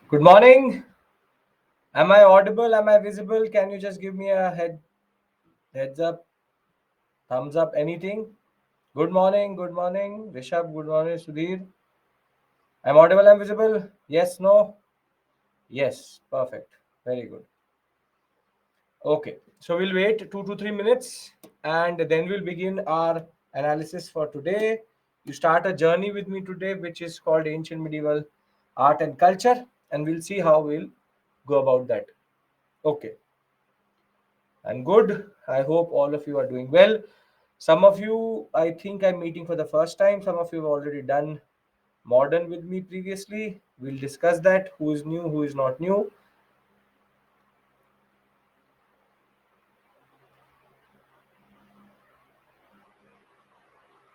Good morning. Am I audible? Am I visible? Can you just give me a heads up, thumbs up, anything? Good morning. Good morning, Rishabh. Good morning, Sudhir. I'm audible. I'm visible. Yes. No. Yes. Perfect. Very good. Okay. So we'll wait 2 to 3 minutes, and then we'll begin our analysis for today. You start a journey with me today, which is called Ancient Medieval Art and Culture, and we'll see how we'll go about that. Okay. I'm good. I hope all of you are doing well. Some of you, I think I'm meeting for the first time. Some of you have already done modern with me previously. We'll discuss that. Who is new, who is not new.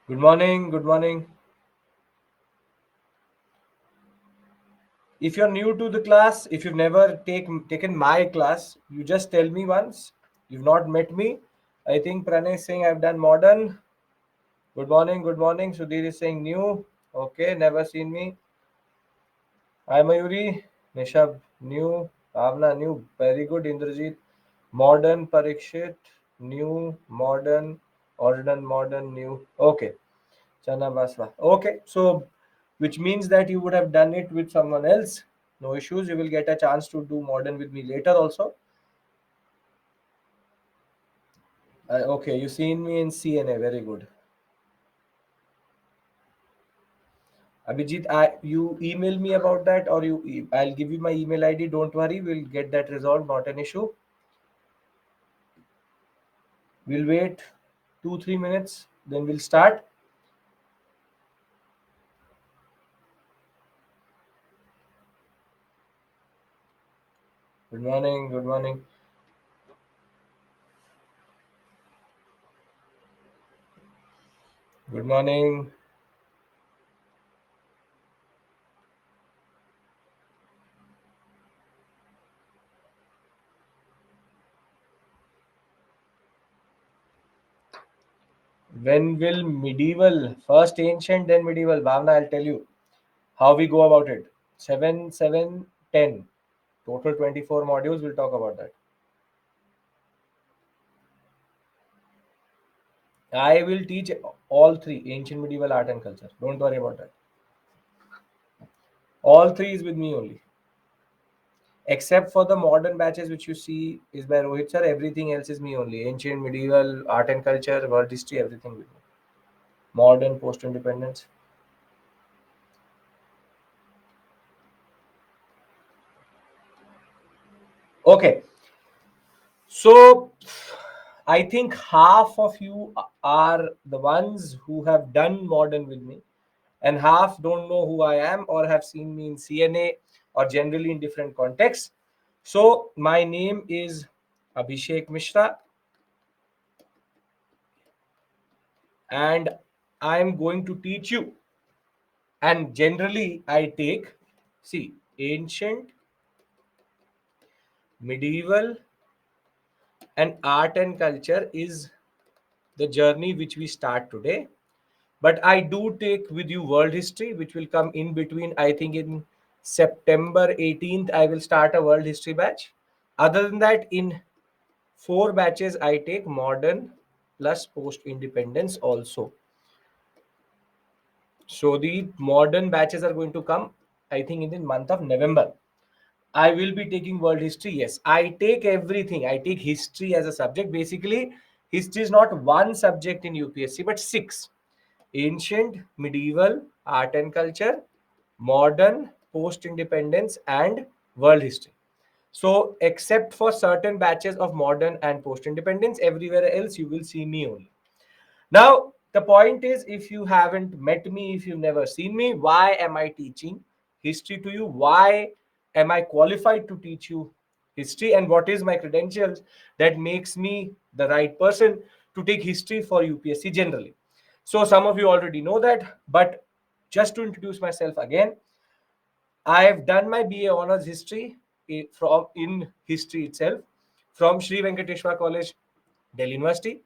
Good morning. Good morning. If you're new to the class, if you've never taken my class, you just tell me once. You've not met me. I think Pranay is saying I've done modern. Good morning. Good morning. Sudhir is saying new. Okay, never seen me. Hi Mayuri, Nishab, new, Bhavna, new, very good, Indrajit, modern, Parikshit, new, modern, ordinary, modern, new. Okay, Chana Baswa. Okay, so which means that you would have done it with someone else. No issues, you will get a chance to do modern with me later also. Okay, you seen me in CNA, very good. Abhijit, you email me about that, or I'll give you my email ID. Don't worry, we'll get that resolved, not an issue. We'll wait 2 3 minutes, then we'll start. Good morning, good morning, good morning. When will medieval, first ancient, then medieval? Bhavna, I'll tell you how we go about it. 7, 7, 10. Total 24 modules, we'll talk about that. I will teach all three ancient, medieval, art, and culture. Don't worry about that. All three is with me only. Except for the modern batches which you see is by Rohit sir, everything else is me only. Ancient, medieval, art and culture, world history, everything with me. Modern, post independence. Okay, so I think half of you are the ones who have done modern with me, and half don't know who I am or have seen me in CNA or generally in different contexts. So my name is Abhishek Mishra, and I'm going to teach you. And generally, I take, see, ancient, medieval, and art and culture is the journey which we start today. But I do take with you world history, which will come in between. I think in September 18th, I will start a world history batch. Other than that, in 4 batches, I take modern plus post independence also. So the modern batches are going to come, I think, in the month of November. I will be taking world history. Yes, I take everything. I take history as a subject. Basically, history is not one subject in UPSC, but six: ancient, medieval, art and culture, modern, post independence, and world history. So, except for certain batches of modern and post independence, everywhere else you will see me only. Now, the point is, if you haven't met me, if you've never seen me, why am I teaching history to you? Why am I qualified to teach you history? And what is my credentials that makes me the right person to take history for UPSC generally? So, some of you already know that, but just to introduce myself again, I've done my BA Honors History from in history itself from Sri Venkateshwar College, Delhi University.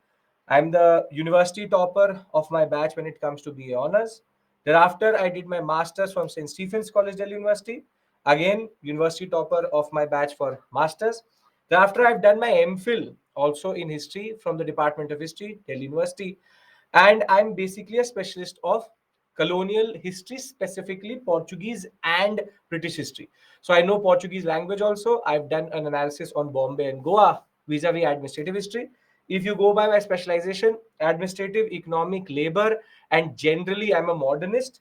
I'm the university topper of my batch when it comes to BA Honors. Thereafter, I did my master's from St. Stephen's College, Delhi University. Again, university topper of my batch for masters. Thereafter, I've done my MPhil also in history from the Department of History, Delhi University, and I'm basically a specialist of colonial history, specifically Portuguese and British history. So I know Portuguese language also. I've done an analysis on Bombay and Goa vis-a-vis administrative history. If you go by my specialization, administrative, economic, labor, and generally I'm a modernist.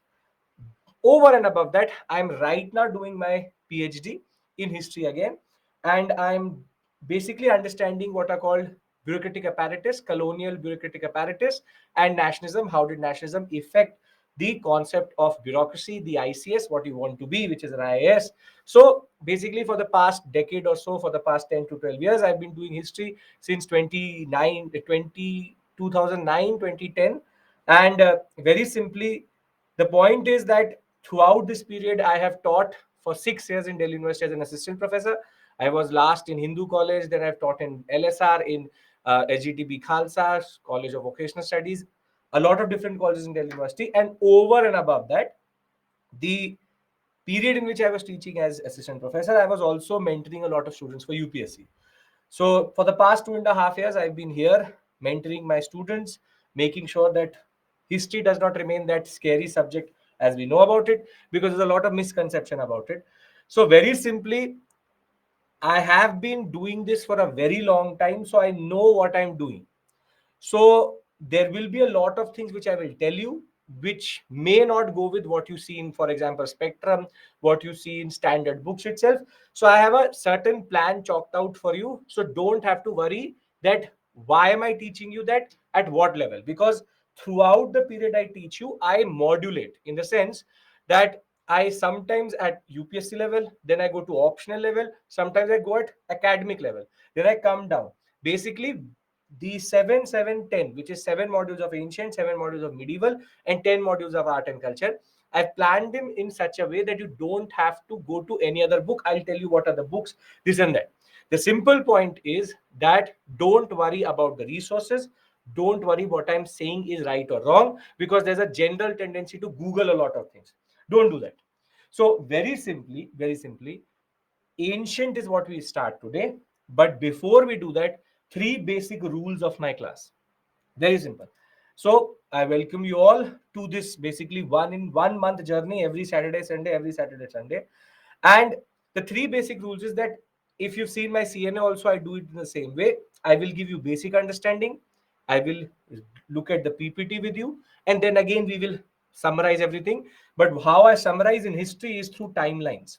Over and above that, I'm right now doing my PhD in history again, and I'm basically understanding what are called bureaucratic apparatus, colonial bureaucratic apparatus, and nationalism. How did nationalism affect the concept of bureaucracy, the ICS, what you want to be, which is an IAS? So basically, for the past decade or so, for the past 10 to 12 years, I've been doing history since 2009, 2010. And very simply, the point is that throughout this period, I have taught for 6 years in Delhi University as an assistant professor. I was last in Hindu College, then I've taught in LSR, in SGTB Khalsa, College of Vocational Studies, a lot of different colleges in Delhi University. And over and above that, the period in which I was teaching as assistant professor, I was also mentoring a lot of students for UPSC. So for the past 2.5 years, I've been here mentoring my students, making sure that history does not remain that scary subject as we know about it, because there's a lot of misconception about it. So very simply, I have been doing this for a very long time, so I know what I'm doing. So there will be a lot of things which I will tell you, which may not go with what you see in, for example, Spectrum, what you see in standard books itself. So I have a certain plan chalked out for you. So don't have to worry that why am I teaching you that at what level? Because throughout the period I teach you, I modulate in the sense that I sometimes at UPSC level, then I go to optional level, sometimes I go at academic level, then I come down. Basically, the 7 7 10, which is 7 modules of ancient, 7 modules of medieval, and 10 modules of art and culture, I've planned them in such a way that you don't have to go to any other book. I'll tell you what are the books, this and that. The simple point is that don't worry about the resources. Don't worry what I'm saying is right or wrong, because there's a general tendency to Google a lot of things. Don't do that. So very simply, ancient is what we start today. But before we do that, three basic rules of my class. Very simple. So I welcome you all to this basically 1 month journey, every Saturday, Sunday, every Saturday, Sunday. And the three basic rules is that if you've seen my CNA also, I do it in the same way. I will give you basic understanding. I will look at the PPT with you. And then again, we will summarize everything. But how I summarize in history is through timelines,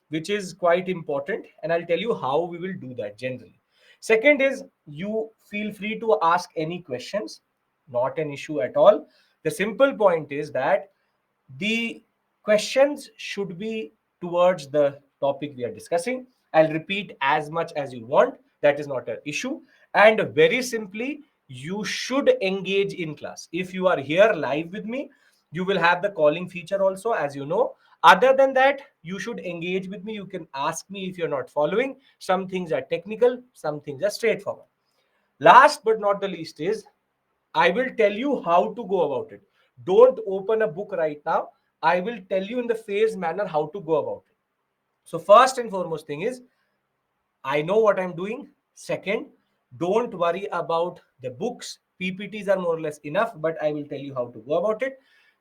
which is quite important. And I'll tell you how we will do that generally. Second is, you feel free to ask any questions, not an issue at all. The simple point is that the questions should be towards the topic we are discussing. I'll repeat as much as you want. That is not an issue. And very simply, you should engage in class. If you are here live with me, you will have the calling feature also, as you know. Other than that, you should engage with me. You can ask me if you're not following. Some things are technical, some things are straightforward. Last but not the least is, I will tell you how to go about it. Don't open a book right now. I will tell you in the phase manner how to go about it. So first and foremost thing is, I know what I'm doing. Second, don't worry about the books. PPTs are more or less enough, but I will tell you how to go about it.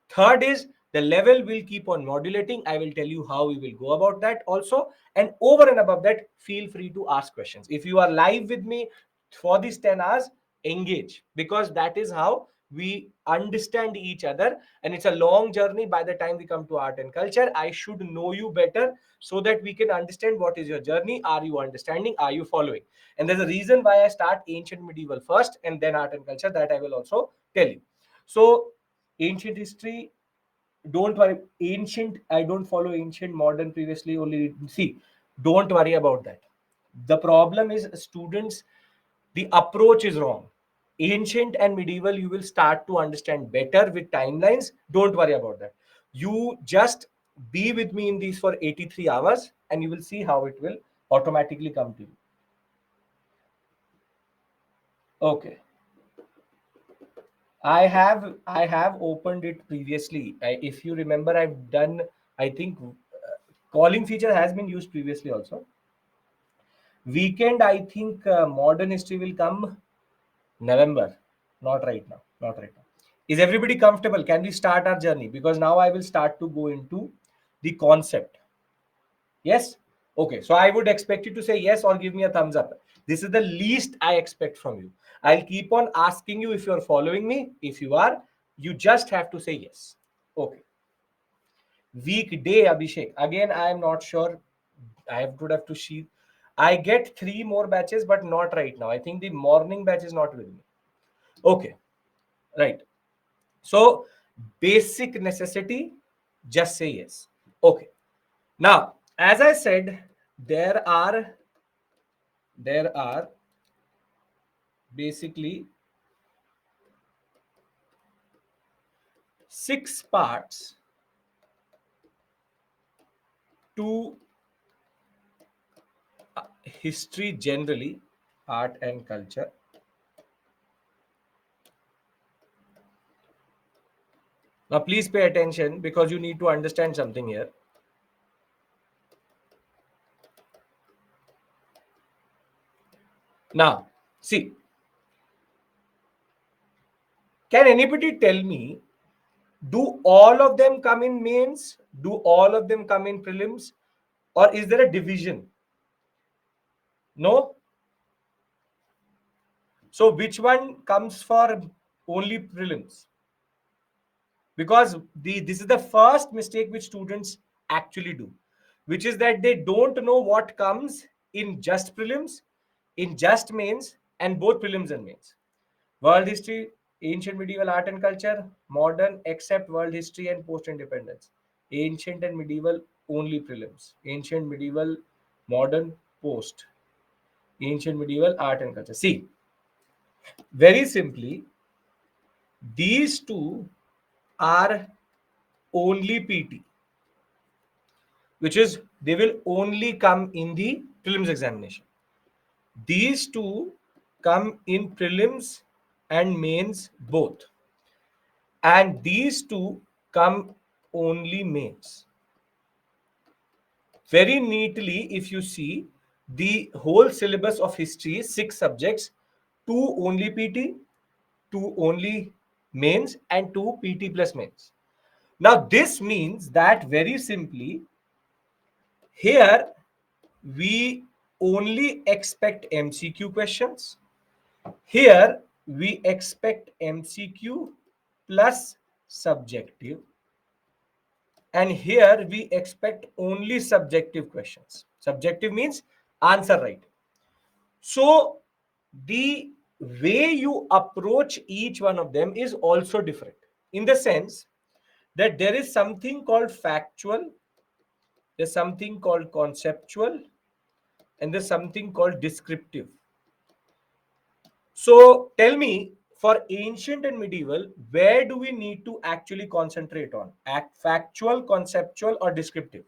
Third is, the level will keep on modulating. I will tell you how we will go about that also. And over and above that, feel free to ask questions. If you are live with me for these 10 hours, engage, because that is how we understand each other. And it's a long journey. By the time we come to art and culture, I should know you better so that we can understand what is your journey. Are you understanding? Are you following? And there's a reason why I start ancient medieval first and then art and culture, that I will also tell you. So ancient history, don't worry. Ancient, I don't follow ancient, modern, previously only. See, don't worry about that. The problem is students, the approach is wrong. Ancient and medieval, you will start to understand better with timelines. Don't worry about that. You just be with me in these for 83 hours and you will see how it will automatically come to you. Okay. I have opened it previously. If you remember, I've done, I think, Calling feature has been used previously also. Weekend, I think modern history will come November. Not right now. Not right now. Is everybody comfortable? Can we start our journey? Because now I will start to go into the concept. Yes? Okay. So I would expect you to say yes or give me a thumbs up. This is the least I expect from you. I'll keep on asking you if you're following me. If you are, you just have to say yes. Okay. Weekday, Abhishek. Again, I am not sure. Would have to see. I get three more batches, but not right now. I think the morning batch is not with me. Okay. Right. So basic necessity, just say yes. Okay. Now, as I said, there are basically six parts to history generally, art and culture. Now, please pay attention because you need to understand something here. Now, see, can anybody tell me, do all of them come in mains? Do all of them come in prelims? Or is there a division? No? So which one comes for only prelims? Because this is the first mistake which students actually do, which is that they don't know what comes in just prelims, in just mains, and both prelims and mains. World history, ancient medieval art and culture, modern except world history and post independence. Ancient and medieval only prelims. Ancient medieval, modern, post. Ancient medieval art and culture. See, very simply, these two are only PT, which is they will only come in the prelims examination. These two come in prelims and mains both. And these two come only mains. Very neatly, if you see, the whole syllabus of history is 6 subjects, 2 only PT, 2 only mains, and 2 PT plus mains. Now, this means that very simply, here we only expect MCQ questions. Here we expect MCQ plus subjective. And here we expect only subjective questions. Subjective means answer right. So the way you approach each one of them is also different, in the sense that there is something called factual, there's something called conceptual, and there's something called descriptive. So tell me, for ancient and medieval, where do we need to actually concentrate on? Factual, conceptual, or descriptive?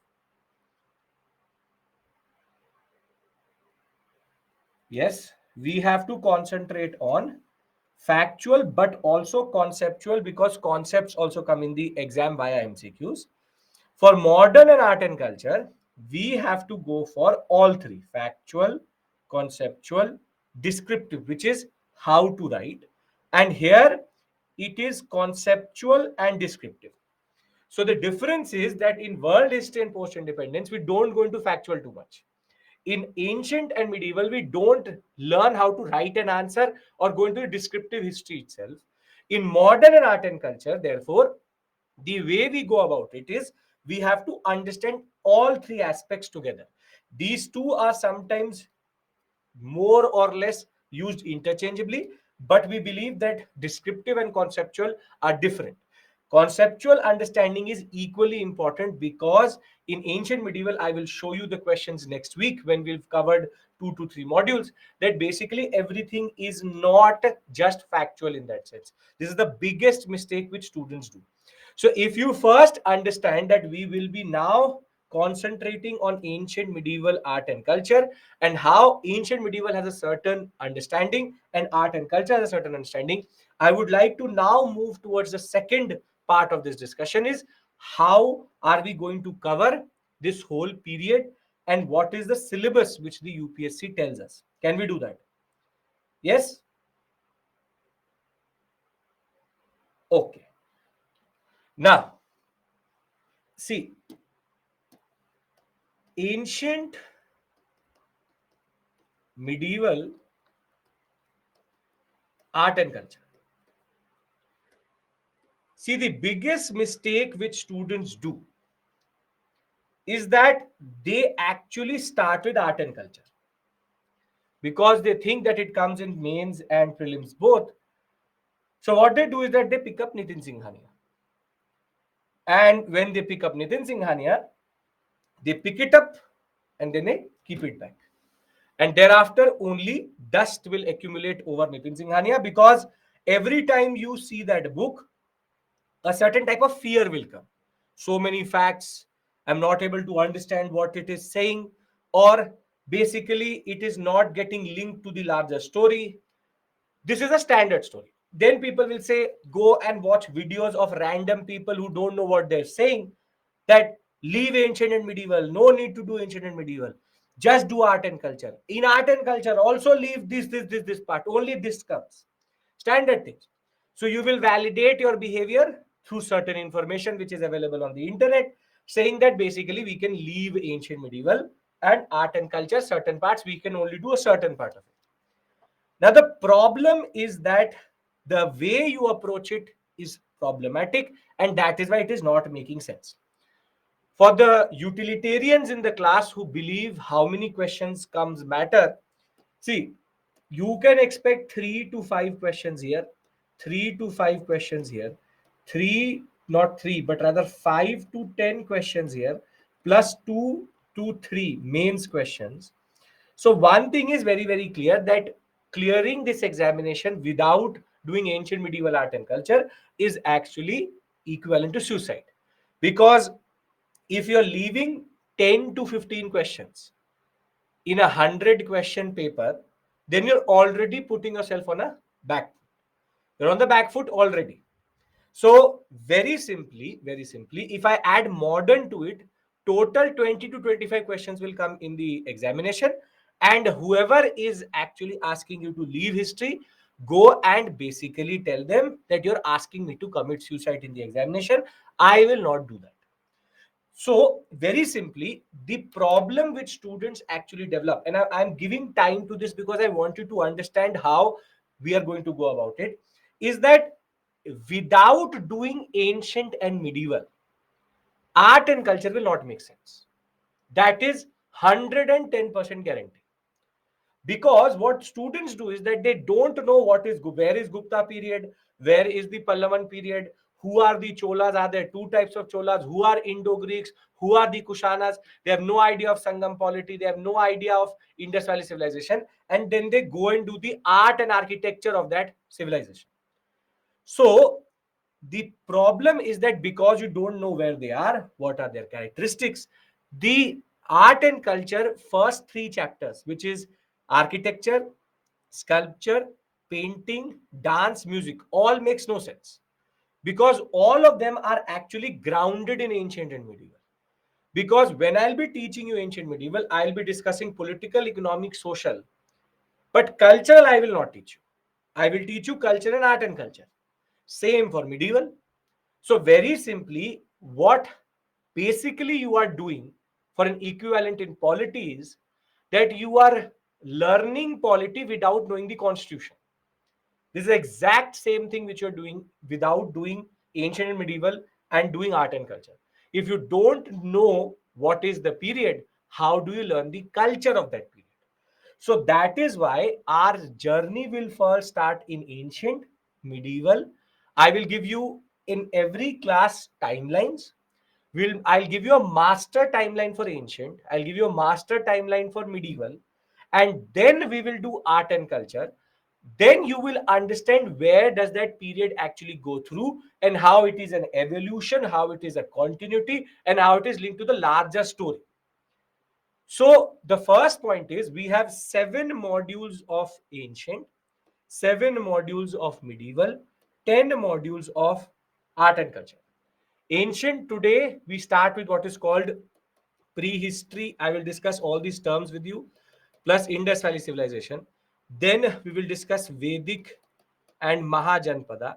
Yes, we have to concentrate on factual but also conceptual, because concepts also come in the exam via MCQs. For modern and art and culture, we have to go for all three: factual, conceptual, descriptive, which is how to write. And here it is conceptual and descriptive. So the difference is that in world history and post independence, we don't go into factual too much. In ancient and medieval, we don't learn how to write an answer or go into the descriptive history itself. In modern and art and culture, therefore, the way we go about it is we have to understand all three aspects together. These two are sometimes more or less used interchangeably, but we believe that descriptive and conceptual are different. Conceptual understanding is equally important, because in ancient medieval, I will show you the questions next week when we've covered 2 to 3 modules, that basically everything is not just factual in that sense. This is the biggest mistake which students do. So if you first understand that we will be now concentrating on ancient medieval art and culture, and how ancient medieval has a certain understanding and art and culture has a certain understanding, I would like to now move towards the second part of this discussion: is how are we going to cover this whole period and what is the syllabus which the UPSC tells us. Can we do that? Yes? Okay. Now, see, ancient, medieval, art and culture. See, the biggest mistake which students do is that they actually started art and culture because they think that it comes in mains and prelims both. So what they do is that they pick up Nitin Singhania. And when they pick up Nitin Singhania, they pick it up and then they keep it back. And thereafter, only dust will accumulate over Nitin Singhania because every time you see that book, a certain type of fear will come. So many facts, I'm not able to understand what it is saying, or basically it is not getting linked to the larger story. This is a standard story. Then people will say, go and watch videos of random people who don't know what they're saying, that leave ancient and medieval, no need to do ancient and medieval, just do art and culture. In art and culture, also leave this part, only this comes. Standard things. So you will validate your behavior through certain information which is available on the internet, saying that basically we can leave ancient medieval and art and culture, certain parts, we can only do a certain part of it. Now, the problem is that the way you approach it is problematic, and that is why it is not making sense. For the utilitarians in the class who believe how many questions comes matter, see, you can expect 3 to 5 questions here, 3 to 5 questions here, not three, but rather 5 to 10 questions here, plus 2 to 3 mains questions. So one thing is very, very clear, that clearing this examination without doing ancient medieval art and culture is actually equivalent to suicide. Because if you're leaving 10 to 15 questions in 100 question paper, then you're already putting yourself on a back foot. You're on the back foot already. So very simply, if I add modern to it, total 20 to 25 questions will come in the examination. And whoever is actually asking you to leave history, go and basically tell them that you're asking me to commit suicide in the examination. I will not do that. So very simply, the problem which students actually develop, and I'm giving time to this because I want you to understand how we are going to go about it, is that without doing ancient and medieval, art and culture will not make sense. That is 110% guarantee. Because what students do is that they don't know where is Gupta period, where is the Pallavan period, who are the Cholas, are there two types of Cholas, who are Indo-Greeks, who are the Kushanas. They have no idea of Sangam polity, they have no idea of Indus Valley civilization, and then they go and do the art and architecture of that civilization. So the problem is that because you don't know where they are, what are their characteristics, the art and culture first 3 chapters, which is architecture, sculpture, painting, dance, music, all makes no sense, because all of them are actually grounded in ancient and medieval. Because when I'll be teaching you ancient medieval, I'll be discussing political, economic, social, but cultural I will not teach you. I will teach you culture and art and culture. Same for medieval. So very simply, what basically you are doing for an equivalent in polity is that you are learning polity without knowing the constitution. This is the exact same thing which you're doing without doing ancient and medieval and doing art and culture. If you don't know what is the period, how do you learn the culture of that period? So that is why our journey will first start in ancient, medieval. I will give you in every class timelines. I'll give you a master timeline for ancient. I'll give you a master timeline for medieval, and then we will do art and culture. Then you will understand where does that period actually go through and how it is an evolution, how it is a continuity, and how it is linked to the larger story. So the first point is we have 7 modules of ancient, 7 modules of medieval, 10 modules of art and culture. Ancient, today we start with what is called prehistory. I will discuss all these terms with you, plus Indus Valley civilization. Then we will discuss Vedic and Mahajanpada.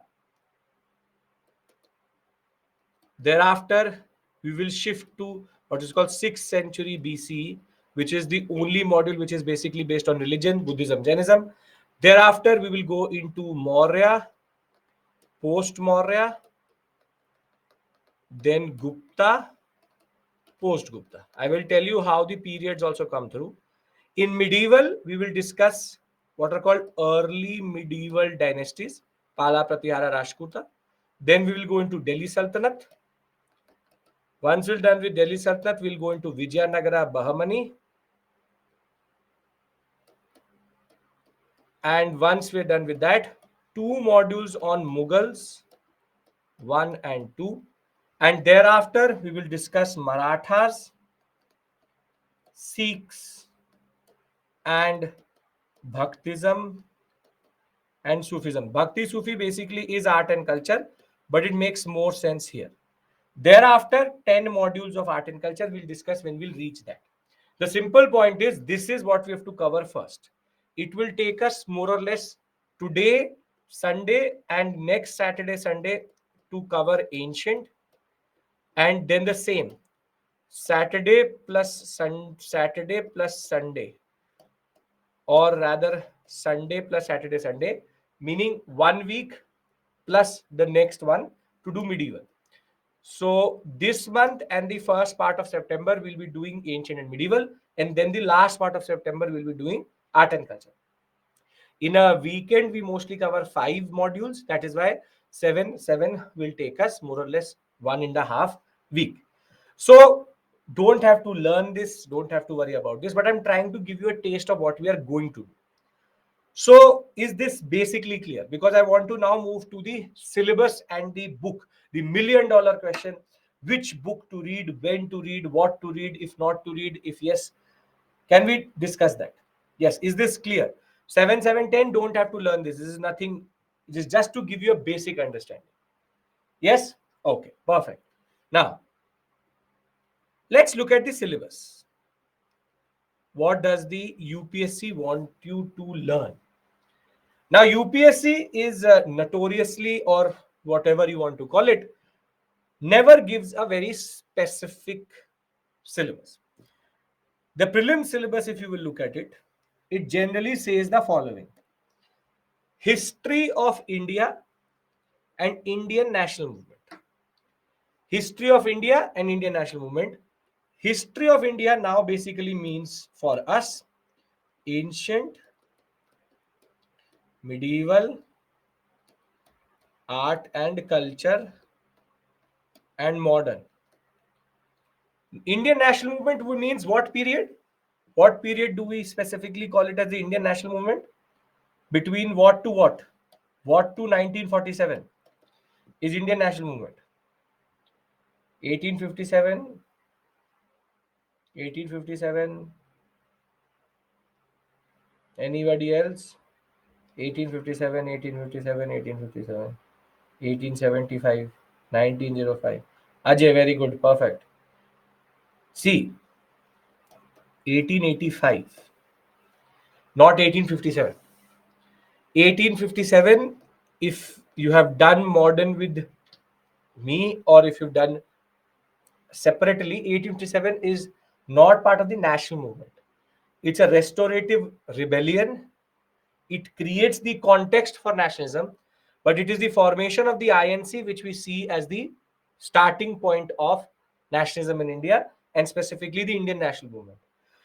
Thereafter, we will shift to what is called 6th century BCE, which is the only module which is basically based on religion, Buddhism, Jainism. Thereafter, we will go into Maurya, post Maurya, then Gupta, post Gupta. I will tell you how the periods also come through. In medieval, we will discuss what are called early medieval dynasties, Pala, Pratihara, Rashtrakuta. Then we will go into Delhi Sultanate. Once we're done with Delhi Sultanate, we'll go into Vijayanagara, Bahmani. And once we're done with that, two modules on Mughals, 1 and 2. And thereafter, we will discuss Marathas, Sikhs, and Bhaktism and Sufism. Bhakti Sufi basically is art and culture, but it makes more sense here. Thereafter, 10 modules of art and culture we'll discuss when we'll reach that. The simple point is this is what we have to cover first. It will take us more or less today, Sunday, and next Saturday, Sunday to cover ancient, and then the same Saturday plus Sunday, or rather Sunday plus Saturday, Sunday, meaning 1 week plus the next one to do medieval. So this month and the first part of September we'll be doing ancient and medieval, and then the last part of September we'll be doing art and culture. In a weekend we mostly cover 5 modules. That is why seven will take us more or less 1.5 week. So don't have to learn this, don't have to worry about this, but I'm trying to give you a taste of what we are going to do. So is this basically clear? Because I want to now move to the syllabus and the book, the $1,000,000 question: which book to read, when to read, what to read, if not to read, if yes. Can we discuss that? Yes. Is this clear? 7, 7, 10, don't have to learn this. This is nothing. It is just to give you a basic understanding. Yes? Okay, perfect. Now, let's look at the syllabus. What does the UPSC want you to learn? Now, UPSC is notoriously, or whatever you want to call it, never gives a very specific syllabus. The prelim syllabus, if you will look at it, it generally says the following: history of India and Indian national movement. History of India and Indian national movement. History of India now basically means for us ancient, medieval, art and culture, and modern. Indian national movement means what period? What period do we specifically call it as the Indian national movement? Between what to what? What to 1947 is Indian national movement. 1857, 1857, anybody else? 1857, 1857, 1857, 1875, 1905. Ajay, very good, perfect. See, 1885, not 1857. 1857, if you have done modern with me or if you've done separately, 1857 is not part of the national movement. It's a restorative rebellion. It creates the context for nationalism, but it is the formation of the INC which we see as the starting point of nationalism in India, and specifically the Indian national movement.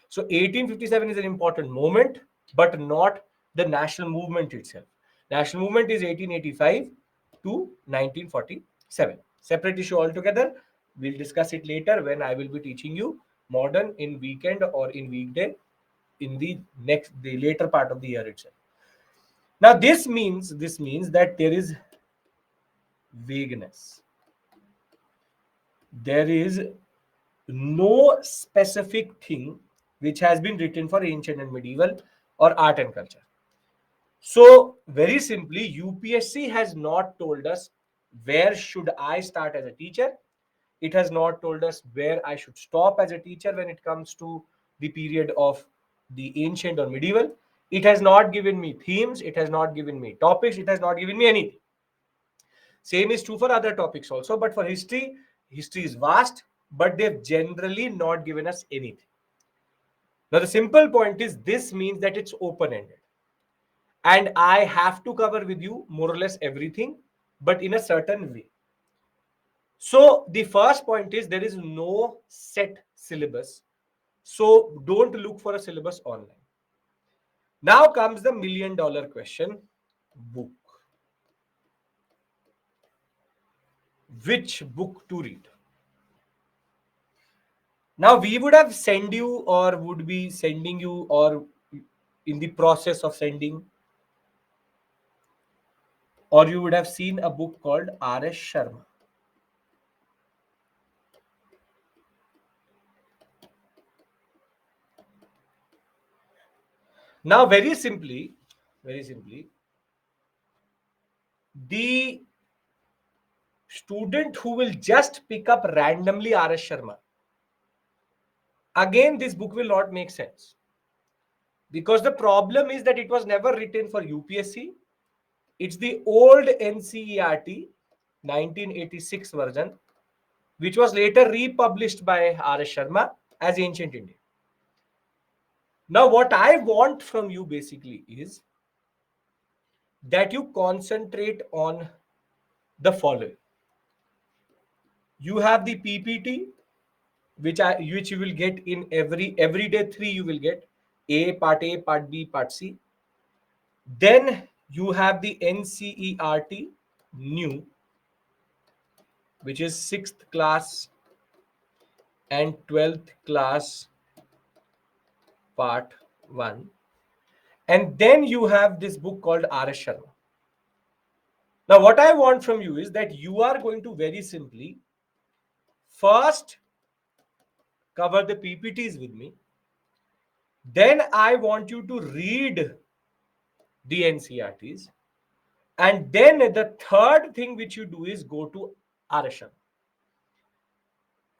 So 1857 is an important moment, but not the national movement itself. National movement is 1885 to 1947. Separate issue altogether. We'll discuss it later when I will be teaching you modern in weekend or in weekday in the later part of the year itself. Now this means that there is vagueness. There is no specific thing which has been written for ancient and medieval or art and culture. So very simply, UPSC has not told us where should I start as a teacher. It has not told us where I should stop as a teacher when it comes to the period of the ancient or medieval. It has not given me themes. It has not given me topics. It has not given me anything. Same is true for other topics also. But for history, history is vast, but they've generally not given us anything. Now, the simple point is this means that it's open ended. And I have to cover with you more or less everything, but in a certain way. So, the first point is there is no set syllabus. So, don't look for a syllabus online. Now comes the $1,000,000 question: book. Which book to read? Now, we would have sent you, or would be sending you, or in the process of sending, or you would have seen a book called R.S. Sharma. Now, very simply, the student who will just pick up randomly R.S. Sharma, again, this book will not make sense. Because the problem is that it was never written for UPSC. It's the old NCERT 1986 version, which was later republished by R.S. Sharma as Ancient India. Now, what I want from you basically is that you concentrate on the following. You have the PPT, which you will get in every day. 3 you will get: A, Part B, Part C. Then you have the NCERT new, which is 6th class and 12th class Part 1. And then you have this book called R.S. Sharma. Now, what I want from you is that you are going to very simply first cover the PPTs with me. Then I want you to read the NCERTs. And then the third thing which you do is go to R.S. Sharma.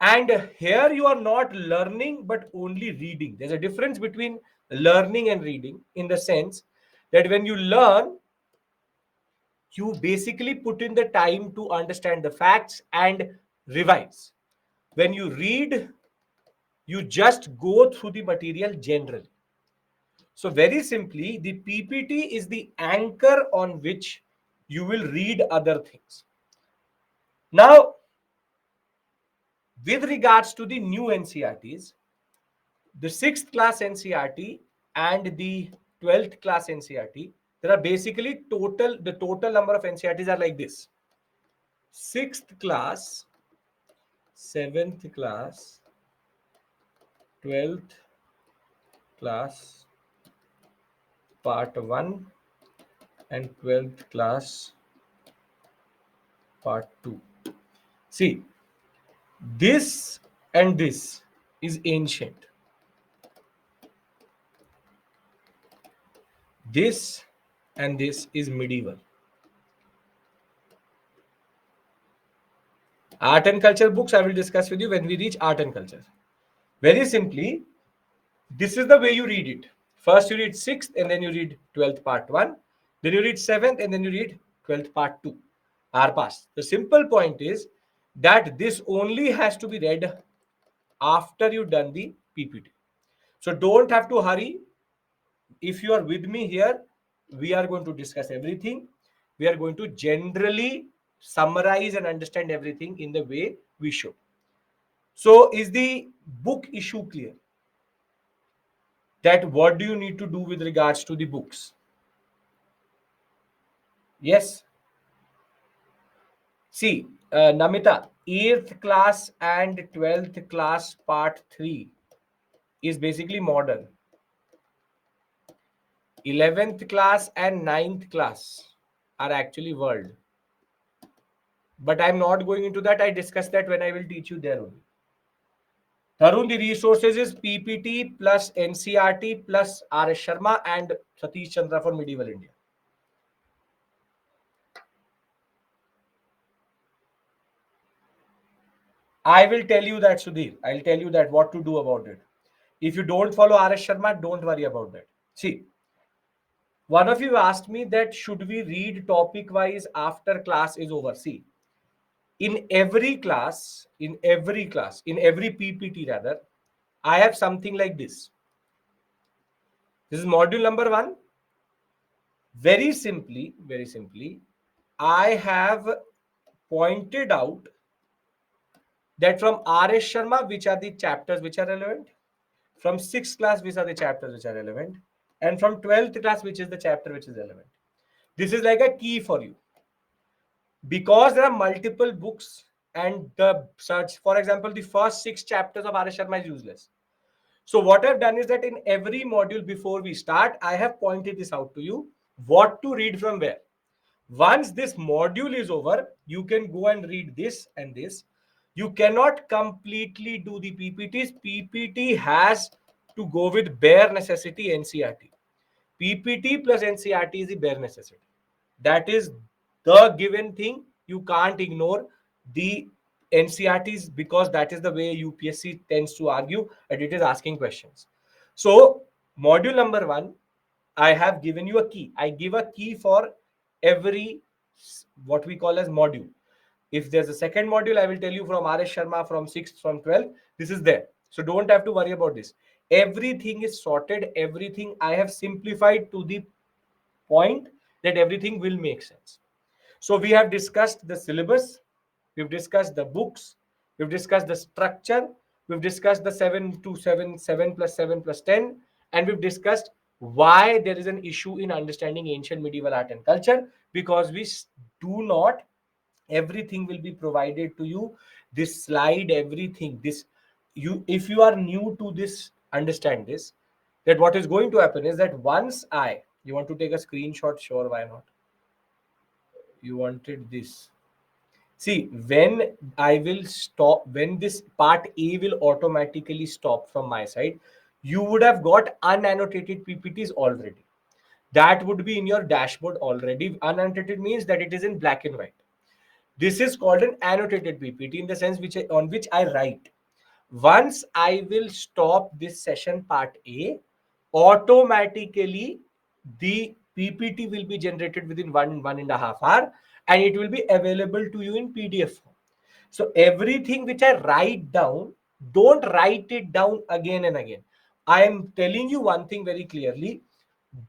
And here you are not learning, but only reading. There's a difference between learning and reading, in the sense that when you learn, you basically put in the time to understand the facts and revise. When you read, you just go through the material generally. So, very simply, the PPT is the anchor on which you will read other things. Now, with regards to the new NCERTs, the 6th class NCERT and the 12th class NCERT, there are basically the total number of NCERTs are like this: 6th class, 7th class, 12th class Part 1, and 12th class Part 2. See, this and this is ancient. This and this is medieval. Art and culture books I will discuss with you when we reach art and culture. Very simply, this is the way you read it. First you read 6th and then you read 12th Part 1. Then you read 7th and then you read 12th Part 2. Are passed. The simple point is that this only has to be read after you've done the PPT. So don't have to hurry. If you are with me here, we are going to discuss everything. We are going to generally summarize and understand everything in the way we should. So is the book issue clear? That what do you need to do with regards to the books? Yes. See, Namita, 8th class and 12th class Part 3 is basically modern. 11th class and 9th class are actually world. But I'm not going into that. I discussed that when I will teach you there only. Tarun, the resources is PPT plus NCERT plus R.S. Sharma and Satish Chandra for Medieval India. I will tell you that, Sudhir. I'll tell you that what to do about it. If you don't follow RS Sharma, don't worry about that. See, one of you asked me that should we read topic wise after class is over. See, in every PPT rather, I have something like this. This is module number 1. Very simply, I have pointed out that from RS Sharma, which are the chapters which are relevant, from 6th class, which are the chapters which are relevant, and from 12th class, which is the chapter which is relevant. This is like a key for you because there are multiple books and the search. For example, the first 6 chapters of RS Sharma is useless. So what I've done is that in every module before we start, I have pointed this out to you, what to read from where. Once this module is over, you can go and read this and this. You cannot completely do the PPTs. PPT has to go with bare necessity NCRT. PPT plus NCRT is the bare necessity. That is the given thing. You can't ignore the NCRTs because that is the way UPSC tends to argue and it is asking questions. So, module number 1, I have given you a key. I give a key for every what we call as module. If there's a second module, I will tell you from RS Sharma, from 6th, from 12th. This is there. So don't have to worry about this. Everything is sorted. Everything I have simplified to the point that everything will make sense. So we have discussed the syllabus, we've discussed the books, we've discussed the structure, we've discussed the 7 to 7, 7 plus 7 plus 10, and we've discussed why there is an issue in understanding ancient medieval art and culture, because we do not, everything will be provided to you. This slide, everything, this, you, if you are new to this, understand this, that what is going to happen is that once you want to take a screenshot, sure, why not? You wanted this. See, when I will stop, when this part A will automatically stop from my side, you would have got unannotated PPTs already. That would be in your dashboard already. Unannotated means that it is in black and white. This is called an annotated PPT in the sense on which I write. Once I will stop this session part A, automatically the PPT will be generated within 1.5 hours and it will be available to you in PDF form. So everything which I write down, don't write it down again and again. I am telling you one thing very clearly.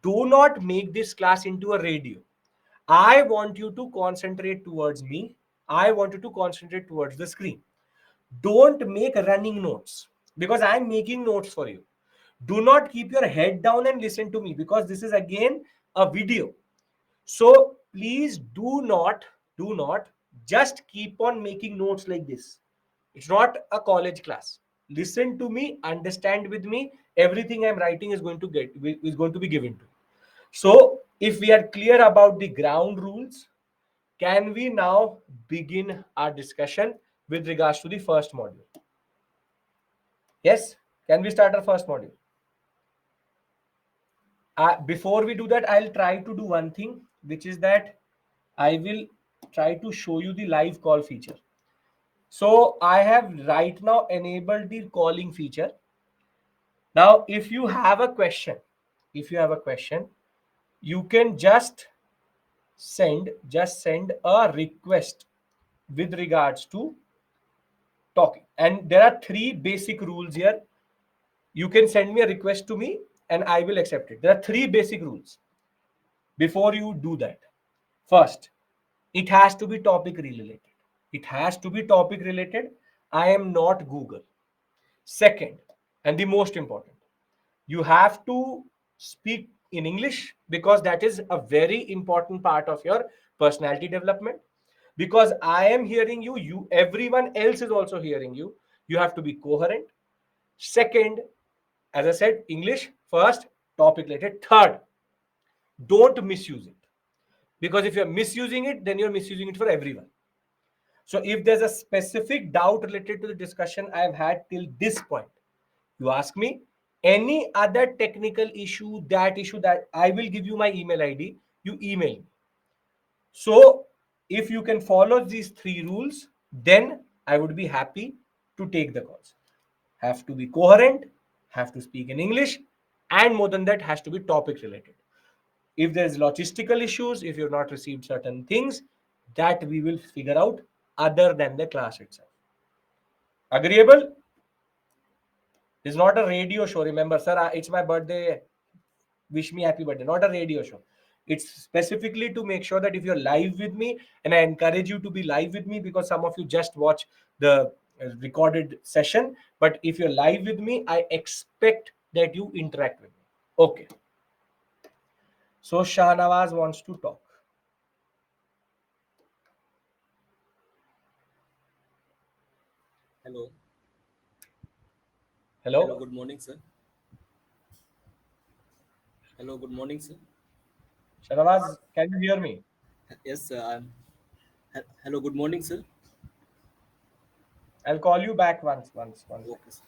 Do not make this class into a radio. I want you to concentrate towards me. I want you to concentrate towards the screen. Don't make running notes because I'm making notes for you. Do not keep your head down and listen to me because this is again a video. So please do not just keep on making notes like this. It's not a college class. Listen to me, understand with me. Everything I'm writing is going to be given to you. So if we are clear about the ground rules, can we now begin our discussion with regards to the first module? Yes, can we start our first module? Before we do that, I'll try to do one thing, which is that I will try to show you the live call feature. So I have right now enabled the calling feature. Now, if you have a question, you can just send a request with regards to talking. And there are 3 basic rules here. You can send me a request to me and I will accept it. There are 3 basic rules before you do that. First, it has to be topic related. It has to be topic related. I am not Google. Second, and the most important, you have to speak in English because that is a very important part of your personality development. Because I am hearing you, everyone else is also hearing you. You have to be coherent. Second, as I said, English first, topic related. Third, don't misuse it. Because if you're misusing it, then you're misusing it for everyone. So if there's a specific doubt related to the discussion I've had till this point, you ask me. Any other technical issue, that I will give you my email ID, you email me. So if you can follow these 3 rules, then I would be happy to take the calls. Have to be coherent, have to speak in English, and more than that, has to be topic related. If there's logistical issues, if you've not received certain things, that we will figure out other than the class itself. Agreeable? This is not a radio show. Remember, sir, it's my birthday. Wish me happy birthday. Not a radio show. It's specifically to make sure that if you're live with me, and I encourage you to be live with me because some of you just watch the recorded session. But if you're live with me, I expect that you interact with me. Okay. So Shahnawaz wants to talk. Hello. Hello, Hello? good morning, sir. Hello, good morning, sir. Shahnawaz, can you hear me? Yes, sir. Hello, good morning, sir. I'll call you back one second. Okay, sir.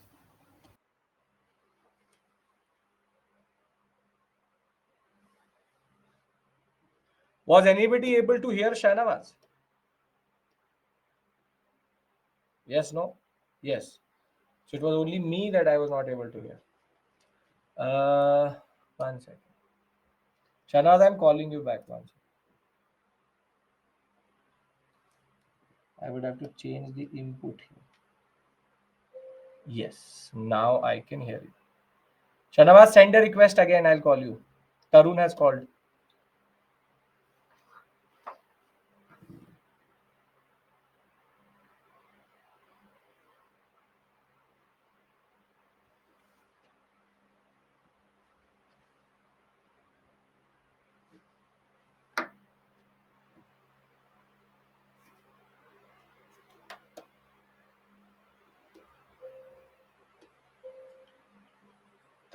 Was anybody able to hear Shahnawaz? Yes, no? Yes. So it was only me that I was not able to hear. Uh, one second. Shahnawaz, I'm calling you back once. I would have to change the input here. Yes, now I can hear you. Shahnawaz, send a request again. I'll call you. Tarun has called.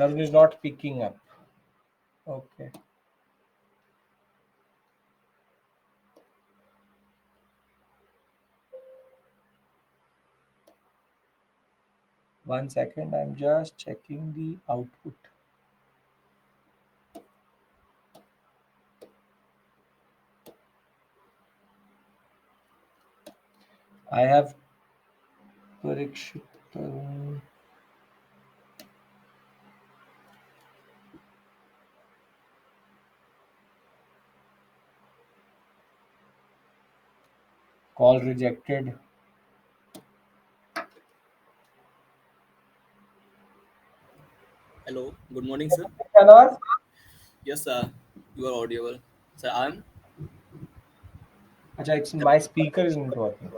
Tarun is not picking up. Okay. One second. I'm just checking the output. I have Parikshit Tarun. Call rejected. Hello, good morning, sir. Shahnawaz? Yes, you are audible. Sir, Acha, it's my speaker isn't working.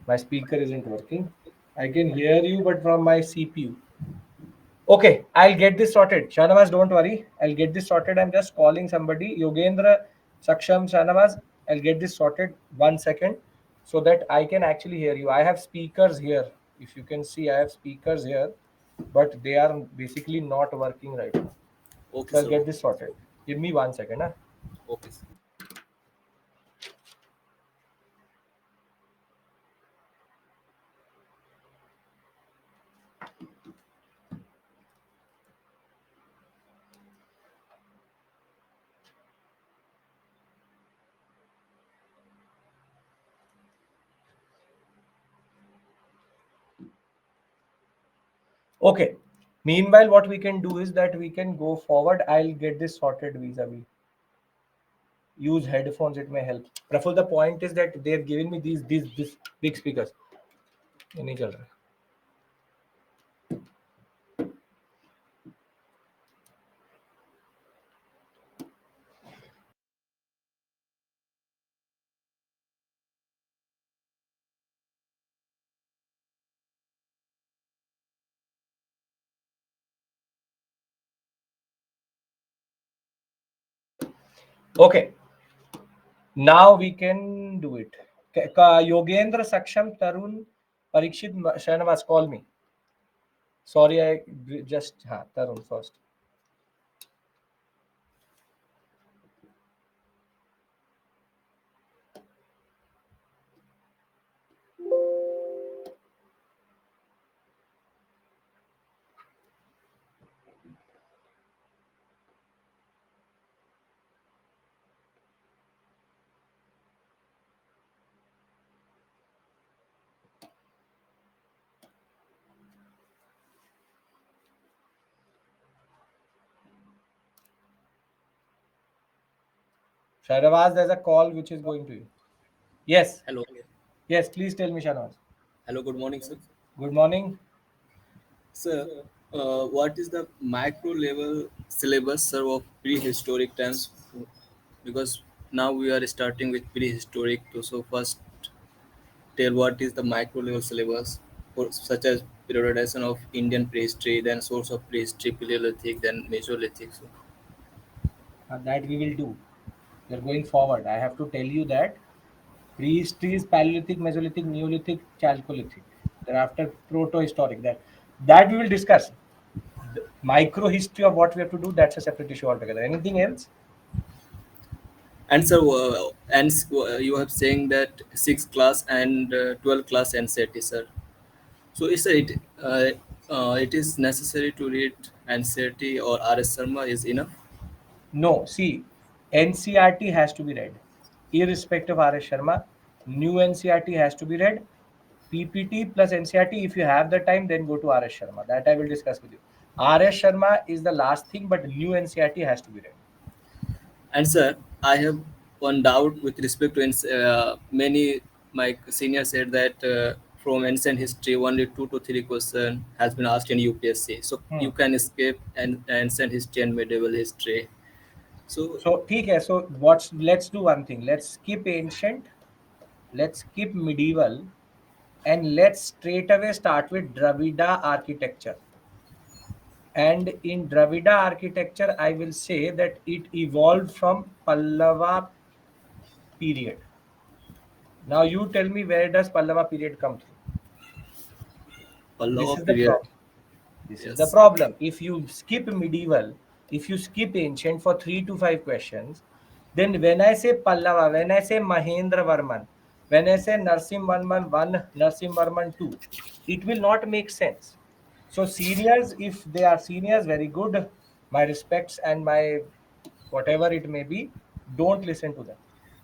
My speaker isn't working. I can hear you, but from my CPU. Okay, I'll get this sorted. Shanavaz, don't worry. I'll get this sorted. I'm just calling somebody. Yogendra, Saksham, Shanavaz. I'll get this sorted. 1 second, so that I can actually hear you. I have speakers here. If you can see, I have speakers here, but they are basically not working right now. okay, So I'll sir. get this sorted. Give me 1 second. Huh? Okay, sir. Okay. Meanwhile, what we can do is that we can go forward. I'll get this sorted vis-a-vis. Use headphones, it may help. Praful, the point is that they've given me these big speakers. ये नहीं चल रहा है. Okay, now we can do it. Yogendra, Saksham, Tarun, Parikshit, Shanavas, call me. Sorry, I just Tarun first. Shahnawaz, there's a call which is going to you. Yes, Hello. yes, please tell me, Shahnawaz. Hello, good morning, sir. Good morning. Sir, what is the macro level syllabus, sir, of prehistoric times? Because now we are starting with prehistoric. So first, tell what is the macro level syllabus, such as periodization of Indian prehistory, then source of prehistory, Paleolithic, then Mesolithic. So, That we will do. We are going forward. I have to tell you that prehistory is Paleolithic, Mesolithic, Neolithic, Chalcolithic. Thereafter, proto-historic. That we will discuss. The micro history of what we have to do, that's a separate issue altogether. Anything else? and sir, you have saying that sixth class and 12th class NCERT, sir. So it is necessary to read NCERT or RS Sharma is enough. No. See, NCRT has to be read. Irrespective of R.S. Sharma, new NCRT has to be read. PPT plus NCRT, if you have the time, then go to R.S. Sharma. That I will discuss with you. R.S. Sharma is the last thing, but new NCRT has to be read. And sir, I have one doubt with respect to many my seniors said that from ancient history only 2 to 3 question has been asked in UPSC. So Hmm. you can escape ancient history and medieval history. So So, ठीक है. So, let's do one thing. Let's skip ancient. Let's skip medieval, and let's straight away start with Dravida architecture. And in Dravida architecture, I will say that it evolved from Pallava period. Now you tell me, where does Pallava period come through? This Pallava is the period, problem. This is the yes. problem. If you skip medieval, if you skip ancient for 3 to 5 questions, then when I say Pallava, when I say Mahendra Varman, when I say Narsim Varman 1, Narsim Varman 2, it will not make sense. So seniors, if they are seniors, very good. My respects and my whatever it may be, don't listen to them.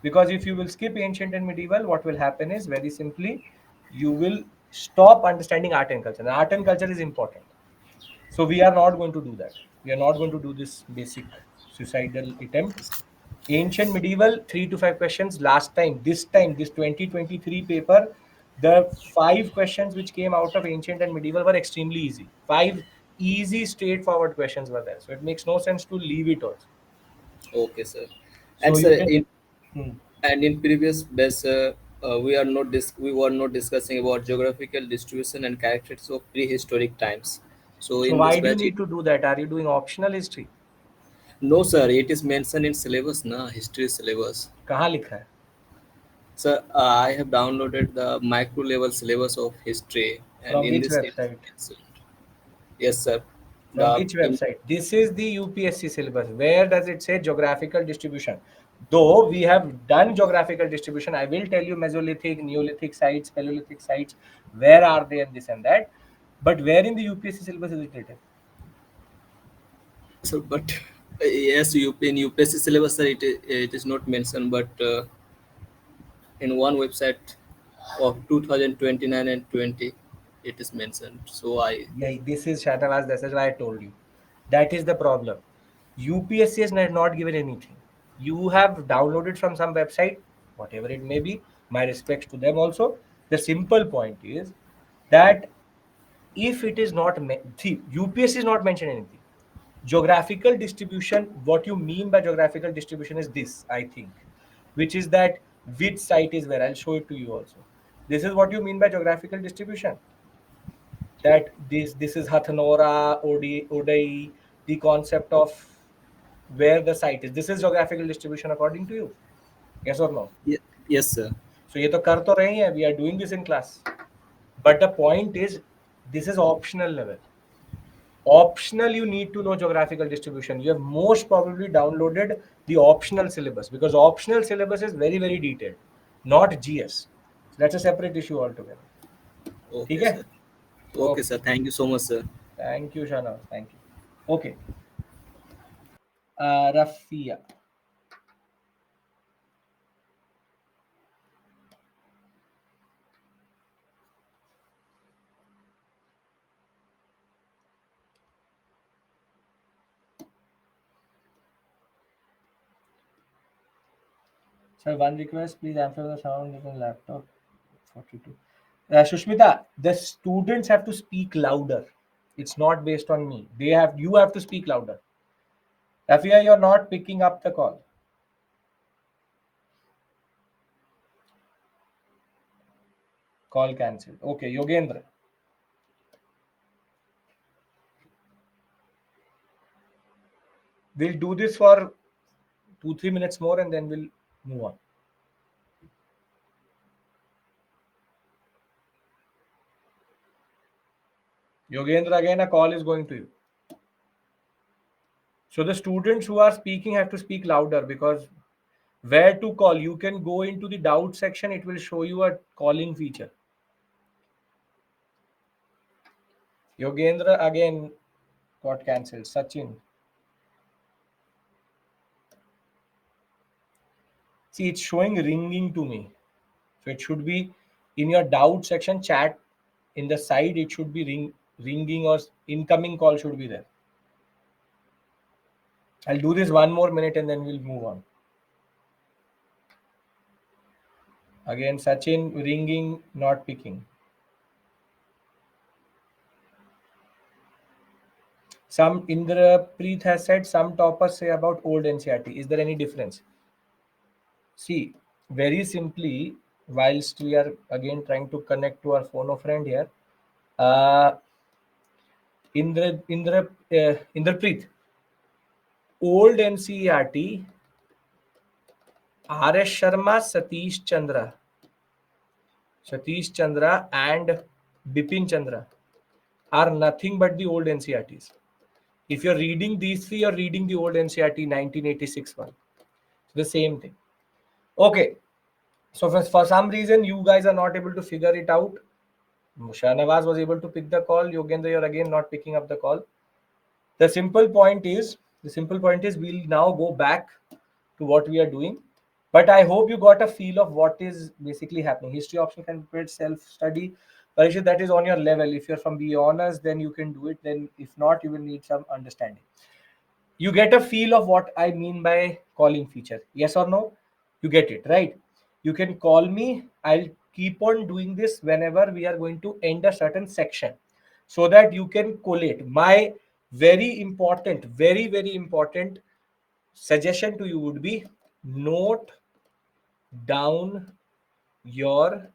Because if you will skip ancient and medieval, what will happen is very simply, you will stop understanding art and culture. And art and culture is important. So we are not going to do that. We are not going to do this basic suicidal attempt. Ancient medieval, 3 to 5 questions. Last time, this 2023 paper, the 5 questions which came out of ancient and medieval were extremely easy. 5 easy, straightforward questions were there. So it makes no sense to leave it also. Okay, sir. So And you sir, can. in Hmm. and in previous best, we were not discussing about geographical distribution and characteristics of prehistoric times. So So in this why do you batch, need to do that? Are you doing optional history? no sir, it is mentioned in syllabus, na history syllabus. कहाँ लिखा है? Sir, I have downloaded the micro level syllabus of history, and From in which this website? it's yes sir. From The which in website? This is the UPSC syllabus. Where does it say geographical distribution? Though we have done geographical distribution, I will tell you Mesolithic, Neolithic sites, Paleolithic sites, where are they and this and that. But where in the UPSC syllabus is it written? so but yes, in UPSC syllabus, sir, it is not mentioned, but in one website of 2029 and 20 it is mentioned, so I Yeah, this is Shatavas. This is why I told you. That is the problem. UPSC has not given anything. You have downloaded from some website, whatever it may be. My respects to them also. The simple point is that if it is not, see, UPSC is not mentioned anything. Geographical distribution, what you mean by geographical distribution is this, I think, which is that which site is where. I'll show it to you also. This is what you mean by geographical distribution, that this is Hathanora, Odai, the concept of where the site is. This is geographical distribution according to you. Yes or no? yes sir. So ये तो कर तो रहे हैं. We are doing this in class. But the point is, this is optional level. Optional, you need to know geographical distribution. You have most probably downloaded the optional syllabus, because optional syllabus is very very detailed, not GS. So that's a separate issue altogether. ठीक Okay है? sir. Okay Okay. sir, thank you so much sir. Thank you, Shana. Thank you. Okay. Rafia. Sir, one request, please amplify the sound in the laptop. 42. Shushmita, the students have to speak louder. It's not based on me. You have to speak louder. Rafia, you're not picking up the call. Call cancelled. Okay, Yogendra. We'll do this for 2-3 minutes more and then we'll move on. Yogendra, again, a call is going to you. So the students who are speaking have to speak louder because where to call, you can go into the doubt section, it will show you a calling feature. Yogendra again got cancelled. Sachin. See, it's showing ringing to me. So it should be in your doubt section chat in the side, it should be ringing or incoming call should be there. I'll do this 1 more minute and then we'll move on. Again, Sachin ringing, not picking. Some Indrapreet has said some toppers say about old NCRT. Is there any difference? See, very simply, whilst we are again trying to connect to our phone of friend here, uh, Indrapreet, old NCRT, R.S. Sharma, Satish Chandra, and Bipin Chandra are nothing but the old NCRTs. If you're reading these three, you're reading the old NCRT 1986 one. The same thing. Okay. So for some reason, you guys are not able to figure it out. Shahnawaz was able to pick the call. Yogendra, you're again not picking up the call. The simple point is we'll now go back to what we are doing. But I hope you got a feel of what is basically happening. History option can be self-study. Parishit, that is on your level. If you're from the honors, then you can do it. Then if not, you will need some understanding. You get a feel of what I mean by calling feature. Yes or no? You get it, right? You can call me. I'll keep on doing this whenever we are going to end a certain section so that you can collate. My very important suggestion to you would be note down your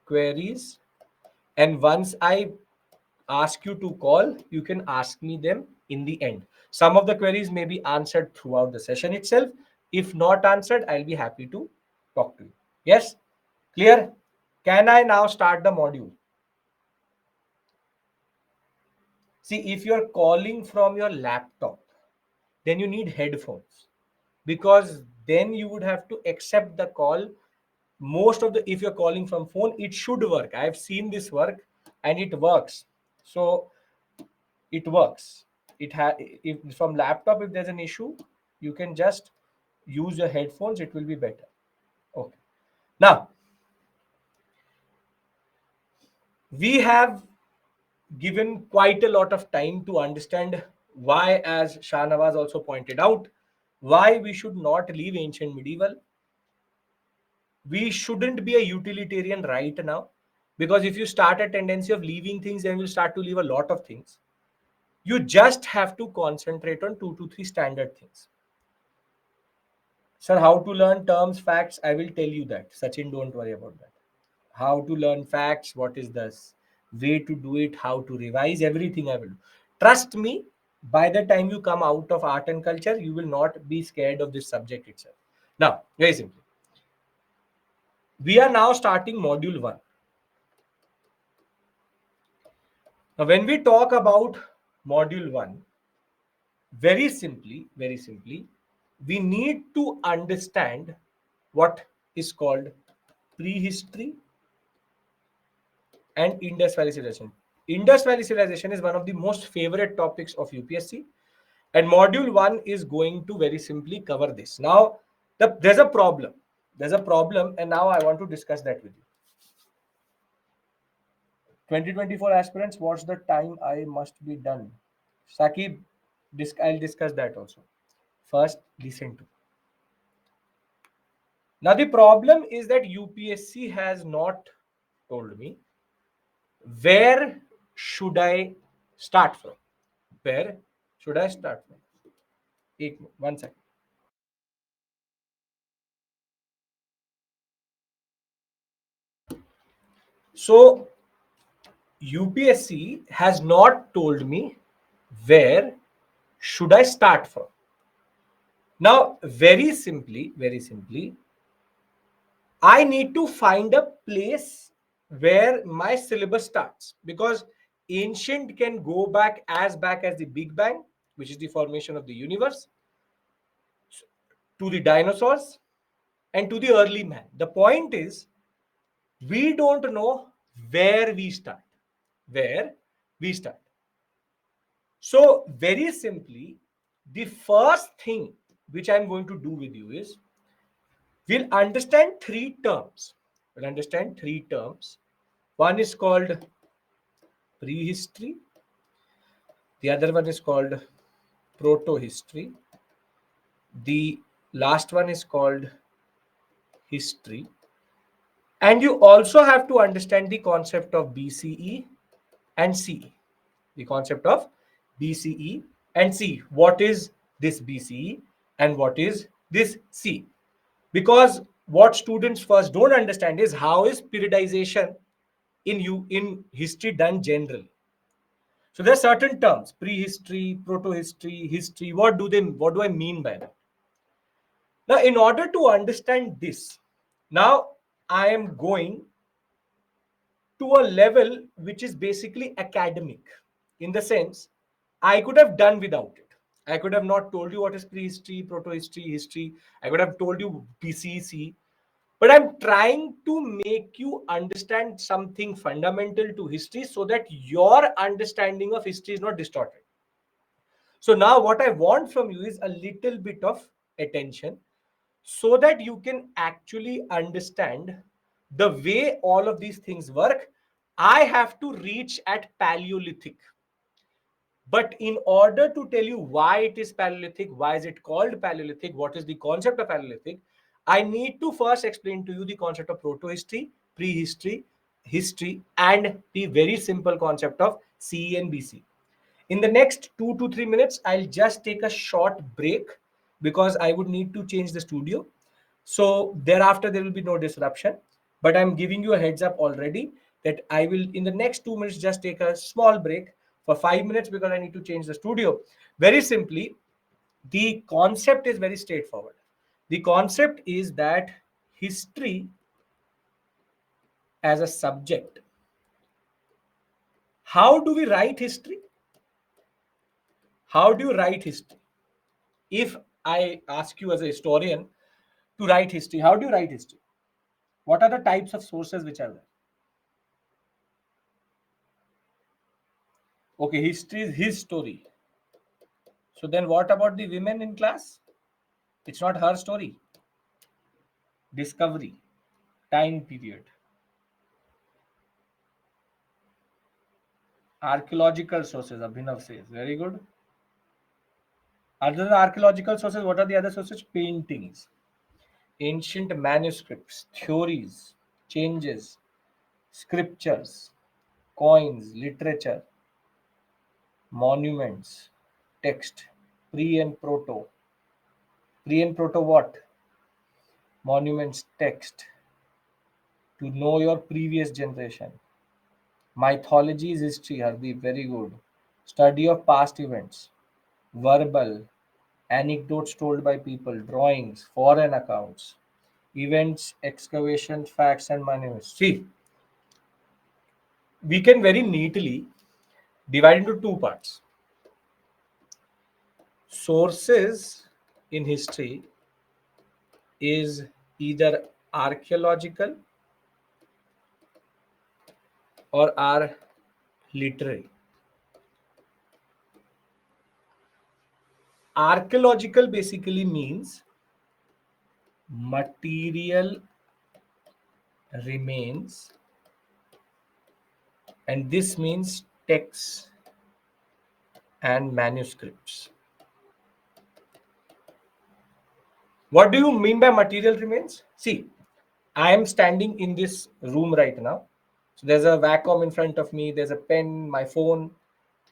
queries, and once I ask you to call, you can ask me them in the end. Some of the queries may be answered throughout the session itself. If not answered, I'll be happy to talk to you. Yes? Clear? Can I now start the module? See, if you're calling from your laptop, then you need headphones because then you would have to accept the call. Most of the, if you're calling from phone, it should work. I've seen this work and it works. So it works. If from laptop, if there's an issue, you can just use your headphones, it will be better. Okay. Now we have given quite a lot of time to understand why, as Shahnawaz also pointed out, why we should not leave ancient medieval. We shouldn't be a utilitarian right now, because if you start a tendency of leaving things, then you'll start to leave a lot of things. You just have to concentrate on 2 to 3 standard things. Sir, how to learn terms, facts? I will tell you that. Sachin, don't worry about that. How to learn facts, what is this way to do it, how to revise, everything I will do. Trust me, by the time you come out of art and culture, you will not be scared of this subject itself. Now, very simply, we are now starting module 1. Now, when we talk about module 1, very simply, we need to understand what is called prehistory and Indus Valley civilization. Indus Valley civilization is one of the most favorite topics of UPSC, and module 1 is going to very simply cover this. Now, there's a problem. There's a problem, and now I want to discuss that with you. 2024 aspirants, what's the time I must be done? Sakib, I'll discuss that also. First, listen to. Now the problem is that UPSC has not told me where should I start from. Where should I start from? One second. So UPSC has not told me where should I start from. Now, very simply, I need to find a place where my syllabus starts, because ancient can go back as the Big Bang, which is the formation of the universe, to the dinosaurs, and to the early man. The point is, we don't know where we start. Where we start. So, very simply, the first thing which I'm going to do with you is we'll understand three terms. We'll understand three terms. One is called prehistory, the other one is called proto-history, the last one is called history. And you also have to understand the concept of BCE and CE. The concept of BCE and CE. What is this BCE and what is this CE? Because what students first don't understand is how is periodization in history done generally. So there are certain terms: prehistory, proto-history, history. What do I mean by that? Now, in order to understand this, now I am going to a level which is basically academic, in the sense I could have done without it. I could have not told you what is prehistory, proto-history, history. I could have told you PCC. But I'm trying to make you understand something fundamental to history so that your understanding of history is not distorted. So now what I want from you is a little bit of attention so that you can actually understand the way all of these things work. I have to reach at Paleolithic. But in order to tell you why it is Paleolithic, why is it called Paleolithic, what is the concept of Paleolithic, I need to first explain to you the concept of proto-history, prehistory, history, and the very simple concept of CE and BC. In the next 2 to 3 minutes, I'll just take a short break because I would need to change the studio. So thereafter, there will be no disruption. But I'm giving you a heads up already that I will, in the next 2 minutes, just take a small break for 5 minutes because I need to change the studio. Very simply, the concept is very straightforward. The concept is that history as a subject. How do we write history? How do you write history? If I ask you as a historian to write history, how do you write history? What are the types of sources which are there? Okay, history is his story. So then what about the women in class? It's not her story. Discovery, time period, archaeological sources, Abhinav says. Very good. Other than archaeological sources, what are the other sources? Paintings, ancient manuscripts, theories, changes, scriptures, coins, literature, monuments, text, pre and proto. Pre and proto what? Monuments, text, to know your previous generation. Mythology is history, Hardeep, very good. Study of past events, verbal, anecdotes told by people, drawings, foreign accounts, events, excavations, facts, and monuments. See, we can very neatly divide into two parts. Sources in history is either archaeological or are literary. Archaeological basically means material remains, and this means texts and manuscripts. What do you mean by material remains? See, I am standing in this room right now. So there's a vacuum in front of me, there's a pen, my phone,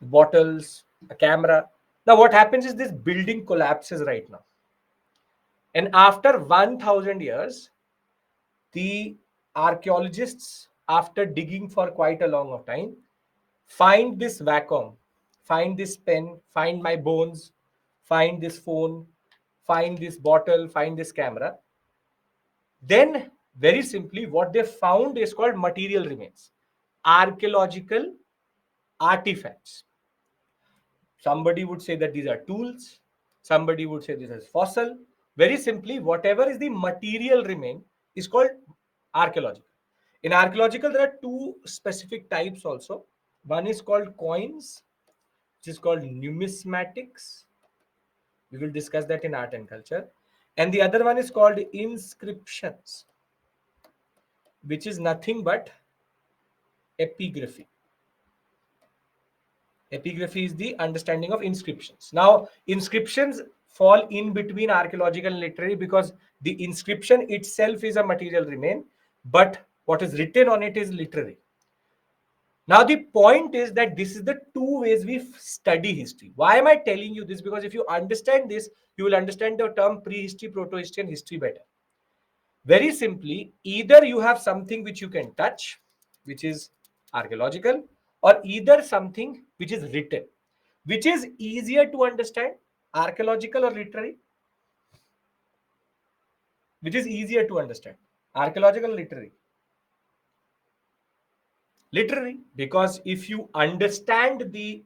bottles, a camera. Now, what happens is this building collapses right now. And after 1000 years, the archaeologists, after digging for quite a long of time, find this vacuum, find this pen, find my bones, find this phone, find this bottle, find this camera. Then, very simply, what they found is called material remains, archaeological artifacts. Somebody would say that these are tools, somebody would say this is fossil. Very simply, whatever is the material remain is called archaeological. In archaeological, there are two specific types also. One is called coins, which is called numismatics. We will discuss that in art and culture. And the other one is called inscriptions, which is nothing but epigraphy. Epigraphy is the understanding of inscriptions. Now, inscriptions fall in between archaeological and literary because the inscription itself is a material remain, but what is written on it is literary. Now, the point is that this is the two ways we study history. Why am I telling you this? Because if you understand this, you will understand the term prehistory, protohistory, and history better. Very simply, either you have something which you can touch, which is archaeological, or either something which is written. Which is easier to understand, archaeological or literary? Which is easier to understand, archaeological or literary? Literary, because if you understand the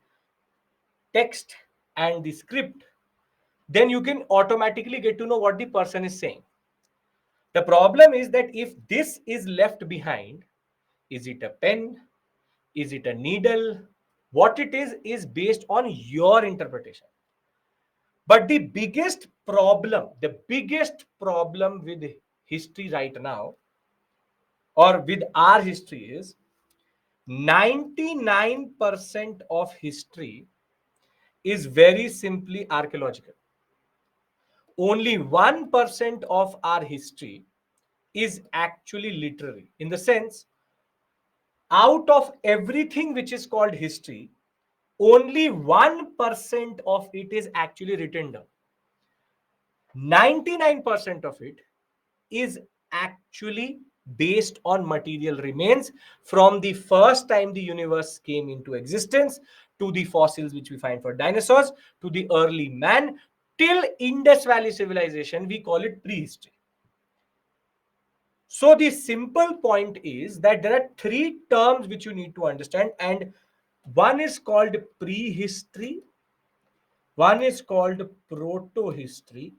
text and the script, then you can automatically get to know what the person is saying. The problem is that if this is left behind, is it a pen? Is it a needle? What it is based on your interpretation. But the biggest problem with history right now, or with our history, is 99% of history is very simply archaeological. Only 1% of our history is actually literary. In the sense, out of everything which is called history, only 1% of it is actually written down. 99% of it is actually based on material remains from the first time the universe came into existence, to the fossils which we find for dinosaurs, to the early man, till Indus Valley civilization. We call it prehistory. So the simple point is that there are three terms which you need to understand, and one is called prehistory, one is called proto-history,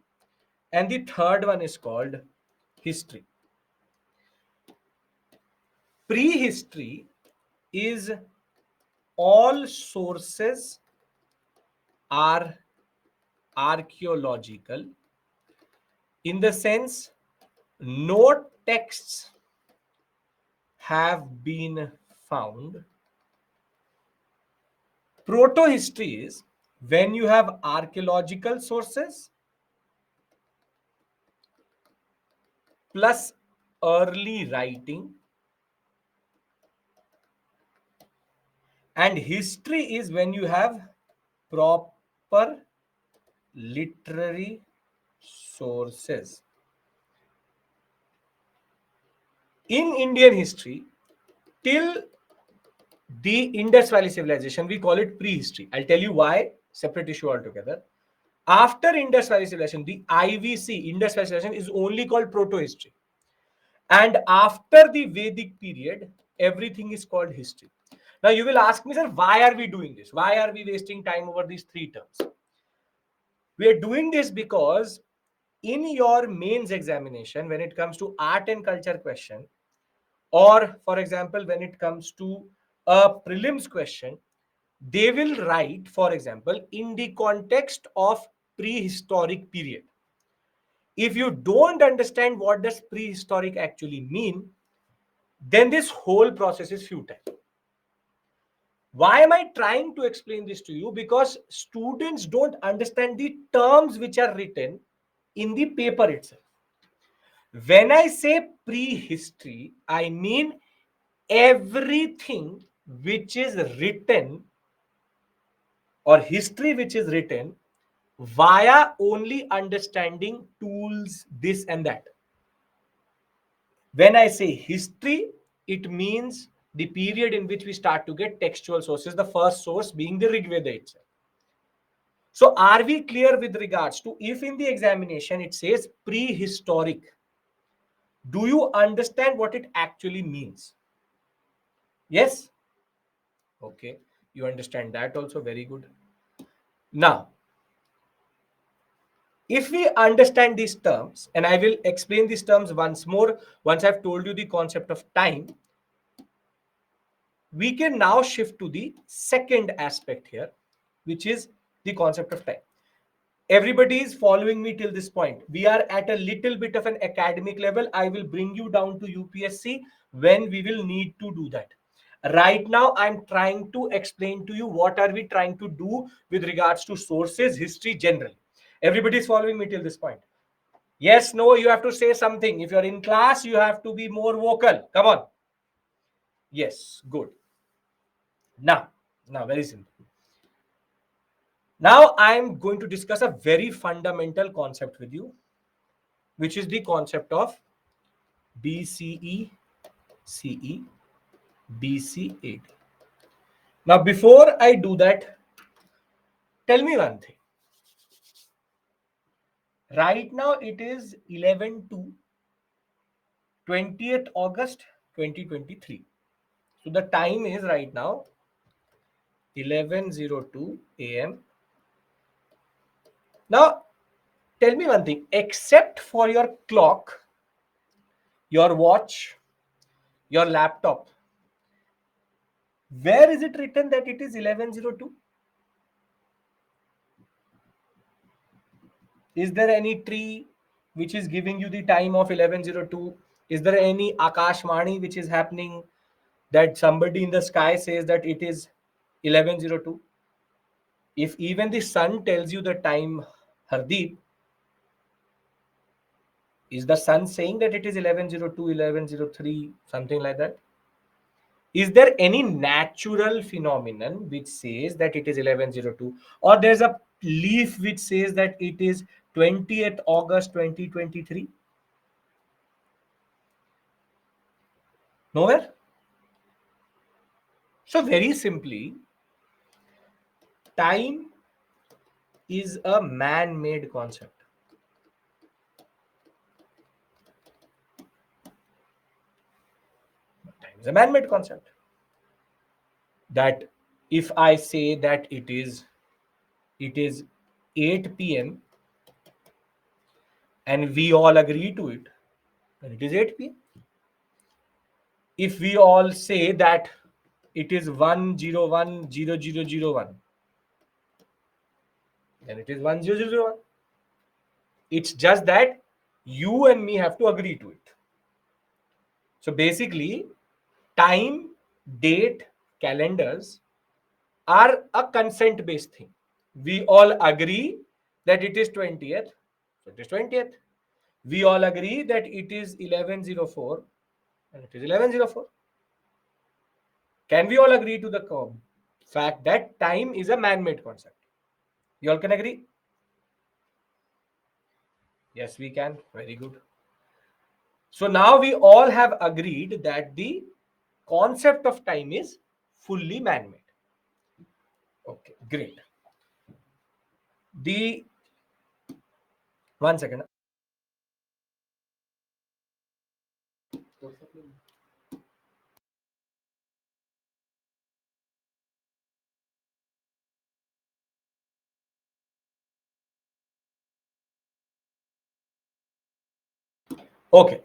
and the third one is called history. Prehistory is all sources are archaeological, in the sense no texts have been found. Proto-history is when you have archaeological sources plus early writing, and history is when you have proper literary sources. In Indian history, till the Indus Valley civilization, we call it prehistory. I'll tell you why, separate issue altogether. After Indus Valley civilization, the IVC, Indus Valley civilization, is only called proto-history. And after the Vedic period, everything is called history. Now you will ask me, sir, why are we doing this? Why are we wasting time over these three terms? We are doing this because in your mains examination, when it comes to art and culture question, or for example, when it comes to a prelims question, they will write, for example, in the context of prehistoric period. If you don't understand what does prehistoric actually mean, then this whole process is futile. Why am I trying to explain this to you? Because students don't understand the terms which are written in the paper itself. When I say prehistory, I mean everything which is written, or history which is written via only understanding tools, this and that. When I say history, it means the period in which we start to get textual sources, the first source being the Rig Veda itself. So, are we clear with regards to if in the examination it says prehistoric? Do you understand what it actually means? Yes? Okay. You understand that also. Very good. Now, if we understand these terms, and I will explain these terms once more, once I've told you the concept of time, we can now shift to the second aspect here, which is the concept of time. Everybody is following me till this point. We are at a little bit of an academic level. I will bring you down to UPSC when we will need to do that. Right now, I'm trying to explain to you what are we trying to do with regards to sources, history, generally. Everybody is following me till this point. Yes, no, you have to say something. If you're in class, you have to be more vocal. Come on. Yes, good. Now, very simple. Now, I'm going to discuss a very fundamental concept with you, which is the concept of BCE, CE, BCAD. Now, before I do that, tell me one thing. Right now, it is 11 to 20th August 2023. So, the time is right now 11:02 a.m. Now, tell me one thing. Except for your clock, your watch, your laptop, where is it written that it is 11:02? Is there any tree which is giving you the time of 11:02? Is there any Akashvani which is happening that somebody in the sky says that it is 11:02? If even the sun tells you the time, Hardeep, is the sun saying that it is 11:02, 11:03, something like that? Is there any natural phenomenon which says that it is 11:02, or there's a leaf which says that it is 20th August 2023? Nowhere. So very simply, time is a man-made concept. Time is a man-made concept. That if I say that it is 8 p.m. and we all agree to it, then it is 8 p.m. If we all say that it is 1010001, then it is 10001. It's just that you and me have to agree to it. So basically, time, date, calendars are a consent based thing. We all agree that it is 20th, so it is 20th. We all agree that it is 11:04, and it is 11:04. Can we all agree to the fact that time is a man made concept? You all can agree? Yes, we can. Very good. So now we all have agreed that the concept of time is fully man made. Okay, great. The one second. Okay.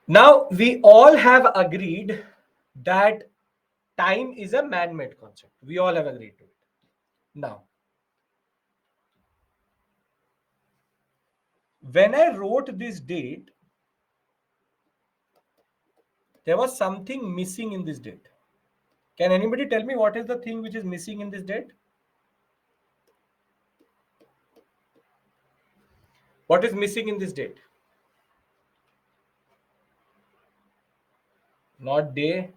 Now we all have agreed that time is a man made concept. We all have agreed to it. Now, when I wrote this date, there was something missing in this date. Can anybody tell me what is the thing which is missing in this date? What is missing in this date? Not day.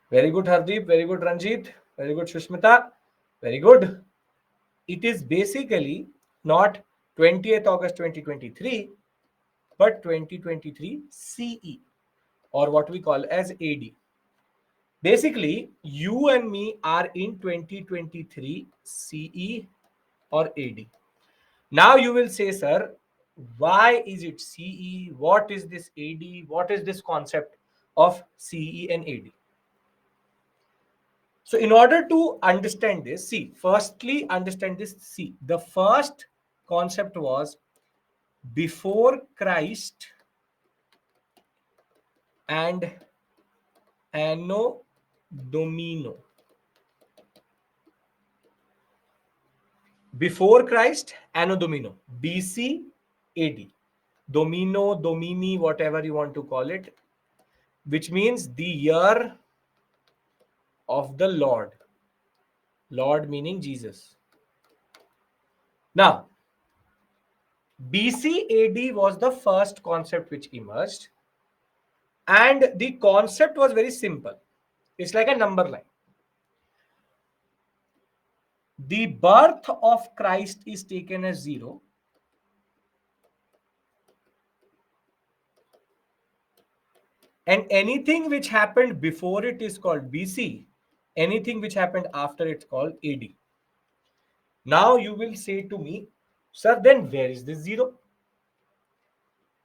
Very good, Hardeep. Very good, Ranjit. Very good, Shushmita. Very good. It is basically not 20th August 2023, but 2023 CE, or what we call as AD. Basically, you and me are in 2023 CE or AD. Now you will say, sir, why is it CE? What is this AD? What is this concept of CE and AD? So, in order to understand this, see, firstly, understand this. See, the first concept was before Christ and Anno Domino. Before Christ, Anno Domino. BC, AD. Domino, Domini, whatever you want to call it, which means the year of the Lord. Lord meaning Jesus. Now, BC AD was the first concept which emerged, and the concept was very simple. It's like a number line. The birth of Christ is taken as 0, and anything which happened before it is called BC, anything which happened after it's called AD. Now you will say to me, sir, then where is this 0?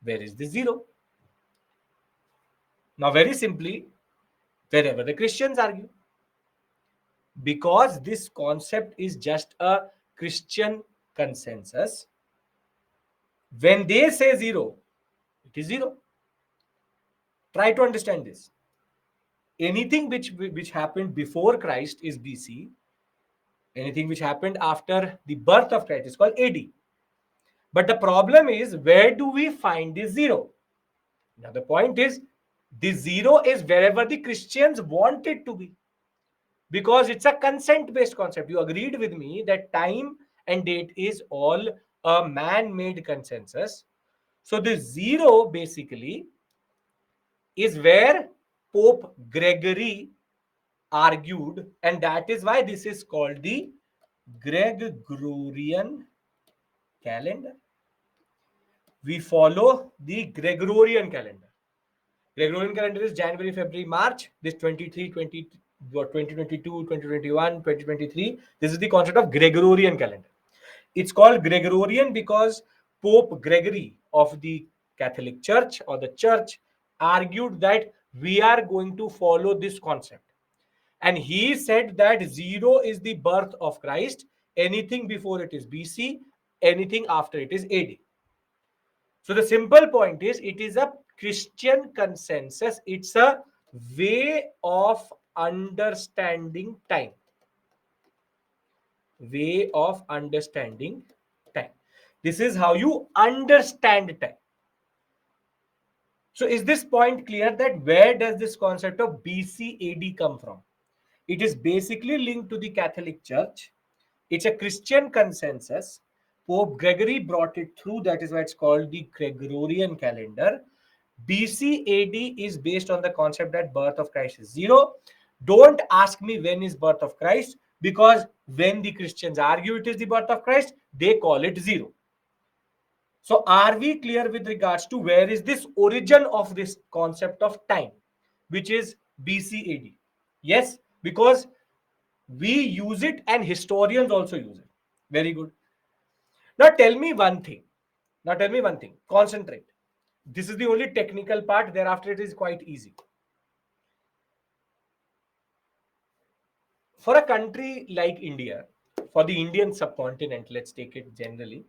Where is this 0? Now, very simply, wherever the Christians argue, because this concept is just a Christian consensus, when they say 0, it is 0. Try to understand this. Anything which happened before Christ is BC. Anything which happened after the birth of Christ is called AD. But the problem is, where do we find this 0? Now, the point is, the 0 is wherever the Christians want it to be, because it's a consent based concept. You agreed with me that time and date is all a man made consensus. So, the 0 basically is where Pope Gregory argued, and that is why this is called the Gregorian calendar. We follow the Gregorian calendar. Gregorian calendar is January, February, March. This 23, 20, 2022, 2021, 2023. This is the concept of Gregorian calendar. It's called Gregorian because Pope Gregory of the Catholic Church or the Church argued that we are going to follow this concept. And he said that 0 is the birth of Christ. Anything before it is BC, anything after it is AD. So the simple point is, it is a Christian consensus. It's a way of understanding time. Way of understanding time. This is how you understand time. So is this point clear, that where does this concept of BC AD come from? It is basically linked to the Catholic Church. It's a Christian consensus. Pope Gregory brought it through. That is why it's called the Gregorian calendar. BC AD is based on the concept that birth of Christ is 0. Don't ask me when is birth of Christ, because when the Christians argue it is the birth of Christ, they call it 0. So are we clear with regards to where is this origin of this concept of time, which is BC AD? Yes, because we use it and historians also use it. Very good. Now tell me one thing. Concentrate. This is the only technical part. Thereafter, it is quite easy. For a country like India, for the Indian subcontinent, let's take it generally,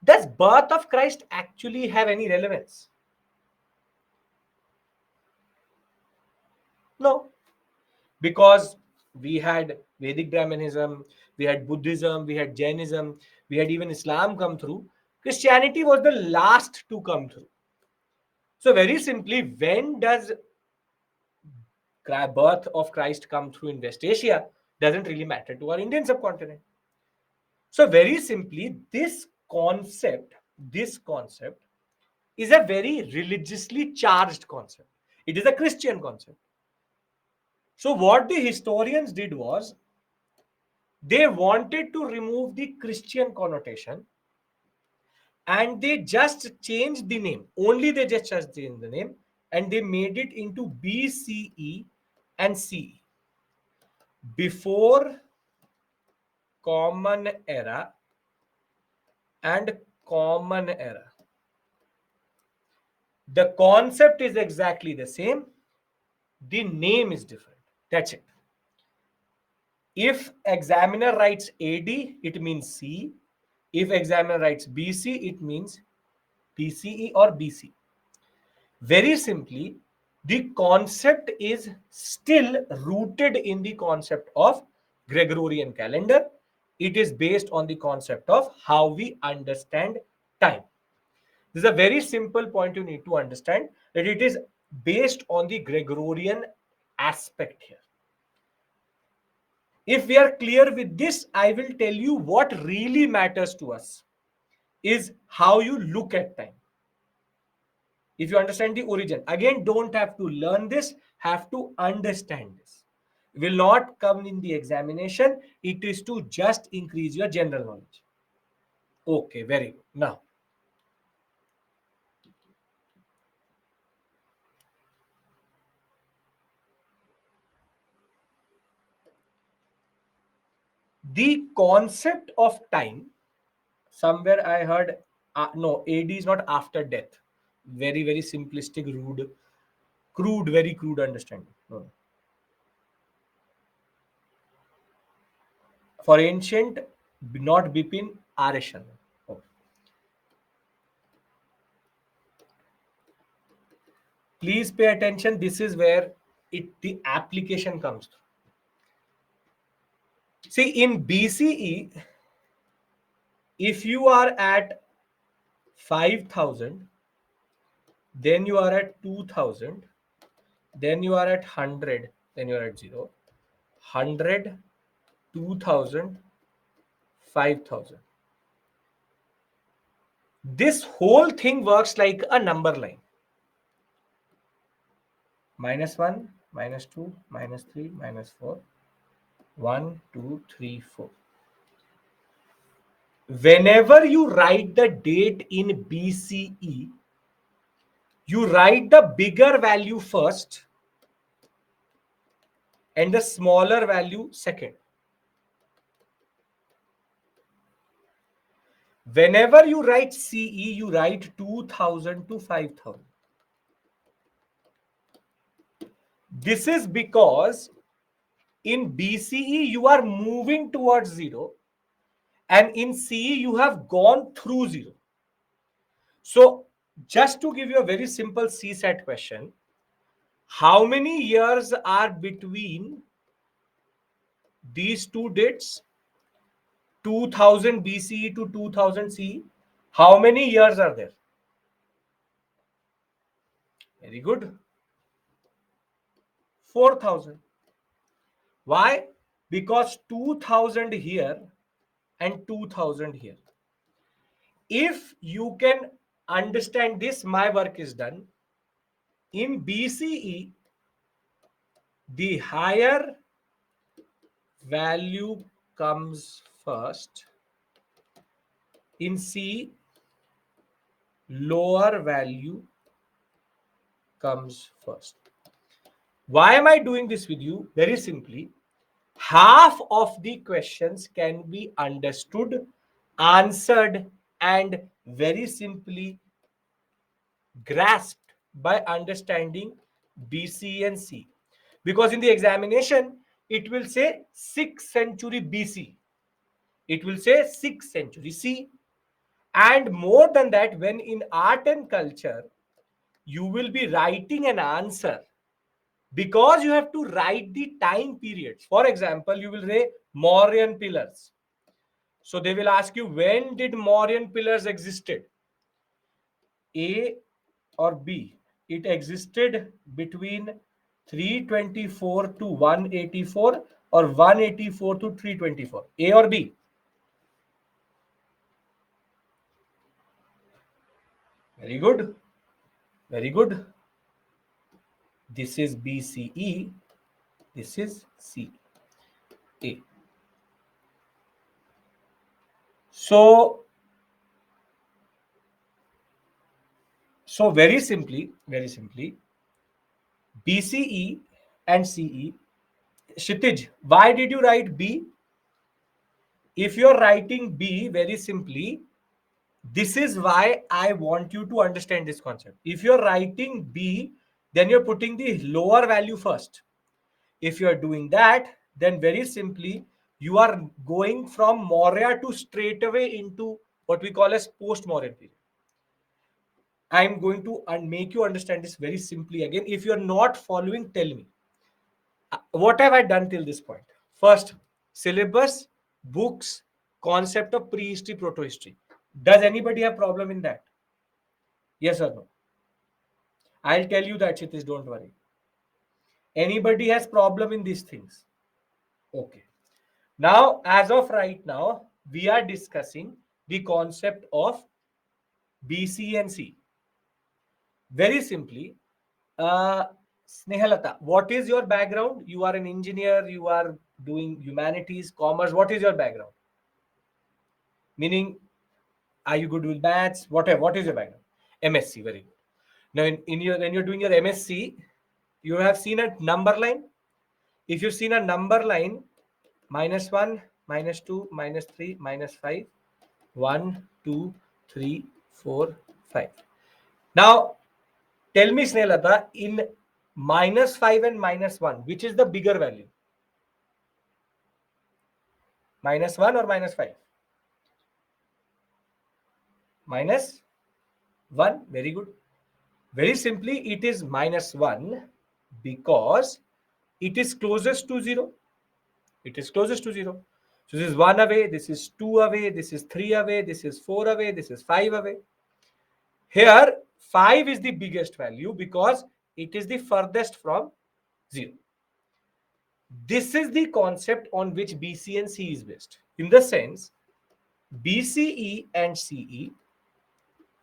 does birth of Christ actually have any relevance? No, because we had Vedic Brahmanism, we had Buddhism, we had Jainism, we had even Islam come through. Christianity was the last to come through. So very simply, when does birth of Christ come through in West Asia? Doesn't really matter to our Indian subcontinent. So very simply, this concept is a very religiously charged concept. It is a Christian concept. So what the historians did was they wanted to remove the Christian connotation, and they just changed the name. Only they just changed the name, and they made it into BCE and CE, before Common Era and Common Era. The concept is exactly the same. The name is different. That's it. If examiner writes AD, it means C. If examiner writes BC, it means BCE or BC. Very simply, the concept is still rooted in the concept of Gregorian calendar. It is based on the concept of how we understand time. This is a very simple point you need to understand, that it is based on the Gregorian aspect here. If we are clear with this, I will tell you what really matters to us is how you look at time. If you understand the origin, again, don't have to learn this, have to understand this. Will not come in the examination. It is to just increase your general knowledge. Okay, very good. Now, the concept of time, somewhere I heard, no, AD is not after death. Very, very simplistic, rude, crude, very crude understanding. No, no. For ancient, not Bipin, Areshan. Okay. Please pay attention. This is where the application comes through. See, in BCE, if you are at 5,000, then you are at 2,000, then you are at 100, then you are at 0, 100, 2,000, 5,000. This whole thing works like a number line. -1, -2, -3, -4, 1, 2, 3, 4. Whenever you write the date in BCE, you write the bigger value first and the smaller value second. Whenever you write CE, you write 2000 to 5000. This is because in BCE you are moving towards 0, and in CE you have gone through 0. So just to give you a very simple CSAT question, how many years are between these two dates, 2000 BCE to 2000 CE? How many years are there? Very good. 4000. Why? Because 2000 here and 2000 here. If you can understand this, my work is done. In BCE, the higher value comes first. In C, lower value comes first. Why am I doing this with you? Very simply, half of the questions can be understood, answered, and very simply grasped by understanding BC and C. Because in the examination, it will say 6th century BC. It will say 6th century C. And more than that, when in art and culture, you will be writing an answer, because you have to write the time periods. For example, you will say Mauryan pillars. So they will ask you, when did Mauryan pillars existed? A or B? It existed between 324 to 184 or 184 to 324. A or B? Very good. Very good. This is BCE. This is CA. So, very simply, BCE and CE. Kshitij, why did you write B? If you're writing B, very simply, this is why I want you to understand this concept. If you're writing B, then you're putting the lower value first. If you're doing that, then very simply, you are going from Maurya to straight away into what we call as post-Mauryan period. I'm going to make you understand this very simply again. If you're not following, tell me. What have I done till this point? First, syllabus, books, concept of prehistory, proto-history. Does anybody have problem in that? Yes or no? I'll tell you that, Chitish, don't worry. Anybody has problem in these things? Okay. Now, as of right now, we are discussing the concept of BC and C. Very simply, uh, Snehalata, what is your background? You are an engineer, you are doing humanities, commerce. What is your background? Meaning, are you good with maths? Whatever. What is your background? MSc. Very good. Now, in your when you're doing your MSc, you have seen a number line. If you've seen a number line, -1, -2, -3, -5, 1, 2, 3, 4, 5. Now, tell me, Snehata, in -5 and -1, which is the bigger value? -1 or -5? -1. Very good. Very simply, it is -1 because it is closest to 0. It is closest to 0. So this is 1 away, this is 2 away, this is 3 away, this is 4 away, this is 5 away. Here, 5 is the biggest value because it is the furthest from 0. This is the concept on which BC and C is based. In the sense, BCE and CE,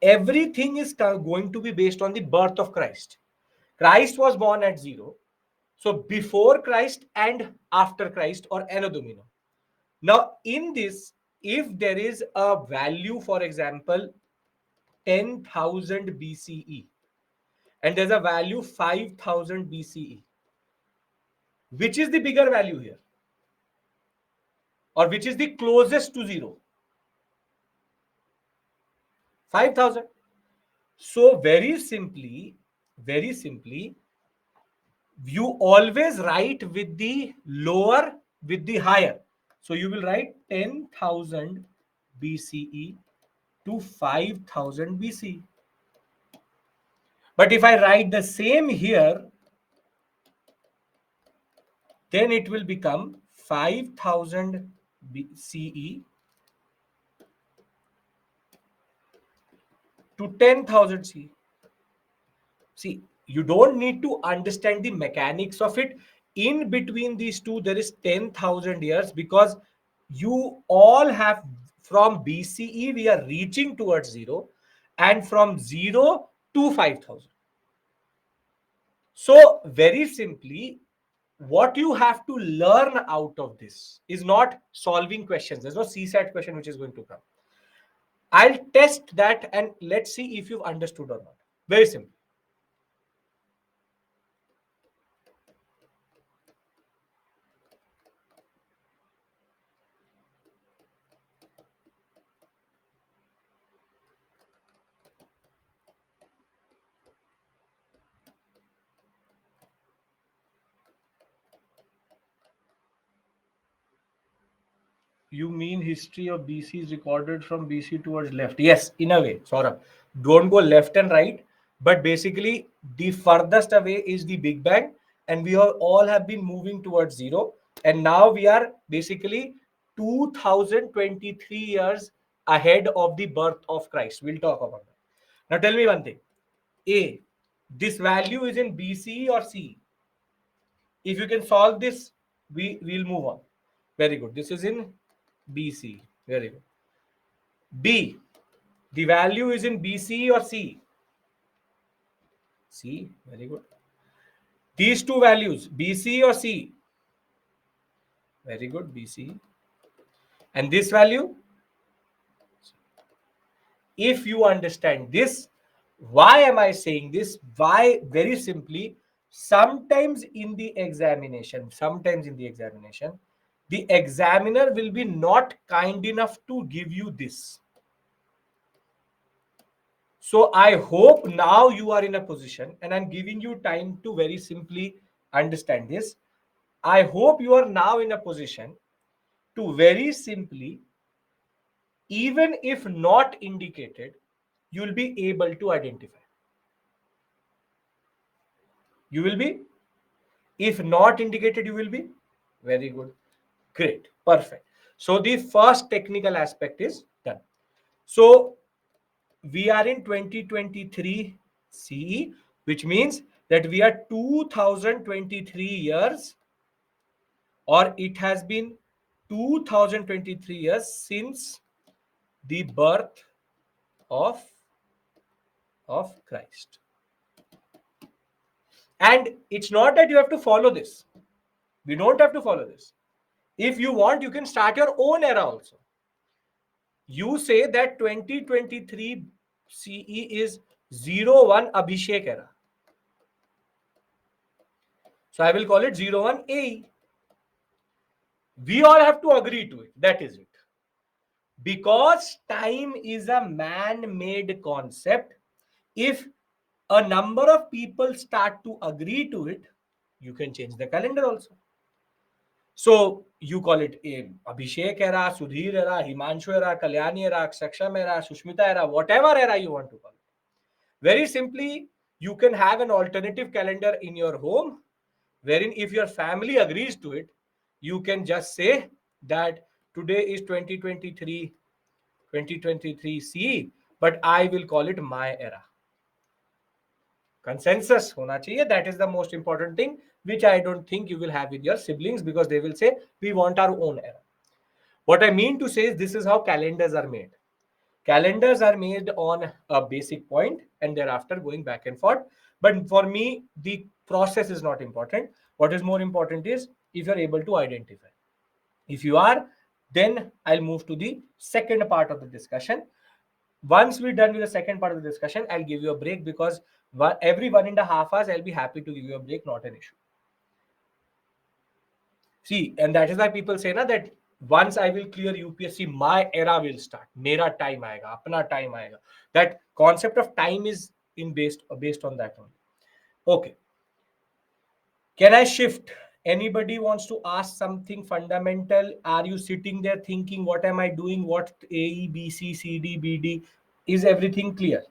everything is going to be based on the birth of Christ. Christ was born at 0. So before Christ and after Christ, or Anno Domini. Now, in this, if there is a value, for example, 10,000 BCE, and there's a value 5,000 BCE, which is the bigger value here? Or which is the closest to 0? 5,000. So very simply, you always write with the lower, with the higher. So you will write 10,000 BCE to 5,000 BCE. But if I write the same here, then it will become 5,000 BCE to 10,000 CE. See, you don't need to understand the mechanics of it. In between these two, there is 10,000 years because you all have, from BCE, we are reaching towards 0, and from 0 to 5,000. So, very simply, what you have to learn out of this is not solving questions. There's no CSAT question which is going to come. I'll test that and let's see if you've understood or not. Very simple. You mean history of BC is recorded from BC towards left? Yes, in a way, Saurabh. Don't go left and right, but basically the furthest away is the Big Bang, and we all have been moving towards 0, and now we are basically 2023 years ahead of the birth of Christ. We'll talk about that. Now tell me one thing. A, this value is in BC or C? If you can solve this, we'll move on. Very good. This is in BC. Very good. B, the value is in BC or C? C. Very good. These two values, BC or CE? Very good, BC. And this value, if you understand this, why am I saying this? Why? Very simply, sometimes in the examination, the examiner will be not kind enough to give you this. So I hope now you are in a position, and I'm giving you time to very simply understand this. I hope you are now in a position to very simply, even if not indicated, you'll be able to identify. You will be, if not indicated, you will be. Very good. Great. Perfect. So the first technical aspect is done. So we are in 2023 CE, which means that we are 2023 years, or it has been 2023 years since the birth of Christ. And it's not that you have to follow this. We don't have to follow this. If you want, you can start your own era also. You say that 2023 CE is 01 Abhishek era. So I will call it 01 AE. We all have to agree to it. That is it. Because time is a man-made concept, if a number of people start to agree to it, you can change the calendar also. So you call it Abhishek era, Sudhir era, Himanshu era, Kalyani era, Saksham era, Sushmita era, whatever era you want to call it. Very simply, you can have an alternative calendar in your home, wherein if your family agrees to it, you can just say that today is 2023 CE, but I will call it my era. Consensus होना चाहिए. That is the most important thing, which I don't think you will have with your siblings, because they will say we want our own era. What I mean to say is, this is how calendars are made. Calendars are made on a basic point and thereafter going back and forth. But for me, the process is not important. What is more important is if you're able to identify. If you are, then I'll move to the second part of the discussion. Once we're done with the second part of the discussion, I'll give you a break, because every 1.5 hours, I'll be happy to give you a break, not an issue. See, and that is why people say na, that once I will clear UPSC, my era will start. Mera time aayega, apna time aayega. That concept of time is based on that only. Okay. Can I shift? Anybody wants to ask something fundamental? Are you sitting there thinking, what am I doing? What A, B, C, C, D, B, D? Is everything clear?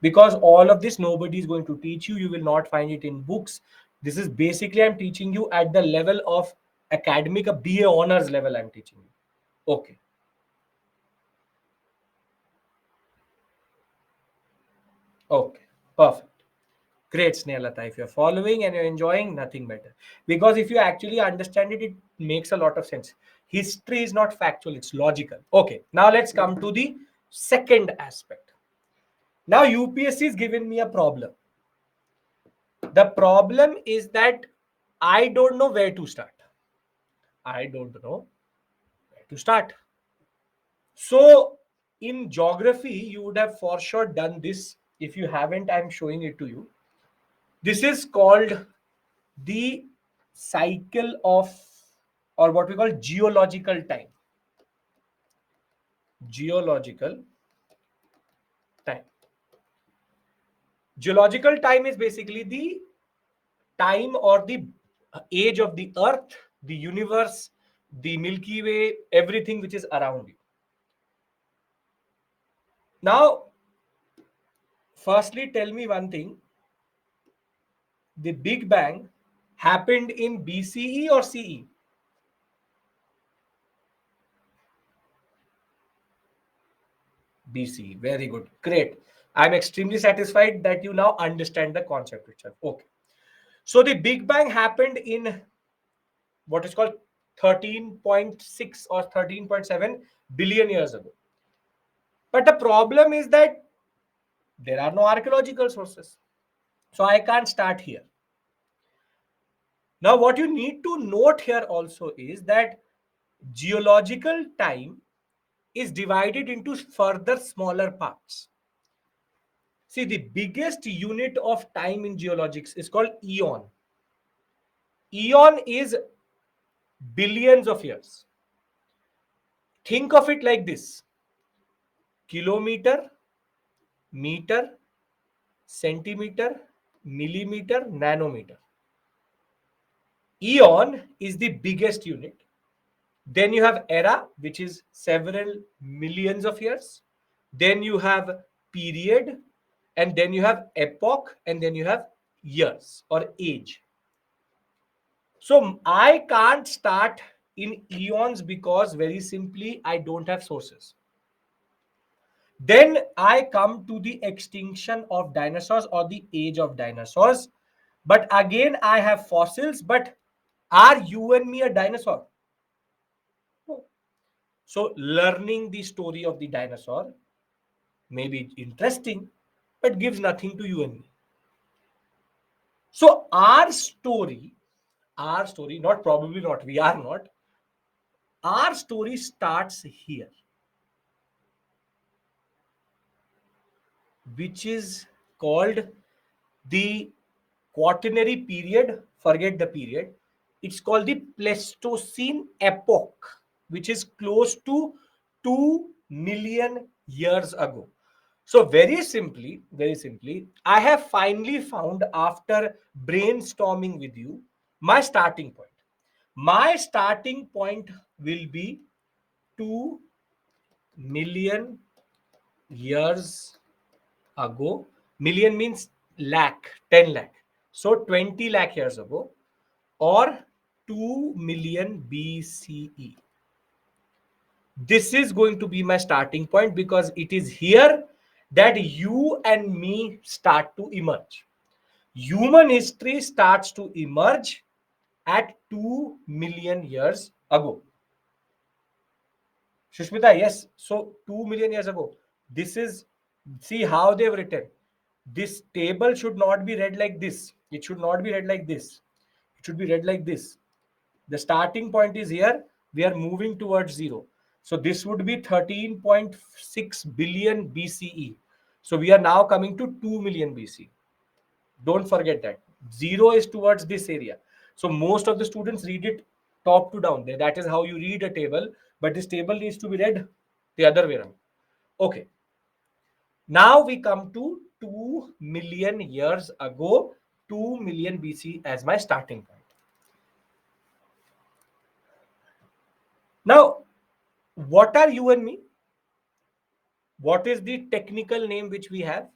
Because all of this, nobody is going to teach you. You will not find it in books. This is basically, I'm teaching you at the level of academic, a BA honors level I'm teaching you. Okay. Okay. Perfect. Great, Snehallata. If you're following and you're enjoying, nothing better. Because if you actually understand it, it makes a lot of sense. History is not factual, it's logical. Okay. Now let's come to the second aspect. Now UPSC is giving me a problem. The problem is that I don't know where to start. I don't know where to start. So, in geography, you would have for sure done this. If you haven't, I'm showing it to you. This is called the cycle of, or what we call geological time. Geological time. Geological time is basically the time or the age of the earth, the universe, the Milky Way, everything which is around you. Now, firstly, tell me one thing. The Big Bang happened in BCE or CE? BCE. Very good. Great. I'm extremely satisfied that you now understand the concept itself. Okay. So the Big Bang happened in what is called 13.6 or 13.7 billion years ago. But the problem is that there are no archaeological sources. So I can't start here. Now, what you need to note here also is that geological time is divided into further smaller parts. See, the biggest unit of time in geologics is called eon. Eon is billions of years. Think of it like this: kilometer, meter, centimeter, millimeter, nanometer. Eon is the biggest unit. Then you have era, which is several millions of years. Then you have period, and then you have epoch, and then you have years or age. So I can't start in eons because very simply I don't have sources. Then I come to the extinction of dinosaurs or the age of dinosaurs. But again, I have fossils. But are you and me a dinosaur? No. So learning the story of the dinosaur may be interesting, but gives nothing to you and me. So our story, not probably not, we are not, our story starts here, which is called the quaternary period. Forget the period. It's called the Pleistocene epoch, which is close to 2 million years ago. So very simply, I have finally found, after brainstorming with you, my starting point. My starting point will be 2 million years ago. Million means lakh, 10 lakh. So 20 lakh years ago, or 2 million BCE. This is going to be my starting point because it is here that you and me start to emerge. Human history starts to emerge at 2 million years ago. Shushmita, yes. So 2 million years ago. This is, see how they've written. This table should not be read like this. It should not be read like this. It should be read like this. The starting point is here. We are moving towards zero. So this would be 13.6 billion BCE. So we are now coming to 2 million BC. Don't forget that. Zero is towards this area. So most of the students read it top to down. That is how you read a table. But this table needs to be read the other way around. Okay. Now we come to 2 million years ago, 2 million BC as my starting point. Now, what are you and me? What is the technical name which we have?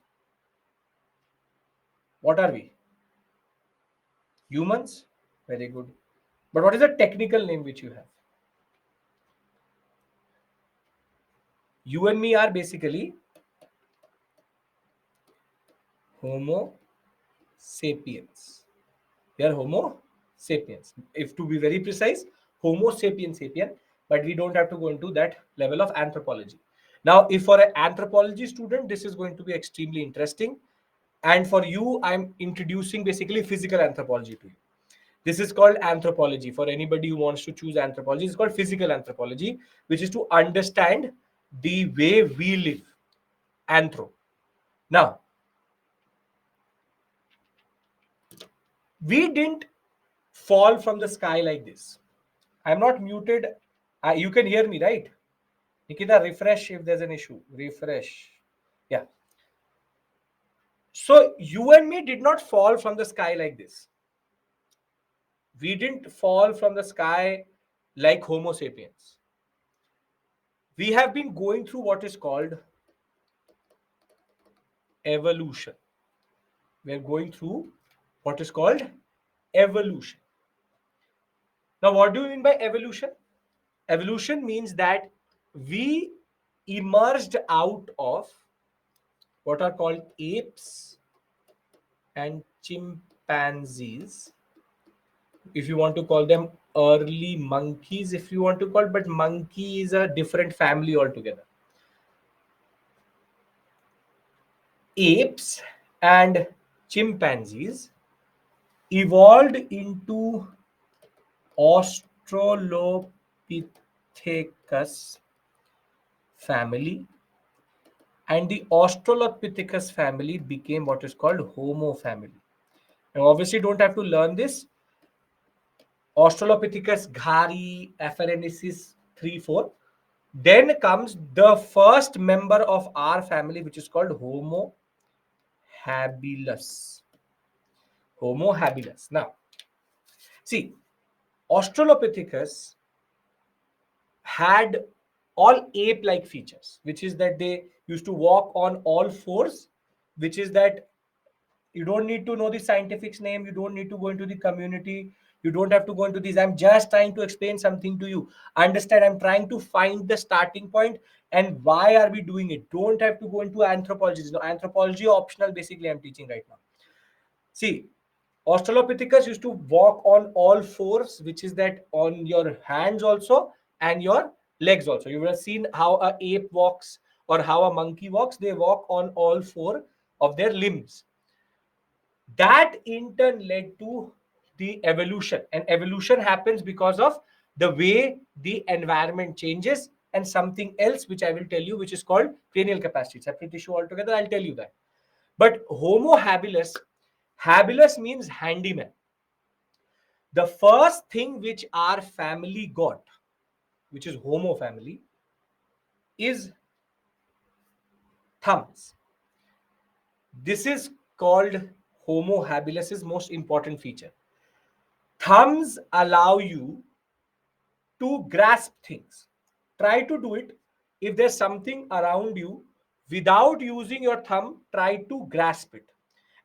What are we? Humans? Very good. But what is the technical name which you have? You and me are basically Homo sapiens. We are Homo sapiens. If to be very precise, Homo sapiens sapien, but we don't have to go into that level of anthropology. Now, if for an anthropology student, this is going to be extremely interesting. And for you, I'm introducing basically physical anthropology to you. This is called anthropology. For anybody who wants to choose anthropology, it's called physical anthropology, which is to understand the way we live. Anthro. Now, we didn't fall from the sky like this. I'm not muted. You can hear me, right? Nikita, refresh if there's an issue. Refresh. Yeah. So you and me did not fall from the sky like this. We didn't fall from the sky like Homo sapiens. We have been going through what is called evolution. We're going through what is called evolution. Now, what do you mean by evolution? Evolution means that we emerged out of what are called apes and chimpanzees. If you want to call them early monkeys, if you want to call, but monkey is a different family altogether. Apes and chimpanzees evolved into Australopithecus family, and the Australopithecus family became what is called Homo family. Now, obviously, don't have to learn this. Australopithecus ghari, Afarensis 3, 4. Then comes the first member of our family, which is called Homo habilis. Homo habilis. Now, see, Australopithecus had all ape-like features, which is that they used to walk on all fours, which is that you don't need to know the scientific name, you don't need to go into the community, you don't have to go into these. I'm just trying to explain something to you. Understand? I'm trying to find the starting point and why are we doing it. Don't have to go into anthropology. No, anthropology optional. Basically, I'm teaching right now. See, Australopithecus used to walk on all fours, which is that on your hands also and your legs also. You would have seen how a ape walks or how a monkey walks. They walk on all four of their limbs. That in turn led to the evolution, and evolution happens because of the way the environment changes and something else which I will tell you, which is called cranial capacity. Separate issue altogether, I'll tell you that. But Homo habilis, habilis means handyman. The first thing which our family got, which is Homo family, is thumbs. This is called Homo habilis' most important feature. Thumbs allow you to grasp things. Try to do it. If there's something around you, without using your thumb, try to grasp it.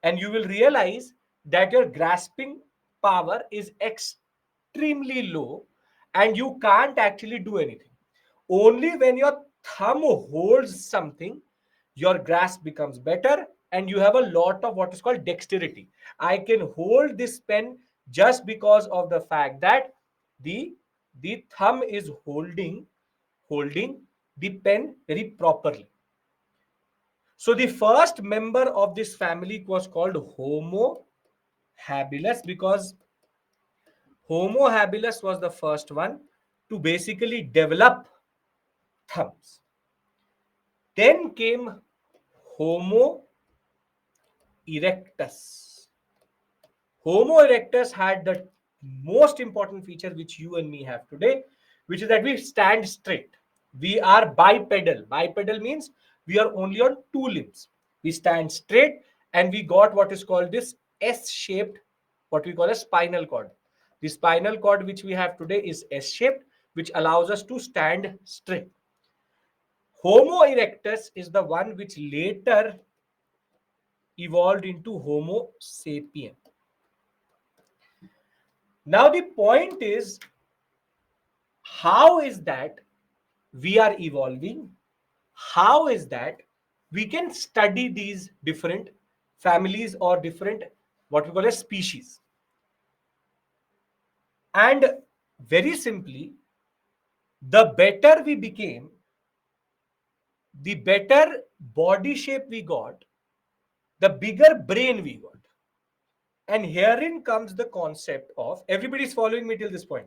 And you will realize that your grasping power is extremely low and you can't actually do anything. Only when your thumb holds something, your grasp becomes better and you have a lot of what is called dexterity. I can hold this pen just because of the fact that the the thumb is holding the pen very properly. So the first member of this family was called Homo habilis because Homo habilis was the first one to basically develop thumbs. Then came Homo erectus. Homo erectus had the most important feature which you and me have today, which is that we stand straight. We are bipedal. Bipedal means we are only on two limbs. We stand straight and we got what is called this S-shaped, what we call a spinal cord. The spinal cord which we have today is S-shaped, which allows us to stand straight. Homo erectus is the one which later evolved into Homo sapien. Now, the point is, how is that we are evolving? How is that we can study these different families or different what we call as species? And very simply, the better we became, the better body shape we got, the bigger brain we got. And herein comes the concept of everybody's following me till this point.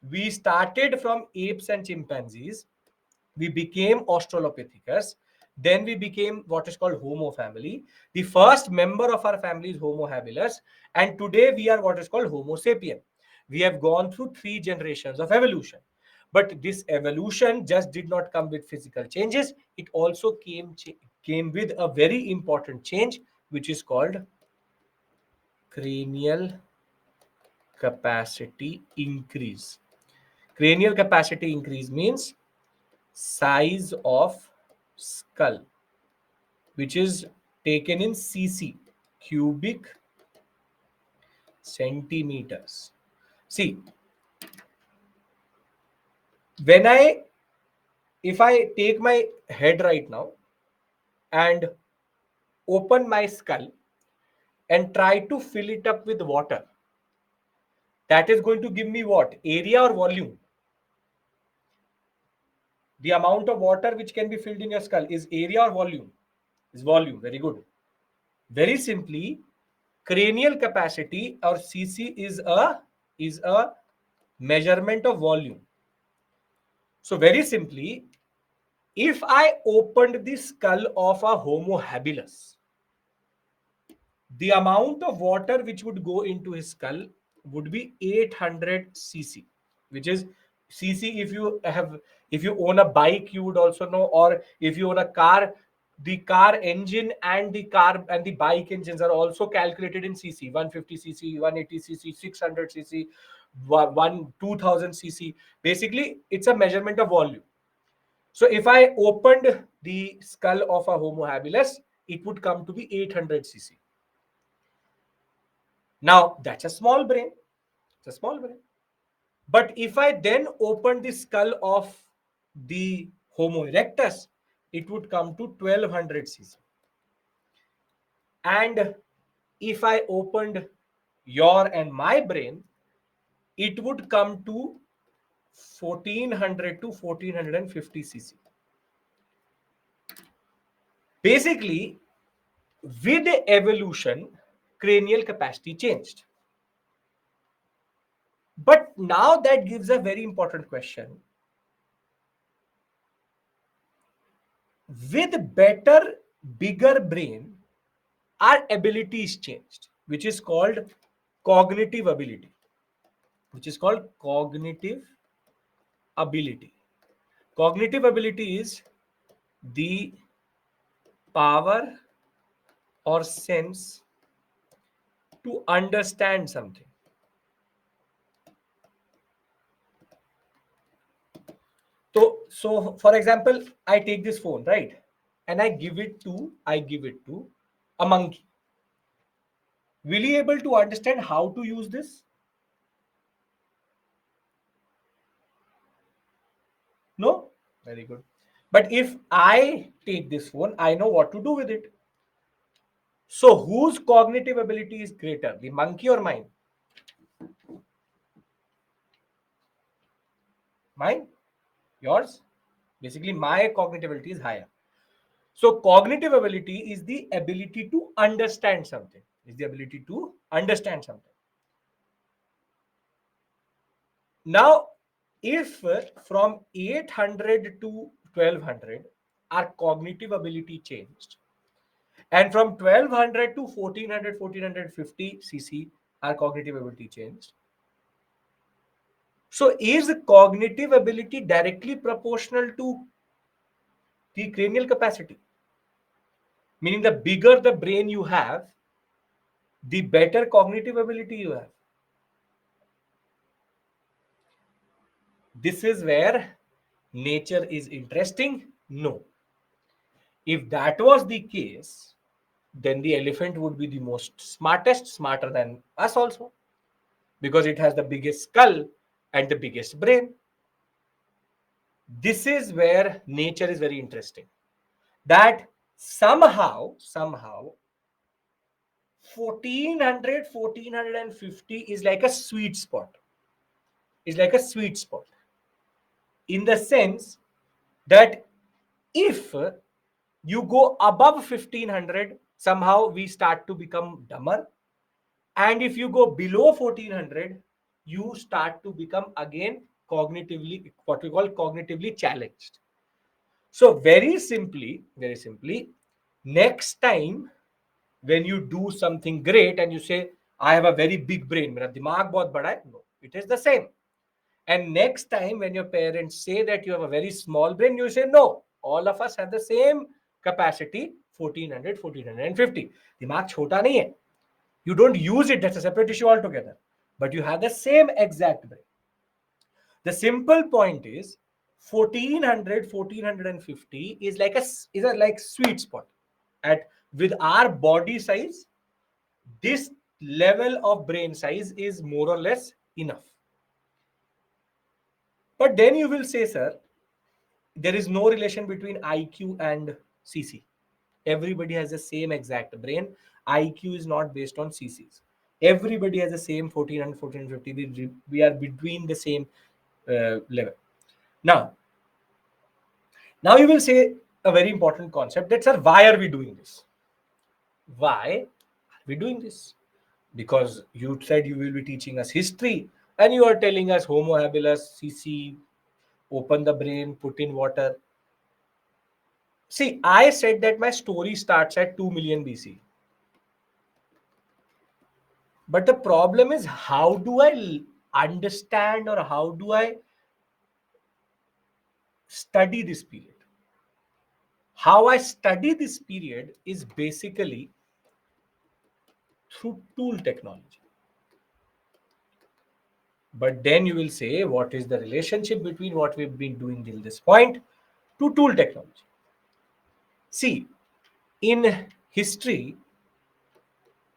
We started from apes and chimpanzees. We became Australopithecus. Then we became what is called Homo family. The first member of our family is Homo habilis. And today we are what is called Homo sapien. We have gone through 3 generations of evolution. But this evolution just did not come with physical changes. It also came with a very important change, which is called cranial capacity increase. Cranial capacity increase means size of skull, which is taken in cc, cubic centimeters. See, when if I take my head right now and open my skull and try to fill it up with water, that is going to give me what? Area or volume? The amount of water which can be filled in your skull is area or volume? Is volume. Very good. Very simply, Cranial capacity or CC is a measurement of volume. So very simply, if I opened the skull of a Homo habilis, the amount of water which would go into his skull would be 800 cc, which is cc. If you own a bike, you would also know, or if you own a car, the car engine and the bike engines are also calculated in cc: 150 cc, 180 cc, 600 cc, 2000 cc. Basically, it's a measurement of volume. So if I opened the skull of a Homo habilis, it would come to be 800 cc. Now, that's a small brain. It's a small brain. But if I then open the skull of the Homo erectus, it would come to 1200 cc. And if I opened your and my brain, it would come to 1400 to 1450 cc. Basically, with evolution, cranial capacity changed. But now that gives a very important question. With better, bigger brain, our ability is changed, which is called cognitive ability. Which is called cognitive ability. Cognitive ability is the power or sense to understand something. So for example, I take this phone, right? And I give it to a monkey. Will he able to understand how to use this? No? Very good. But if I take this phone, I know what to do with it. So whose cognitive ability is greater, the monkey or mine? Mine? Yours? Basically, my cognitive ability is higher. So cognitive ability is the ability to understand something. Is the ability to understand something. Now, if from 800 to 1200, our cognitive ability changed, and from 1200 to 1400, 1450 cc, our cognitive ability changed. So, is cognitive ability directly proportional to the cranial capacity? Meaning, the bigger the brain you have, the better cognitive ability you have. This is where nature is interesting. No. If that was the case, then the elephant would be the most smartest, smarter than us also, because it has the biggest skull and the biggest brain. This is where nature is very interesting. That somehow 1450 is like a sweet spot. Is like a sweet spot in the sense that if you go above 1500, somehow we start to become dumber. And if you go below 1400, you start to become again cognitively, what we call cognitively challenged. So very simply, next time when you do something great and you say, I have a very big brain, मेरा दिमाग बहुत बड़ा है, no, it is the same. And next time when your parents say that you have a very small brain, you say, no, all of us have the same capacity, 1400, 1450. दिमाग छोटा नहीं है. You don't use it, that's a separate issue altogether. But you have the same exact brain. The simple point is 1400, 1450 is like a like sweet spot. At with our body size, this level of brain size is more or less enough. But then you will say, sir, there is no relation between IQ and CC. Everybody has the same exact brain. IQ is not based on CCs. Everybody has the same 14 and 1450. We are between the same level. Now, now you will say a very important concept that, sir, why are we doing this? Why are we doing this? because you said you will be teaching us history and you are telling us Homo habilis, CC, open the brain, put in water. See, I said that my story starts at 2 million BC. But the problem is, how do I understand or how do I study this period? How I study this period is basically through tool technology. But then you will say, what is the relationship between what we've been doing till this point to tool technology? See, in history,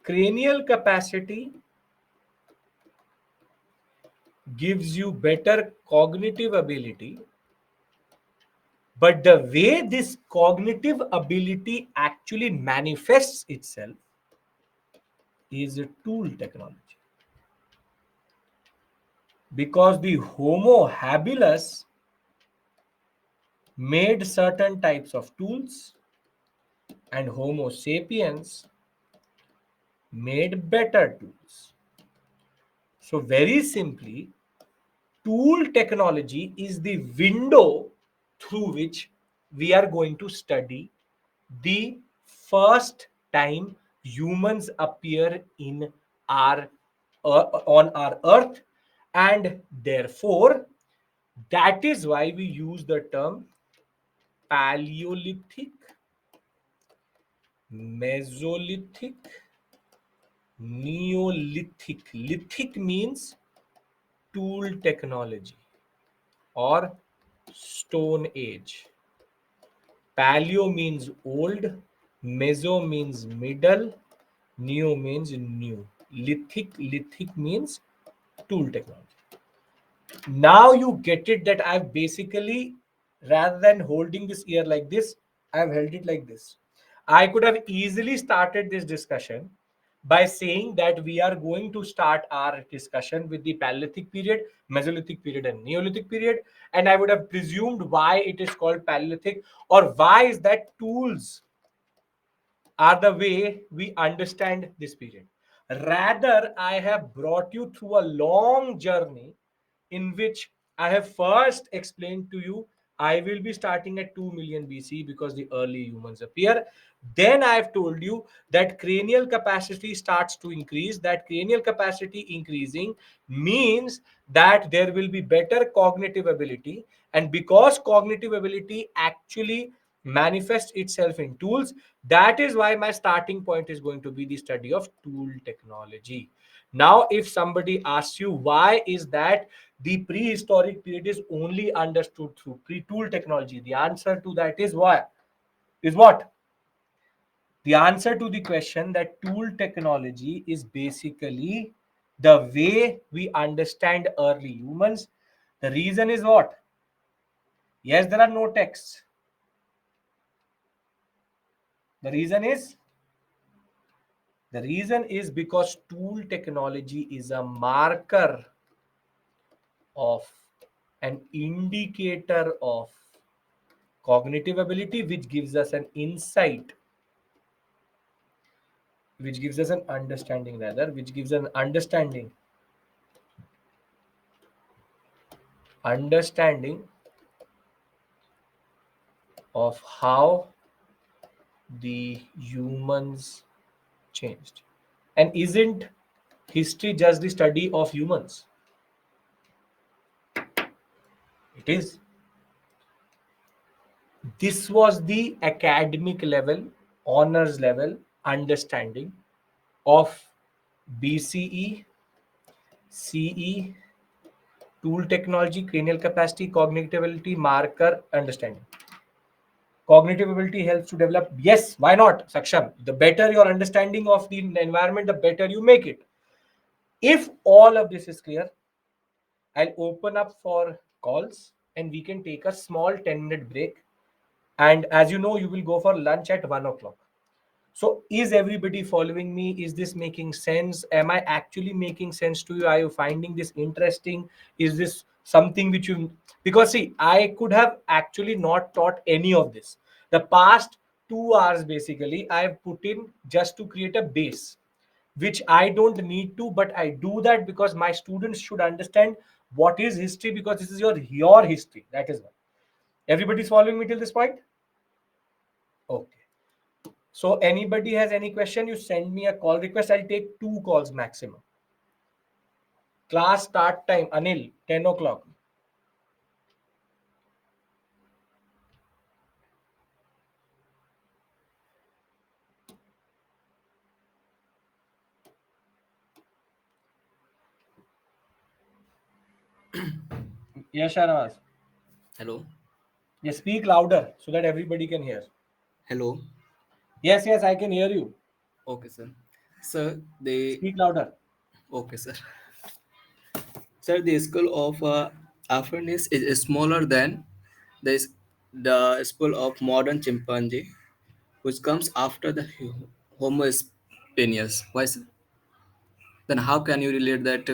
cranial capacity gives you better cognitive ability, but the way this cognitive ability actually manifests itself is a tool technology. Because the Homo habilis made certain types of tools and Homo sapiens made better tools. So, very simply, tool technology is the window through which we are going to study the first time humans appear in our on our earth, and therefore that is why we use the term Paleolithic, Mesolithic, Neolithic. Lithic means tool technology or stone age. Paleo means old, Meso means middle, Neo means new. Lithic means tool technology. Now you get it that I've basically, rather than holding this ear like this, I've held it like this. I could have easily started this discussion by saying that we are going to start our discussion with the Paleolithic period, Mesolithic period, and Neolithic period. And I would have presumed why it is called Paleolithic, or why is that tools are the way we understand this period. Rather, I have brought you through a long journey in which I have first explained to you I will be starting at 2 million BC because the early humans appear. Then I have told you that cranial capacity starts to increase. That cranial capacity increasing means that there will be better cognitive ability. And because cognitive ability actually manifests itself in tools, that is why my starting point is going to be the study of tool technology. Now, if somebody asks you why is that the prehistoric period is only understood through pre-tool technology, the answer to that is why is what? The answer to the question that tool technology is basically the way we understand early humans. The reason is what? Yes, there are no texts. The reason is because tool technology is a marker of an indicator of cognitive ability, which gives us an insight, which gives us an understanding, rather, which gives an understanding of how the humans changed. And isn't history just the study of humans? It is. This was the academic level, honors level understanding of BCE, CE, tool technology, cranial capacity, cognitive ability, marker, understanding. Cognitive ability helps to develop. Yes, why not, Saksham? The better your understanding of the environment, the better you make it. If all of this is clear, I'll open up for calls and we can take a small 10-minute break. And as you know, you will go for lunch at 1 o'clock. So, is everybody following me? Is this making sense? Am I actually making sense to you? Are you finding this interesting? Is this something which you, because see, I could have actually not taught any of this. The past 2 hours basically I have put in just to create a base. which I don't need to, but I do that because my students should understand what is history, because this is your history. That is why. Everybody's following me till this point? Okay. So anybody has any question, you send me a call request. I'll take 2 calls maximum. Class start time, Anil, 10 o'clock. Yes, Shanawaz. Hello. Yes, speak louder so that everybody can hear. Hello. Yes, yes, I can hear you. Okay, sir. Sir, the Speak louder. okay, sir. Sir, the skull of Afranis is smaller than the the skull of modern chimpanzee, which comes after the Homo sapiens. Why, sir? Then how can you relate that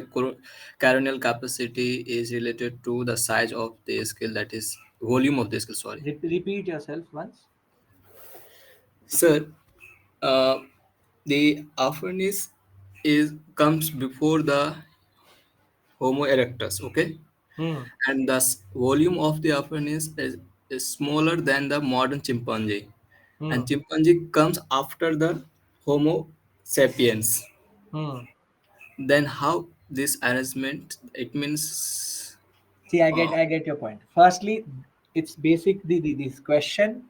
cranial capacity is related to the size of the skull, that is volume of the skull? Sorry, Repeat yourself once. sir. Uh, the Afranis is comes before the Homo erectus. Okay, Hmm. and thus volume of the Afranis is smaller than the modern chimpanzee, Hmm. and chimpanzee comes after the Homo sapiens. Hmm. Then how this arrangement? It means See, uh, I get your point. Firstly, it's basic. This question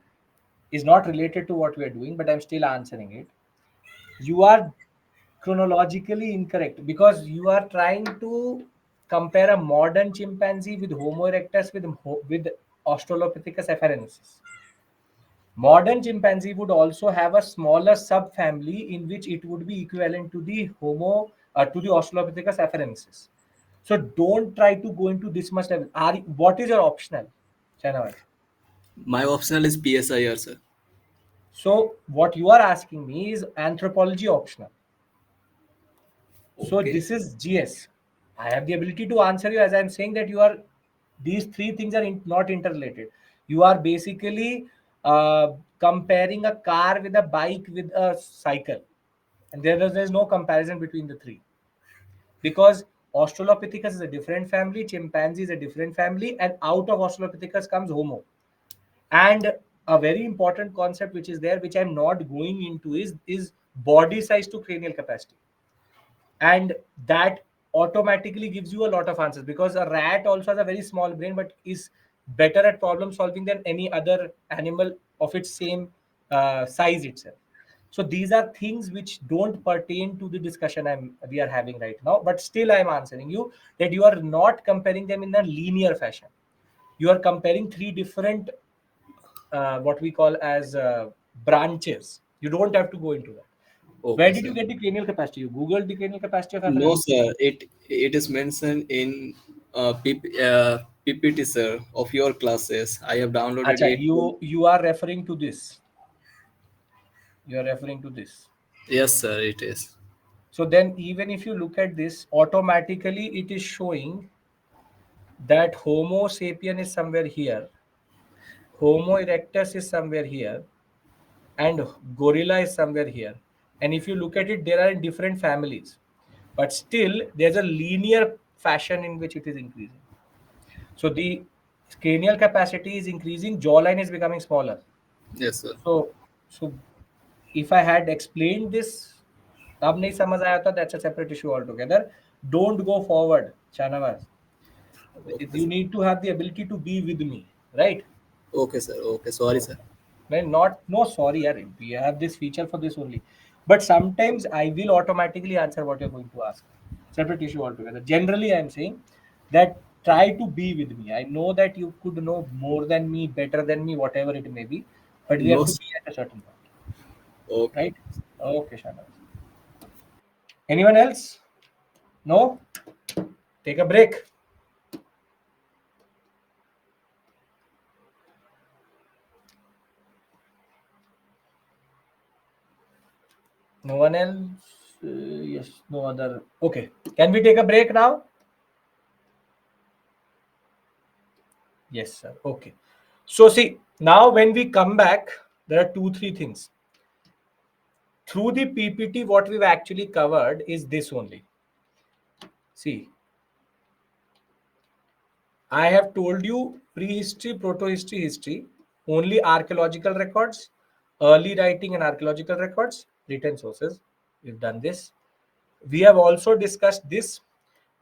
is not related to what we are doing, but I'm still answering it. You are chronologically incorrect because you are trying to compare a modern chimpanzee with Homo erectus with Australopithecus afarensis. Modern chimpanzee would also have a smaller subfamily in which it would be equivalent to the to the Australopithecus afarensis. So don't try to go into this much level. What is your optional, Shanawaz? my optional is PSIR, sir. So what you are asking me is anthropology optional. So Okay. this is GS. I have the ability to answer you as I'm saying that you are these three things are not interrelated. You are basically comparing a car with a bike with a cycle, and there's no comparison between the three because Australopithecus is a different family, chimpanzee is a different family, and out of Australopithecus comes Homo. And a very important concept which is there, which I'm not going into, is body size to cranial capacity, and that automatically gives you a lot of answers because a rat also has a very small brain but is better at problem solving than any other animal of its same size itself. So these are things which don't pertain to the discussion we are having right now, but still I'm answering you that you are not comparing them in a linear fashion. You are comparing three different what we call as branches. You don't have to go into that. Where Okay, did you sir. get the cranial capacity? You googled the cranial capacity of No, Afrin? sir. It is mentioned in PPT, sir, of your classes. I have downloaded Acha, it. you are referring to this. You are referring to this. Yes, sir. It is. So then, even if you look at this, automatically it is showing that Homo sapien is somewhere here, Homo erectus is somewhere here, and gorilla is somewhere here. And if you look at it, there are in different families, but still there's a linear fashion in which it is increasing. So the cranial capacity is increasing, jawline is becoming smaller. Yes, sir. So, so if I had explained this, अब नहीं समझ आया था, that's a separate issue altogether. Don't go forward, Shanawaz. Okay, You sir. need to have the ability to be with me, right? Okay, sir. Okay. Sorry, sir. Okay. Man, not no sorry, yaar. We have this feature for this only. But sometimes I will automatically answer what you're going to ask. Separate issue altogether. Generally, I'm saying that try to be with me. I know that you could know more than me, better than me, whatever it may be, but we No, have to sir. be at a certain point, Okay. right? Okay, Shanaz. Anyone else? No? Take a break. No one else? Yes, no other. Okay. Can we take a break now? Yes, sir. Okay. So, see, now when we come back, there are two, three things. Through the PPT, what we've actually covered is this only. See, I have told you prehistory, protohistory, history, only archaeological records, early writing and archaeological records, written sources. We've done this. We have also discussed this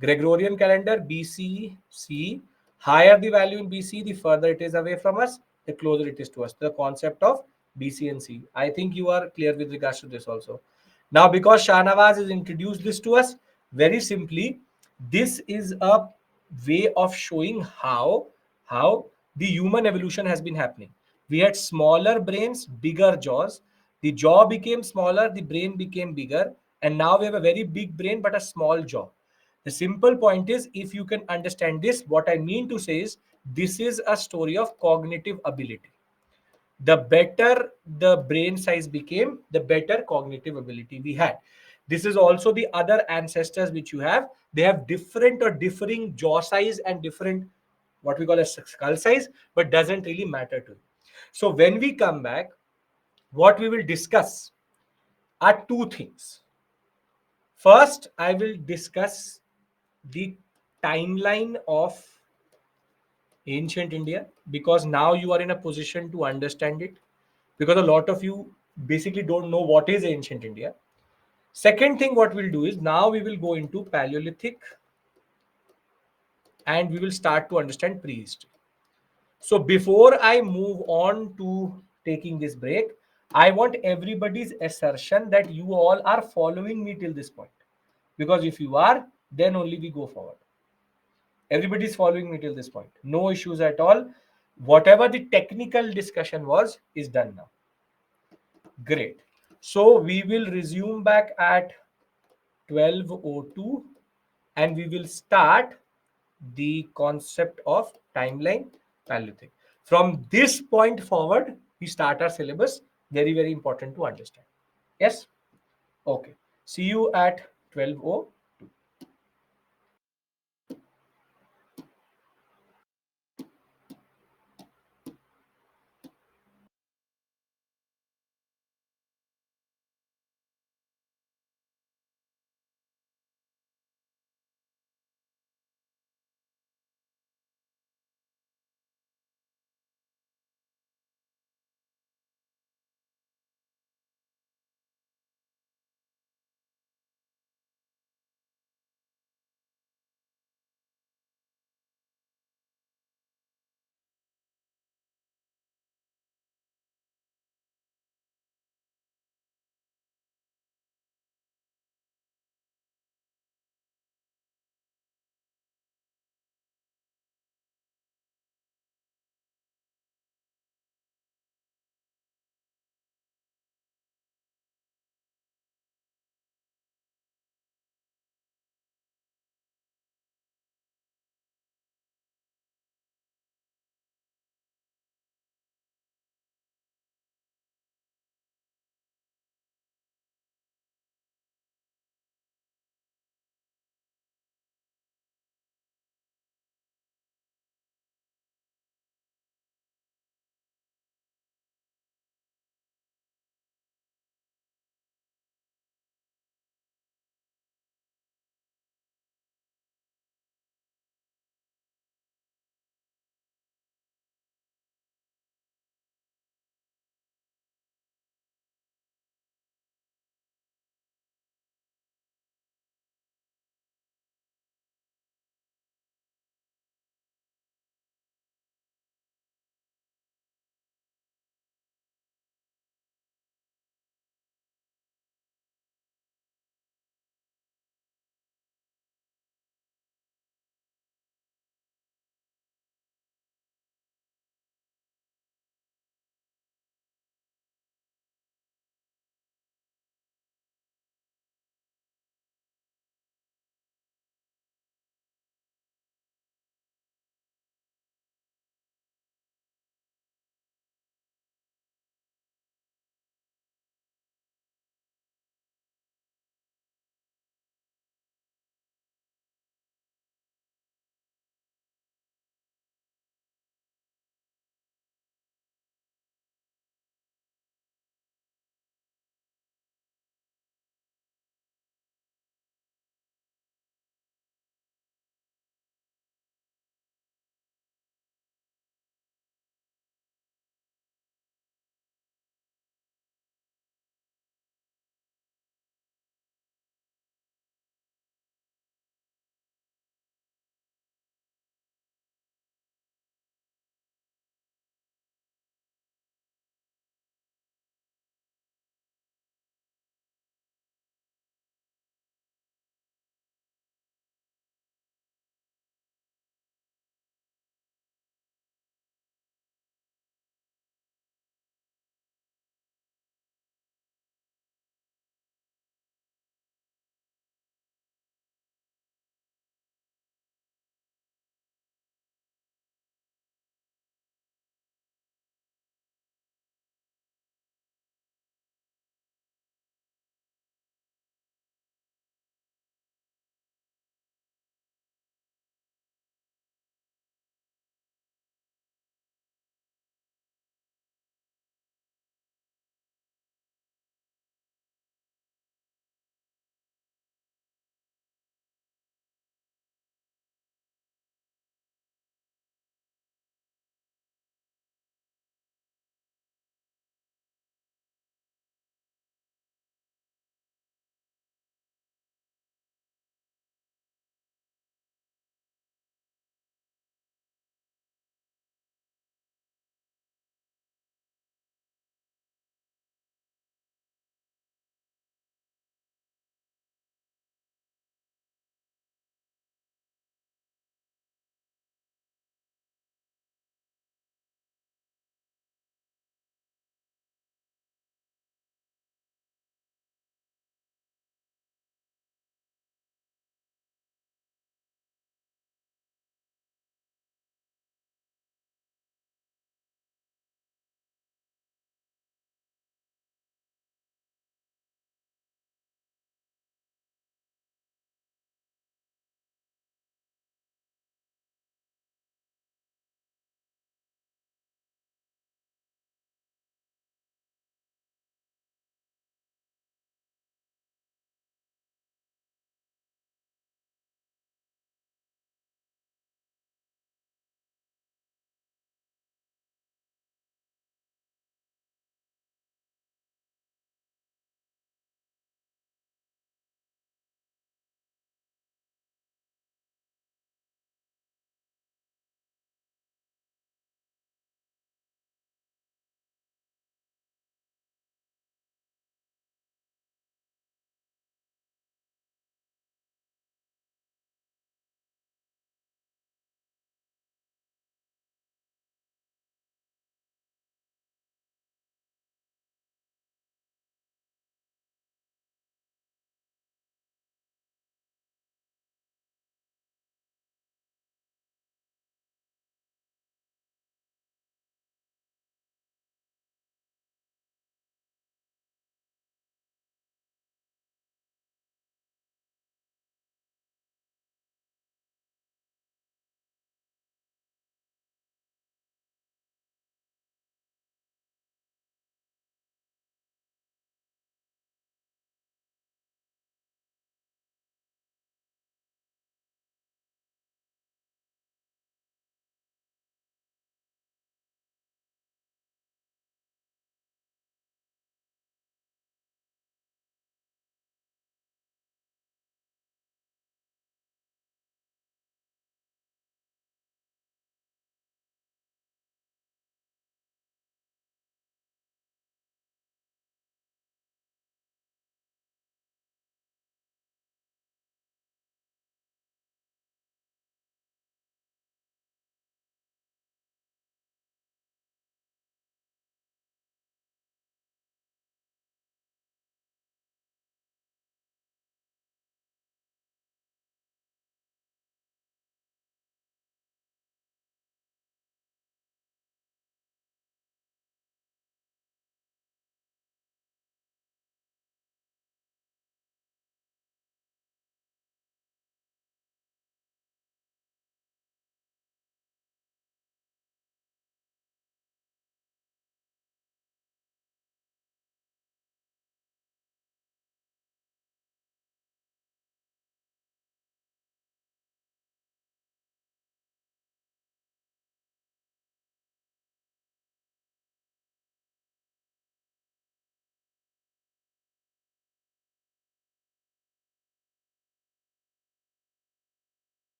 Gregorian calendar, BCE, CE. Higher the value in BCE, the further it is away from us, the closer it is to us. The concept of BC and CE. I think you are clear with regards to this also. Now, because Shahnawaz has introduced this to us, very simply, this is a way of showing how the human evolution has been happening. We had smaller brains, bigger jaws. The jaw became smaller, the brain became bigger, and now we have a very big brain but a small jaw. The simple point is, if you can understand this, what I mean to say is, this is a story of cognitive ability. The better the brain size became, the better cognitive ability we had. This is also the other ancestors which you have. They have different or differing jaw size and different what we call a skull size, but doesn't really matter to you. So when we come back, what we will discuss are two things. First, I will discuss the timeline of ancient India, because now you are in a position to understand it, because a lot of you basically don't know what is ancient India. Second thing, what we'll do is now we will go into Paleolithic and we will start to understand prehistory. So before I move on to taking this break, I want everybody's assertion that you all are following me till this point. Because if you are, then only we go forward. Everybody is following me till this point. No issues at all. Whatever the technical discussion was is done now. Great. So we will resume back at 12:02 and we will start the concept of timeline Paleolithic. From this point forward, we start our syllabus. Very, very important to understand. Yes? Okay. See you at 12:02.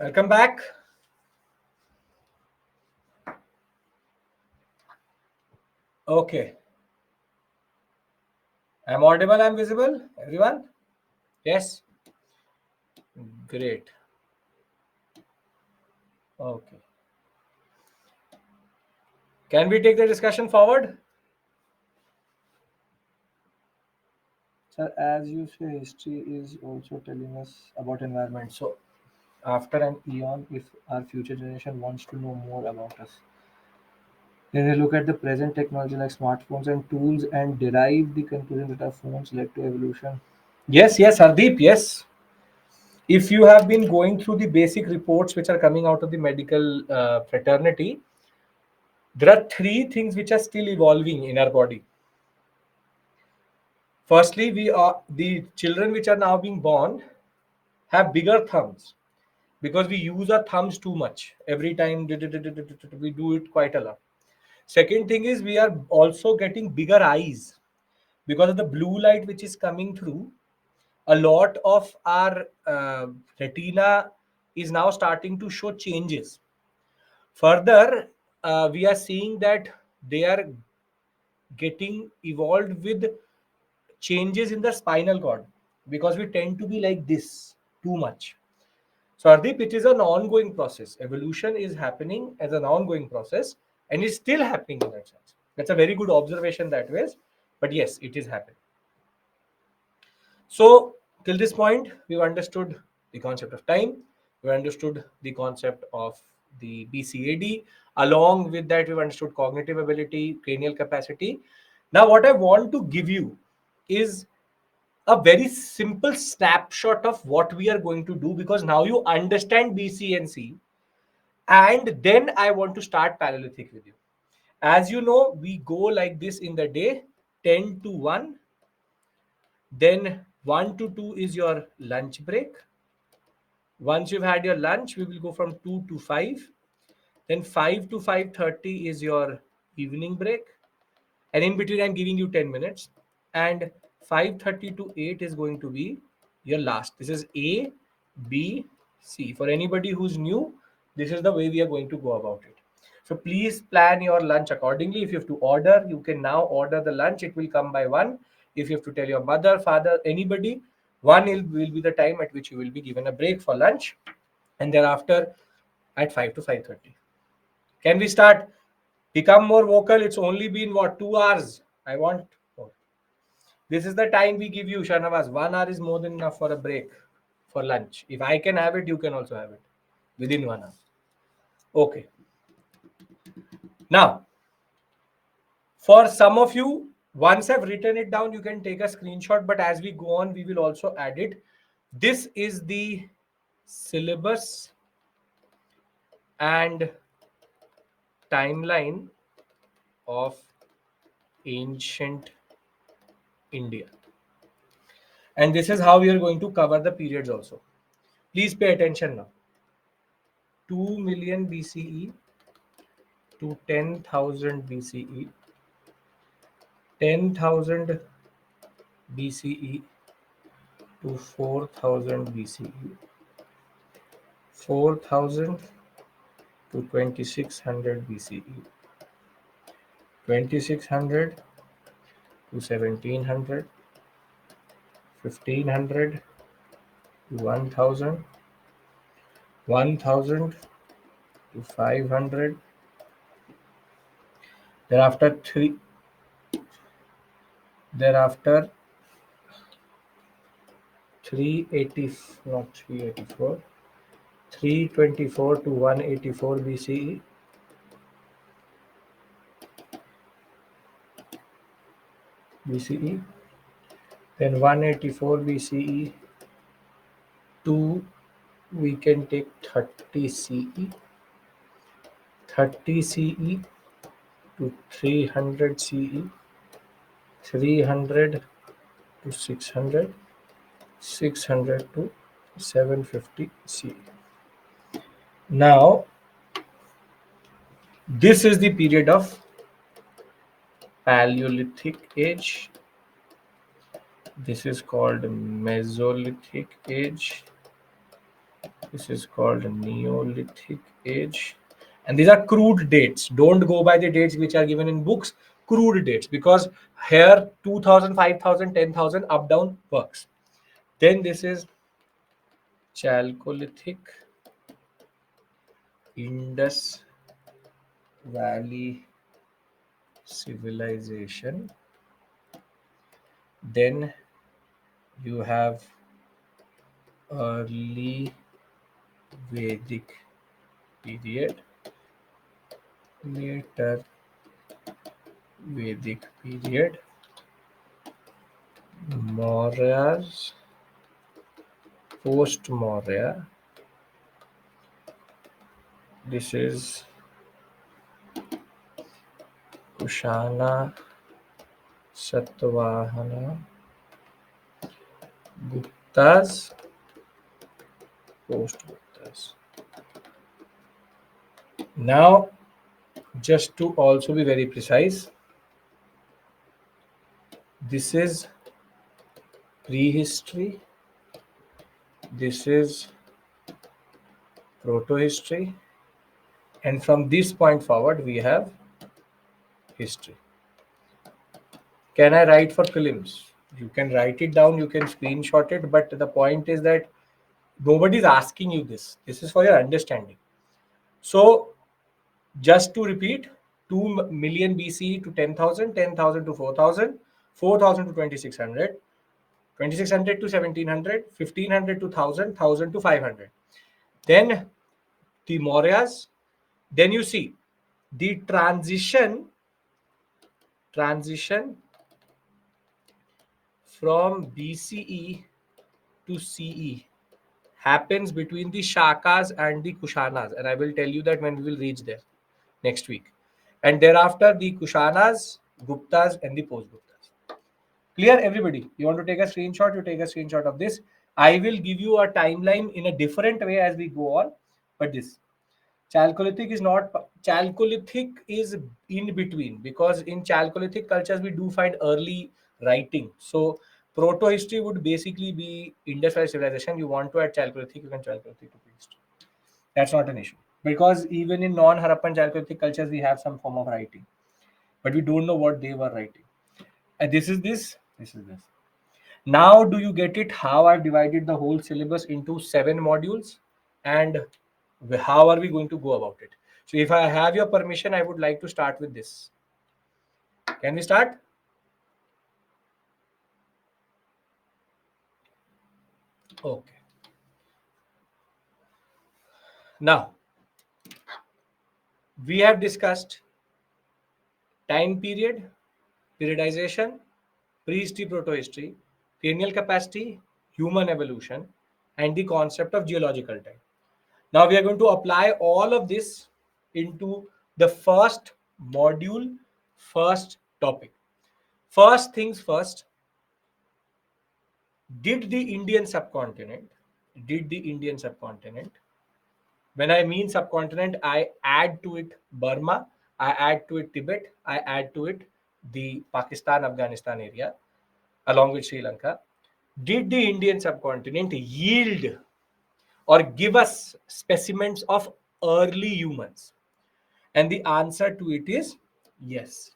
Welcome back. Okay. I'm audible, I'm visible. Everyone? Yes? Great. Okay. Can we take the discussion forward? Sir, as you say, history is also telling us about environment. So, after an eon, if our future generation wants to know more about us, then they look at the present technology like smartphones and tools and derive the conclusion that our phones led to evolution. Yes, yes, Hardeep, yes. If you have been going through the basic reports which are coming out of the medical fraternity, there are three things which are still evolving in our body. Firstly, we are the children which are now being born have bigger thumbs because we use our thumbs too much. Every time we do it quite a lot. Second thing is we are also getting bigger eyes because of the blue light which is coming through. A lot of our retina is now starting to show changes. Further, we are seeing that they are getting evolved with changes in the spinal cord because we tend to be like this too much. So, Hardeep, it is an ongoing process. Evolution is happening as an ongoing process and is still happening in that sense. That's a very good observation that way. But yes, it is happening. So, till this point, we've understood the concept of time, we understood the concept of the BCAD. Along with that, we've understood cognitive ability, cranial capacity. Now, what I want to give you is a very simple snapshot of what we are going to do because now you understand BC and C, and then I want to start Paleolithic with you. As you know, we go like this in the day 10 to 1, then 1 to 2 is your lunch break. Once you've had your lunch, we will go from 2 to 5. Then 5 to 5:30 is your evening break. And in between, I'm giving you 10 minutes. And 5:30 to 8 is going to be your last. This is A, B, C. For anybody who's new, this is the way we are going to go about it. So please plan your lunch accordingly. If you have to order, you can now order the lunch. It will come by 1. If you have to tell your mother, father, anybody, 1 will be the time at which you will be given a break for lunch. And thereafter at 5 to 5:30. Can we start? Become more vocal. It's only been what, 2 hours? I want more. This is the time we give you, Shanavas. 1 hour is more than enough for a break for lunch. If I can have it, you can also have it within 1 hour. Okay. Now, for some of you, once I've written it down, you can take a screenshot. But as we go on, we will also add it. This is the syllabus and timeline of ancient India. And this is how we are going to cover the periods also. Please pay attention now. 2 million BCE to 10,000 BCE, 10,000 BCE to 4,000 BCE, 4,000 to 2,600 BCE, 2,600 to 1,700, 1,500 to 1,000, 1,000 to 500. Thereafter 380, not 384, 324 to 184 BCE, BCE, then 184 BCE to, we can take 30 CE, 30 CE to 300 CE, 300 to 600, 600 to 750 CE. Now, this is the period of Paleolithic age. This is called Mesolithic age. This is called Neolithic age. And these are crude dates. Don't go by the dates which are given in books, crude dates, because here 2000, 5000, 10,000 up down works. Then this is Chalcolithic, Indus Valley civilization. Then you have early Vedic period, later Vedic period, Mauryas, post Maurya. This is Kushana, Satvahana, Guptas, post Guptas. Now, just to also be very precise, this is prehistory, this is proto-history, and from this point forward we have history. Can I write for prelims? You can write it down, you can screenshot it, but the point is that nobody is asking you this. This is for your understanding. So, just to repeat, 2 million BCE to 10,000, 10,000 to 4,000, 4,000 to 2,600, 2,600 to 1,700, 1,500 to 1,000, 1,000 to 500. Then the Mauryas. Then you see the transition from BCE to CE happens between the Shakas and the Kushanas, and I will tell you that when we will reach there next week. And thereafter, the Kushanas, Guptas, and the post Guptas. Clear, everybody? You want to take a screenshot? You take a screenshot of this. I will give you a timeline in a different way as we go on, but this Chalcolithic is not. Chalcolithic is in between, because in Chalcolithic cultures we do find early writing. So proto history would basically be Indus Valley civilization. You want to add Chalcolithic, you can Chalcolithic to prehistory. That's not an issue, because even in non-Harappan Chalcolithic cultures we have some form of writing, but we don't know what they were writing. And this is this. This is this. Now, do you get it? How I've divided the whole syllabus into 7 modules, and how are we going to go about it? So, if I have your permission, I would like to start with this. Can we start? Okay. Now, we have discussed time period, periodization, prehistory, protohistory, cranial capacity, human evolution, and the concept of geological time. Now we are going to apply all of this into the first module, first topic. First things first, did the Indian subcontinent, did the Indian subcontinent, when I mean subcontinent, I add to it Burma, I add to it Tibet, I add to it the Pakistan, Afghanistan area, along with Sri Lanka. Did the Indian subcontinent yield or give us specimens of early humans? And the answer to it is yes.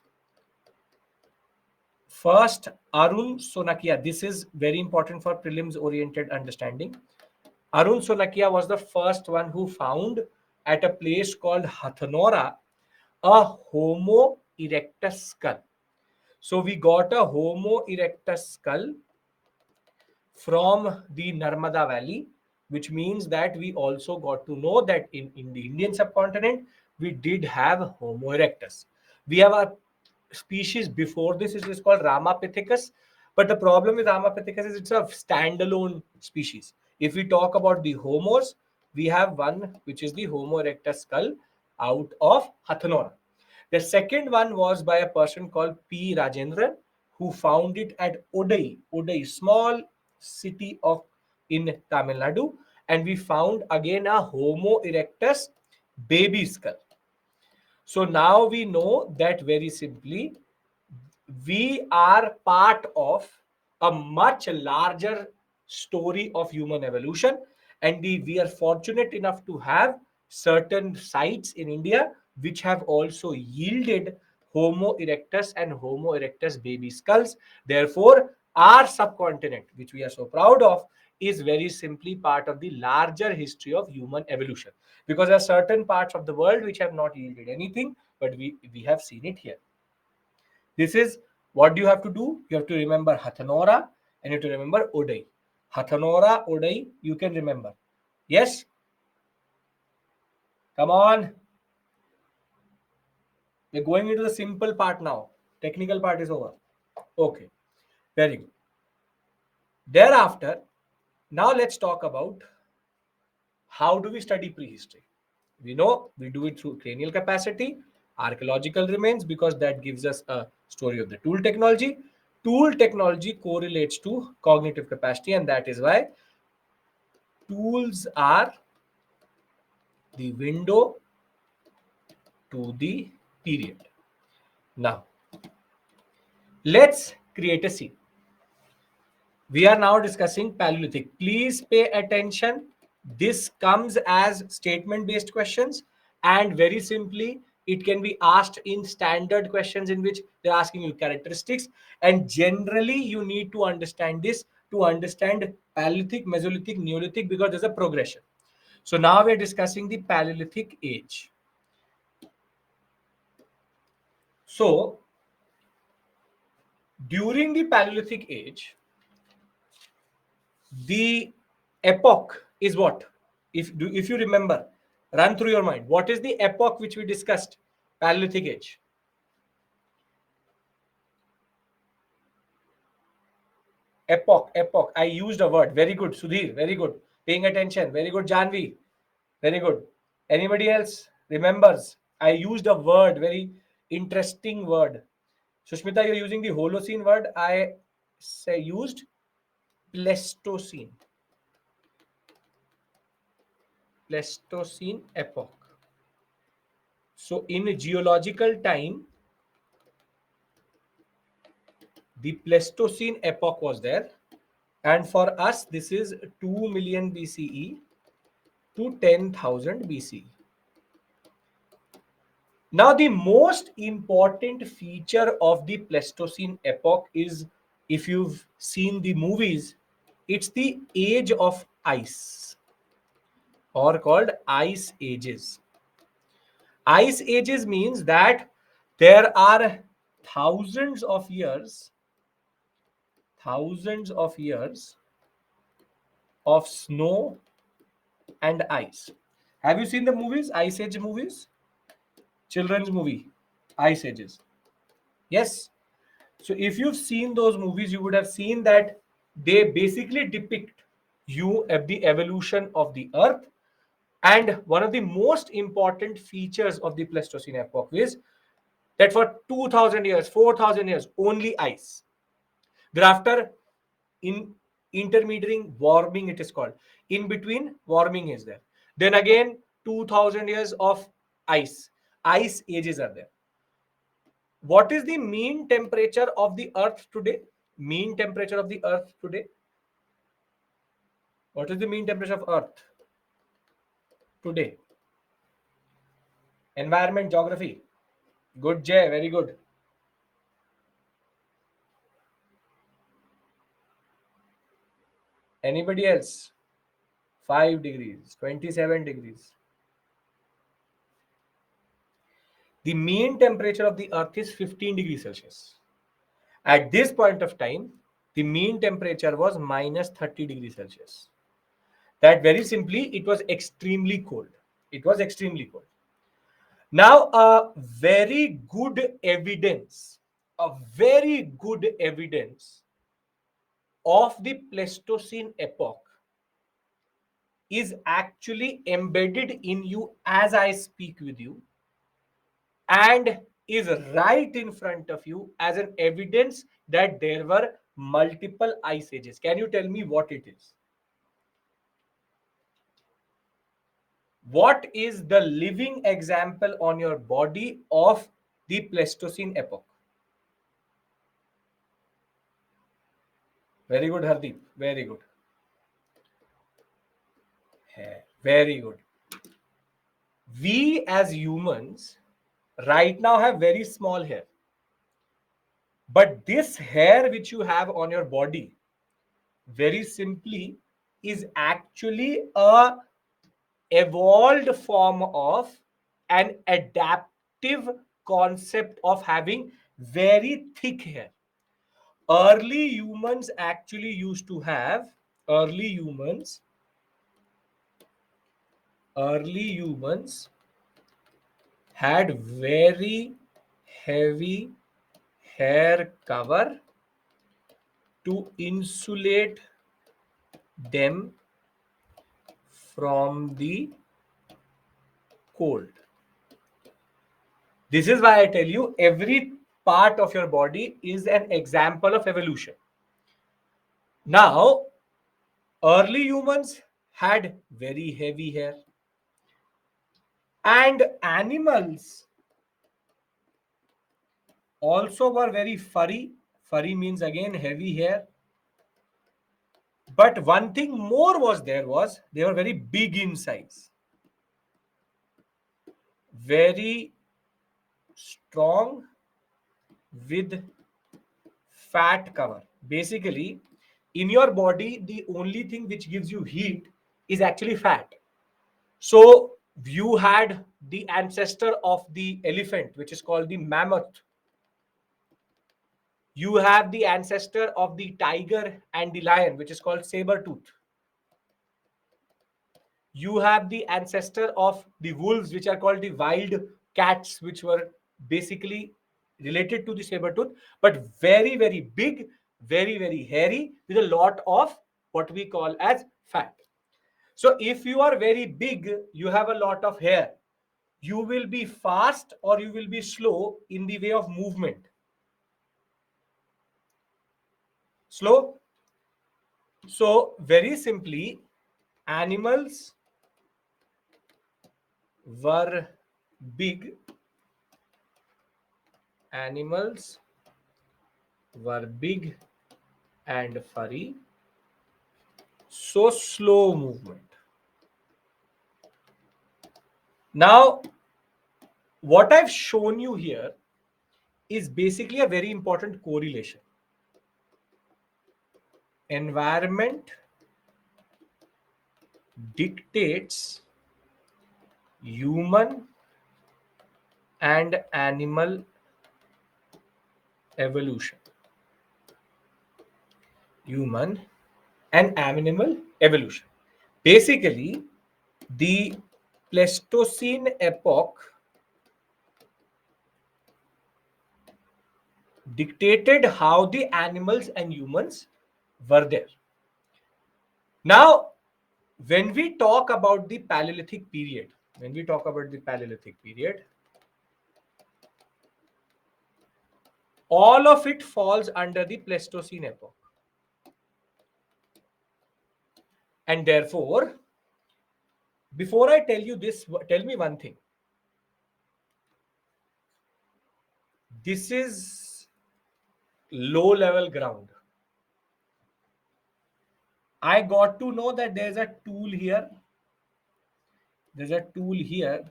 First, Arun Sonakia. This is very important for prelims oriented understanding. Arun Sonakia was the first one who found at a place called Hathnora a Homo erectus skull. So we got a Homo erectus skull from the Narmada Valley, which means that we also got to know that in the Indian subcontinent, we did have Homo erectus. We have a species before this, it is called Ramapithecus. But the problem with Ramapithecus is it's a standalone species. If we talk about the Homos, we have one which is the Homo erectus skull out of Hathnora. The second one was by a person called P. Rajendran, who found it at Odai, small city of in Tamil Nadu, and we found again a Homo erectus baby skull. So now we know that very simply, we are part of a much larger story of human evolution, And we are fortunate enough to have certain sites in India which have also yielded Homo erectus and Homo erectus baby skulls. Therefore, our subcontinent, which we are so proud of, is very simply part of the larger history of human evolution. Because there are certain parts of the world which have not yielded anything, but we have seen it here. This is what you have to do. You have to remember Hathanora and you have to remember Odai. Hathanora, Odai, you can remember. Yes? Come on. We're going into the simple part now. Technical part is over. Okay. Very good. Thereafter, now let's talk about how do we study prehistory. We know we do it through cranial capacity, archaeological remains, because that gives us a story of the tool technology. Tool technology correlates to cognitive capacity, and that is why tools are the window to the period. Now, let's create a scene. We are now discussing Paleolithic. Please pay attention. This comes as statement based questions, and very simply, it can be asked in standard questions in which they're asking you characteristics. And generally, you need to understand this to understand Paleolithic, Mesolithic, Neolithic, because there's a progression. So now we're discussing the Paleolithic age. So during the Paleolithic age, the epoch is what? If you remember, run through your mind. What is the epoch which we discussed? Paleolithic age. Epoch. I used a word. Very good, Sudhir. Very good. Paying attention. Very good, Janvi. Very good. Anybody else remembers? I used a word, very interesting word. Sushmita, you're using the Holocene word. I say used Pleistocene. Pleistocene epoch. So in geological time, the Pleistocene epoch was there. And for us, this is 2 million BCE to 10,000 BCE. Now, the most important feature of the Pleistocene epoch is, if you've seen the movies, it's the age of ice, or called ice ages. Ice ages means that there are thousands of years of snow and ice. Have you seen the movies, Ice Age movies? Children's movie, Ice Ages. Yes. So if you've seen those movies, you would have seen that they basically depict you of the evolution of the Earth. And one of the most important features of the Pleistocene epoch is that for 2,000 years, 4,000 years, only ice. Thereafter, in intermediary warming, it is called. In between, warming is there. Then again, 2,000 years of ice. Ice ages are there. What is the mean temperature of the Earth today? Mean temperature of the Earth today? What is the mean temperature of Earth today? Environment, geography. Good, Jay. Very good. Anybody else? 5 degrees, 27 degrees. The mean temperature of the Earth is 15 degrees Celsius. At this point of time, the mean temperature was minus 30 degrees Celsius. That very simply, it was extremely cold. It was extremely cold. Now, a very good evidence of the Pleistocene epoch is actually embedded in you as I speak with you, and is right in front of you as an evidence that there were multiple ice ages. Can you tell me what it is? What is the living example on your body of the Pleistocene epoch? Very good, Hardeep. Very good. Hair. Very good. We as humans right now have very small hair. But this hair which you have on your body, very simply, is actually a evolved form of an adaptive concept of having very thick hair. Early humans actually used to have early humans early humans had very heavy hair cover to insulate them from the cold. This is why I tell you every part of your body is an example of evolution. Now, early humans had very heavy hair, and animals also were very furry. Furry means again heavy hair. But one thing more was they were very big in size, very strong with fat cover. Basically, in your body, the only thing which gives you heat is actually fat. So you had the ancestor of the elephant, which is called the mammoth. You have the ancestor of the tiger and the lion, which is called saber tooth. You have the ancestor of the wolves, which are called the wild cats, which were basically related to the saber tooth, but very, very big, very, very hairy, with a lot of what we call as fat. So if you are very big, you have a lot of hair, you will be fast or you will be slow in the way of movement. Slow. So very simply, animals were big, animals were big and furry, so slow movement. Now, what I've shown you here is basically a very important correlation. Environment dictates human and animal evolution. Human and animal evolution. Basically, the Pleistocene epoch dictated how the animals and humans were there. Now, when we talk about the Paleolithic period, when we talk about the Paleolithic period, all of it falls under the Pleistocene epoch. And therefore, before I tell you this, tell me one thing. This is low level ground. I got to know that there's a tool here, there's a tool here,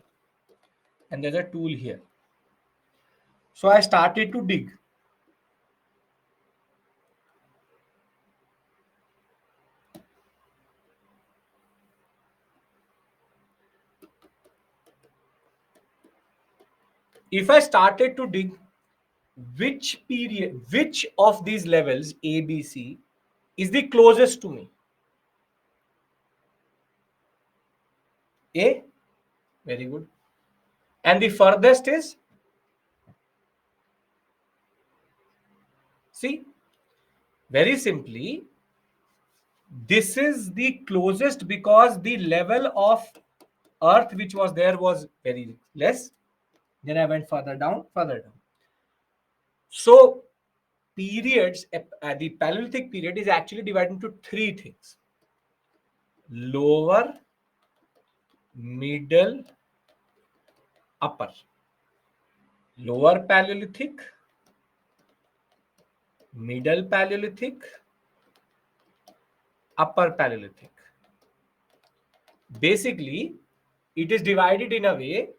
and there's a tool here. So I started to dig. If I started to dig, which period, which of these levels, A, B, C, is the closest to me? A, very good. And the furthest is C. Very simply, this is the closest because the level of earth which was there was very less. Then I went further down, further down. So periods, the Paleolithic period is actually divided into three things: lower, middle, upper. Lower Paleolithic, middle Paleolithic, upper Paleolithic. Basically, it is divided in a way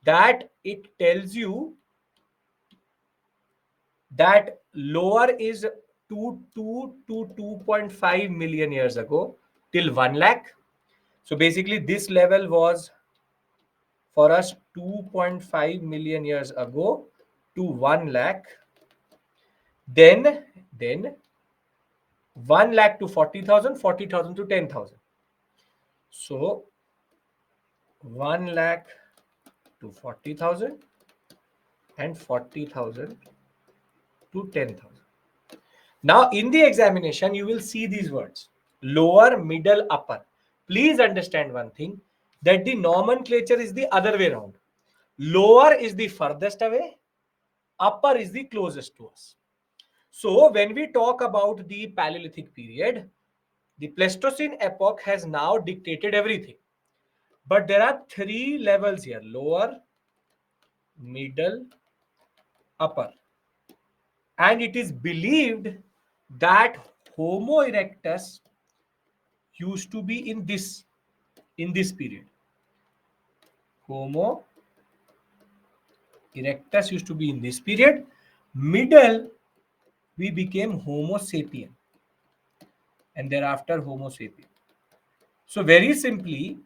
that it tells you that lower is 2 to 2.5 million years ago till 1 lakh. So basically, this level was for us 2.5 million years ago to 1 lakh. Then 1 lakh to 40,000, 40,000 to 10,000. So 1 lakh to 40,000 and 40,000 to 10,000. Now, in the examination, you will see these words lower, middle, upper. Please understand one thing, that the nomenclature is the other way around. Lower is the furthest away, upper is the closest to us. So, when we talk about the Paleolithic period, the Pleistocene epoch has now dictated everything. But there are three levels here: lower, middle, upper. And it is believed that Homo erectus used to be in this period. Homo erectus used to be in this period. Middle, we became Homo sapien, and thereafter Homo sapien. So very simply,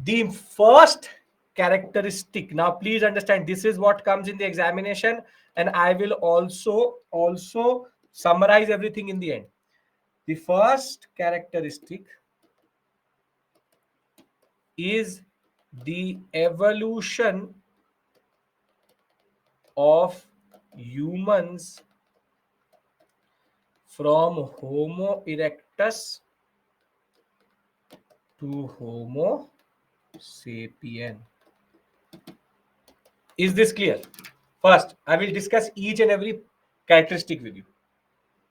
the first characteristic. Now, please understand, this is what comes in the examination, and I will also summarize everything in the end. The first characteristic is the evolution of humans from Homo erectus to Homo sapien. Is this clear? First, I will discuss each and every characteristic with you.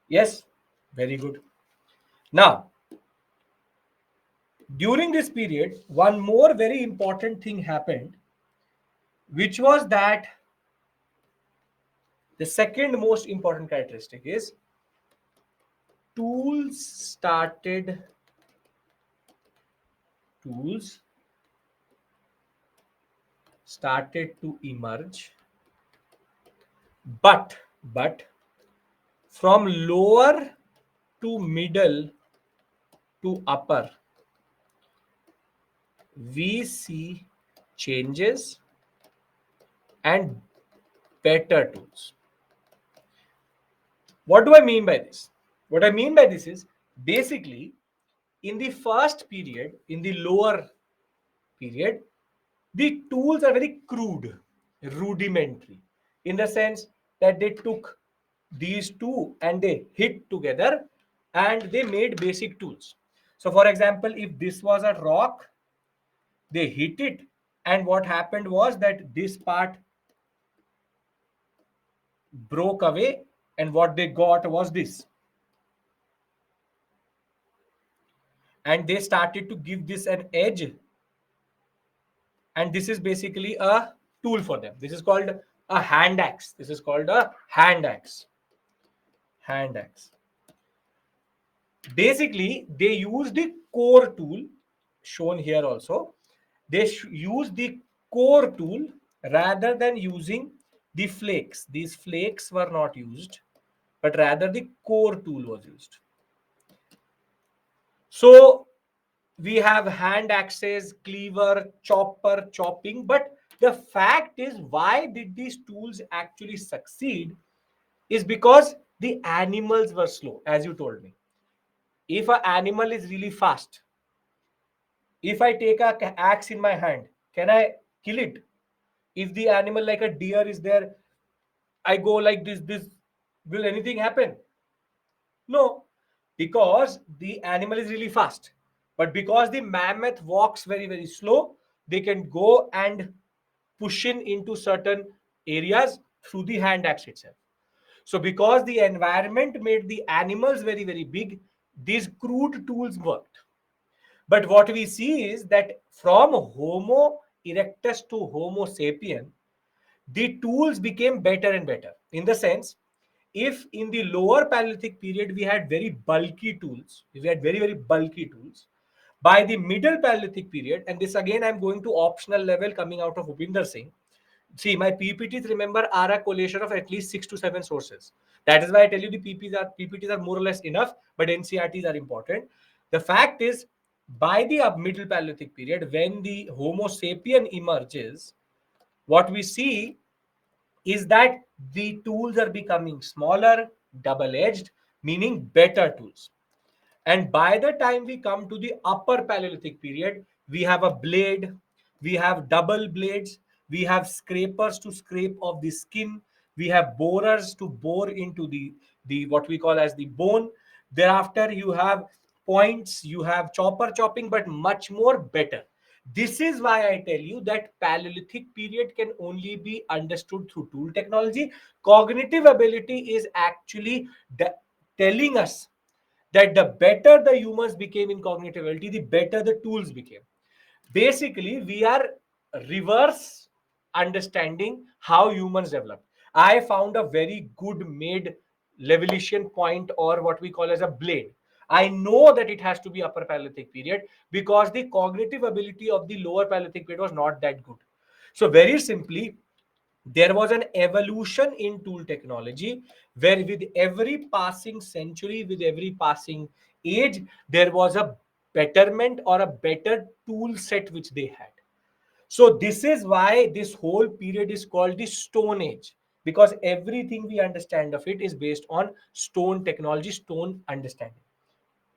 Yes? Very good. Now, during this period, one more very important thing happened, which was that the second most important characteristic is tools tools started to emerge, but from lower to middle to upper, we see changes and better tools. What do I mean by this? What I mean by this is, basically, in the first period, in the lower period, the tools are very crude, rudimentary, in the sense that they took these two and they hit together and they made basic tools. So, for example, if this was a rock, they hit it, and what happened was that this part broke away, and what they got was this. And they started to give this an edge, and this is basically a tool for them. This is called a hand axe. This is called a hand axe. Hand axe. Basically, they use the core tool shown here also. They use the core tool rather than using the flakes. These flakes were not used, but rather the core tool was used. So we have hand axes, cleaver, chopper, chopping. But the fact is, why did these tools actually succeed? Is because the animals were slow, as you told me. If an animal is really fast, if I take a axe in my hand, can I kill it? If the animal like a deer is there, I go like this, will anything happen? No, because the animal is really fast. But because the mammoth walks very, very slow, they can go and push in into certain areas through the hand axe itself. So, because the environment made the animals very, very big, these crude tools worked. But what we see is that from Homo erectus to Homo sapien, the tools became better and better. In the sense, if in the lower Paleolithic period we had very bulky tools, we had very, very bulky tools, By the middle Paleolithic period, and this again I'm going to optional level coming out of Upinder Singh. See, my PPTs, remember, are a collation of at least 6 to 7 sources. That is why I tell you the PPTs are more or less enough, but NCRTs are important. The fact is, by the middle Paleolithic period, when the Homo sapien emerges, what we see is that the tools are becoming smaller, double edged, meaning better tools. And by the time we come to the upper Paleolithic period, we have a blade, we have double blades, we have scrapers to scrape off the skin, we have borers to bore into the what we call as the bone. Thereafter, you have points, you have chopper chopping, but much more better. This is why I tell you that Paleolithic period can only be understood through tool technology. Cognitive ability is actually telling us that the better the humans became in cognitive ability, the better the tools became. Basically, we are reverse understanding how humans developed. I found a very good made Levelician point, or what we call as a blade. I know that it has to be upper Paleolithic period because the cognitive ability of the lower Paleolithic period was not that good. So very simply, there was an evolution in tool technology where with every passing century, with every passing age, there was a betterment or a better tool set which they had. So this is why this whole period is called the Stone Age, because everything we understand of it is based on stone technology, stone understanding.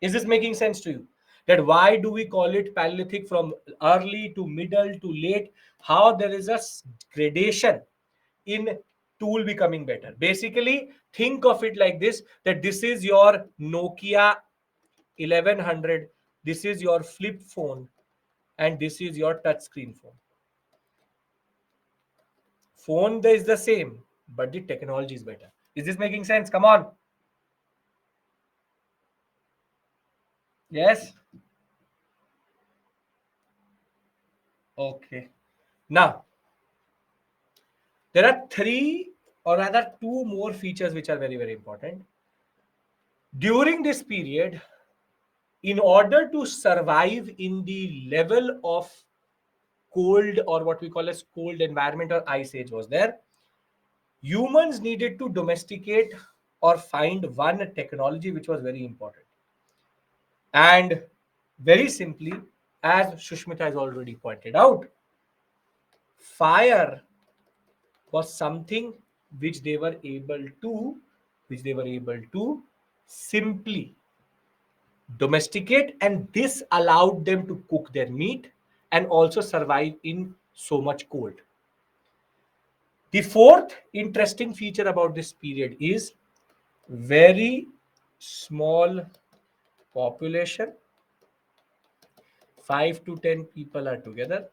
Is this making sense to you? That why do we call it Paleolithic from early to middle to late? How there is a gradation in tool becoming better. Basically, think of it like this: that this is your Nokia 1100, this is your flip phone, and this is your touch screen phone. Phone there is the same, but the technology is better. Is this making sense? Come on. Yes. Okay. Now, there are three, or rather two more features which are very, very important. During this period, in order to survive in the level of cold, or what we call as cold environment or ice age was there, humans needed to domesticate or find one technology which was very important. And very simply, as Shushmita has already pointed out, fire was something which they were able to simply domesticate, and this allowed them to cook their meat and also survive in so much cold. The fourth interesting feature about this period is very small population, 5 to 10 people are together.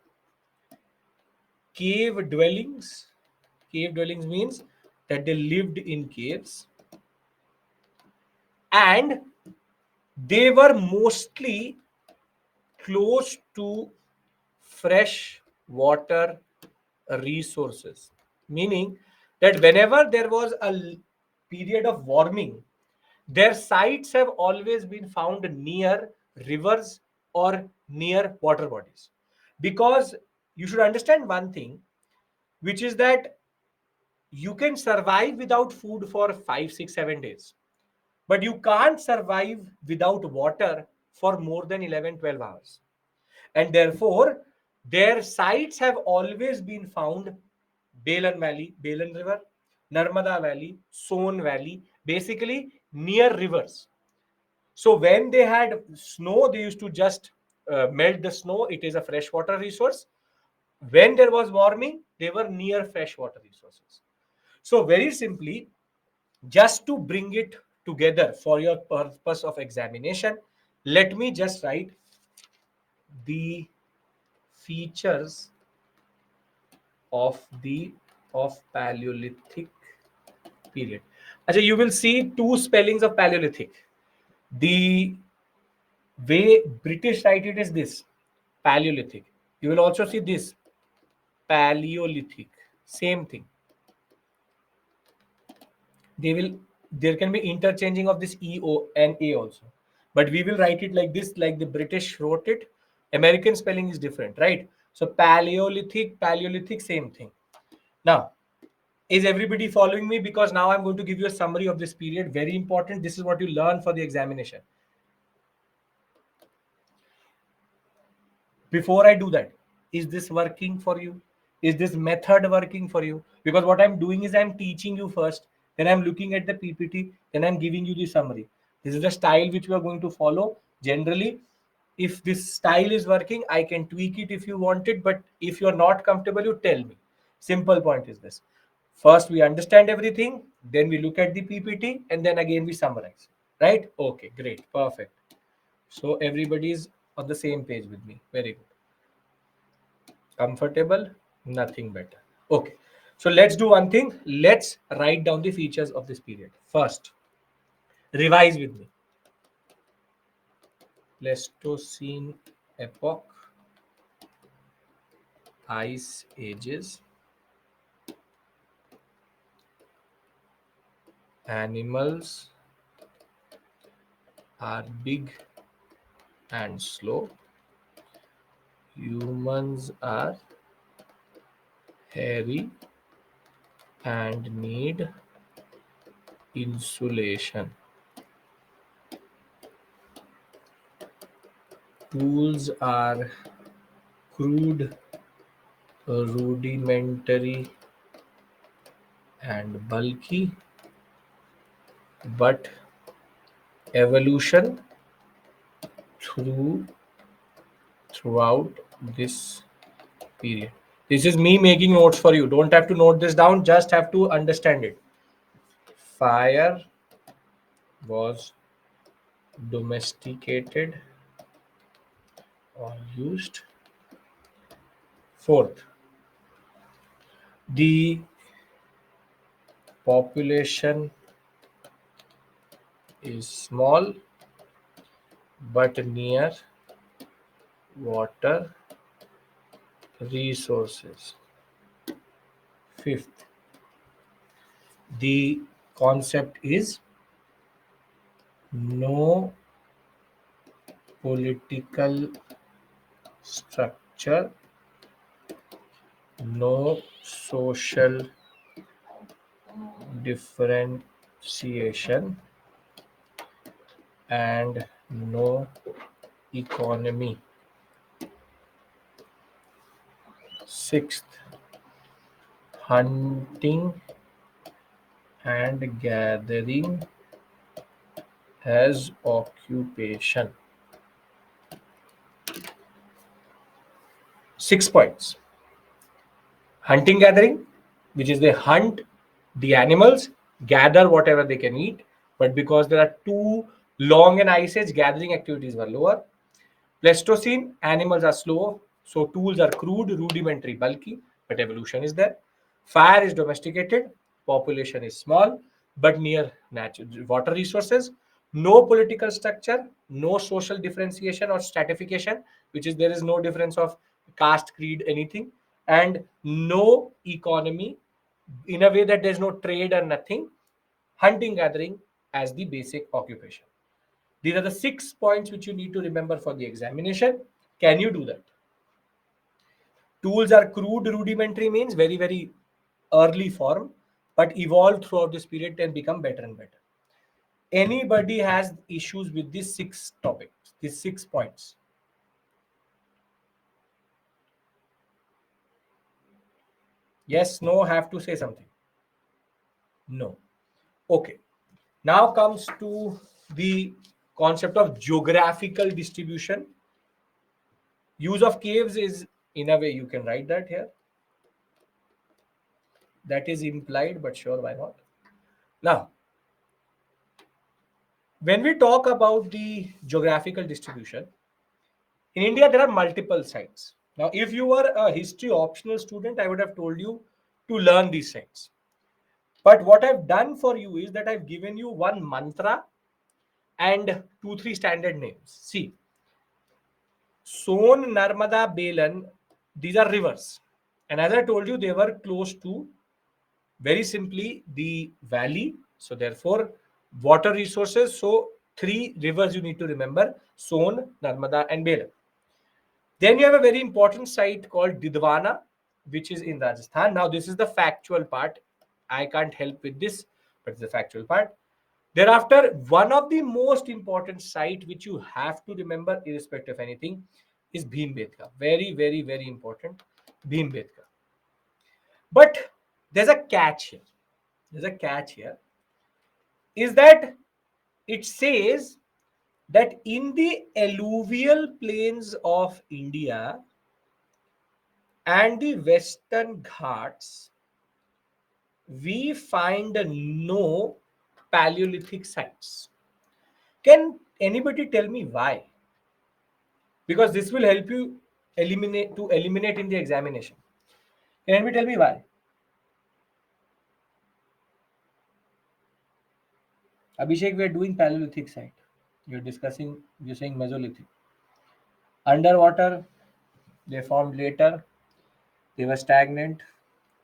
Cave dwellings means that they lived in caves, and they were mostly close to fresh water resources, meaning that whenever there was a period of warming, their sites have always been found near rivers or near water bodies. Because you should understand one thing, which is that you can survive without food for 5, 6, 7 days, but you can't survive without water for more than 11, 12 hours. And therefore, their sites have always been found Balan Valley, Balan River, Narmada Valley, Son Valley, basically near rivers. So when they had snow, they used to just melt the snow. It is a freshwater resource. When there was warming, they were near freshwater resources. So very simply, just to bring it together for your purpose of examination, let me just write the features of the of Paleolithic period. Actually, you will see two spellings of Paleolithic. The way British write it is this: Paleolithic. You will also see this: Paleolithic. Same thing. They will, there can be interchanging of this E O and A also. but we will write it like this, like the British wrote it. American spelling is different, right? So Paleolithic, same thing. Now, is everybody following me? Because now I'm going to give you a summary of this period. Very important. This is what you learn for the examination. Before I do that, is this working for you? Is this method working for you? Because what I'm doing is I'm teaching you first, then I'm looking at the PPT, then I'm giving you the summary. This is the style which we are going to follow. Generally, if this style is working, I can tweak it if you want it, but if you're not comfortable, you tell me. Simple point is this. First, we understand everything, then we look at the PPT, and then again we summarize. Right? Okay, great, perfect. So everybody's on the same page with me. Very good. Comfortable? Nothing better. Okay. So let's do one thing. Let's write down the features of this period. First, revise with me. Pleistocene epoch, ice ages, animals are big and slow. Humans are hairy and need insulation. Tools are crude, rudimentary, and bulky, but evolution through throughout this period. This is me making notes for you. Don't have to note this down, just have to understand it. Fire was domesticated or used. Fourth, the population is small but near water resources. Fifth, the concept is no political structure, no social differentiation, and no economy. Sixth, hunting and gathering as occupation. 6 points. Hunting gathering, which is they hunt the animals, gather whatever they can eat, but because there are too long an ice age, gathering activities were lower. Pleistocene, animals are slow, so tools are crude, rudimentary, bulky, but evolution is there. Fire is domesticated, population is small, but near natural water resources. No political structure, no social differentiation or stratification, which is there is no difference of caste, creed, anything, and no economy in a way that there's no trade or nothing. Hunting gathering as the basic occupation. These are the 6 points which you need to remember for the examination. Can you do that? Tools are crude, rudimentary means very, very early form, but evolved throughout this period and become better and better. Anybody has issues with these 6 topics, these 6 points? Yes, no, have to say something. No. Okay. Now comes to the concept of geographical distribution. Use of caves is, in a way, you can write that here. That is implied, but sure, why not? Now, when we talk about the geographical distribution, in India, there are multiple sites. Now, if you were a history optional student, I would have told you to learn these sites. But what I've done for you is that I've given you one mantra and two, three standard names. See, Son, Narmada, Belan, these are rivers. And as I told you, they were close to very simply the valley. So, therefore, water resources. So, three rivers you need to remember: Son, Narmada, and Bela. Then you have a very important site called Didwana, which is in Rajasthan. Now, this is the factual part. I can't help with this, but it's the factual part. Thereafter, one of the most important site which you have to remember, irrespective of anything, is Bhimbetka. Very, very, very important, Bhimbetka. But there's a catch here. There's a catch here. Is that it says that in the alluvial plains of India and the Western Ghats, we find no Paleolithic sites. Can anybody tell me why? Because this will help you eliminate in the examination. Can anybody tell me why? Abhishek, we are doing Paleolithic site. You're discussing, you're saying Mesolithic. Underwater, they formed later. They were stagnant.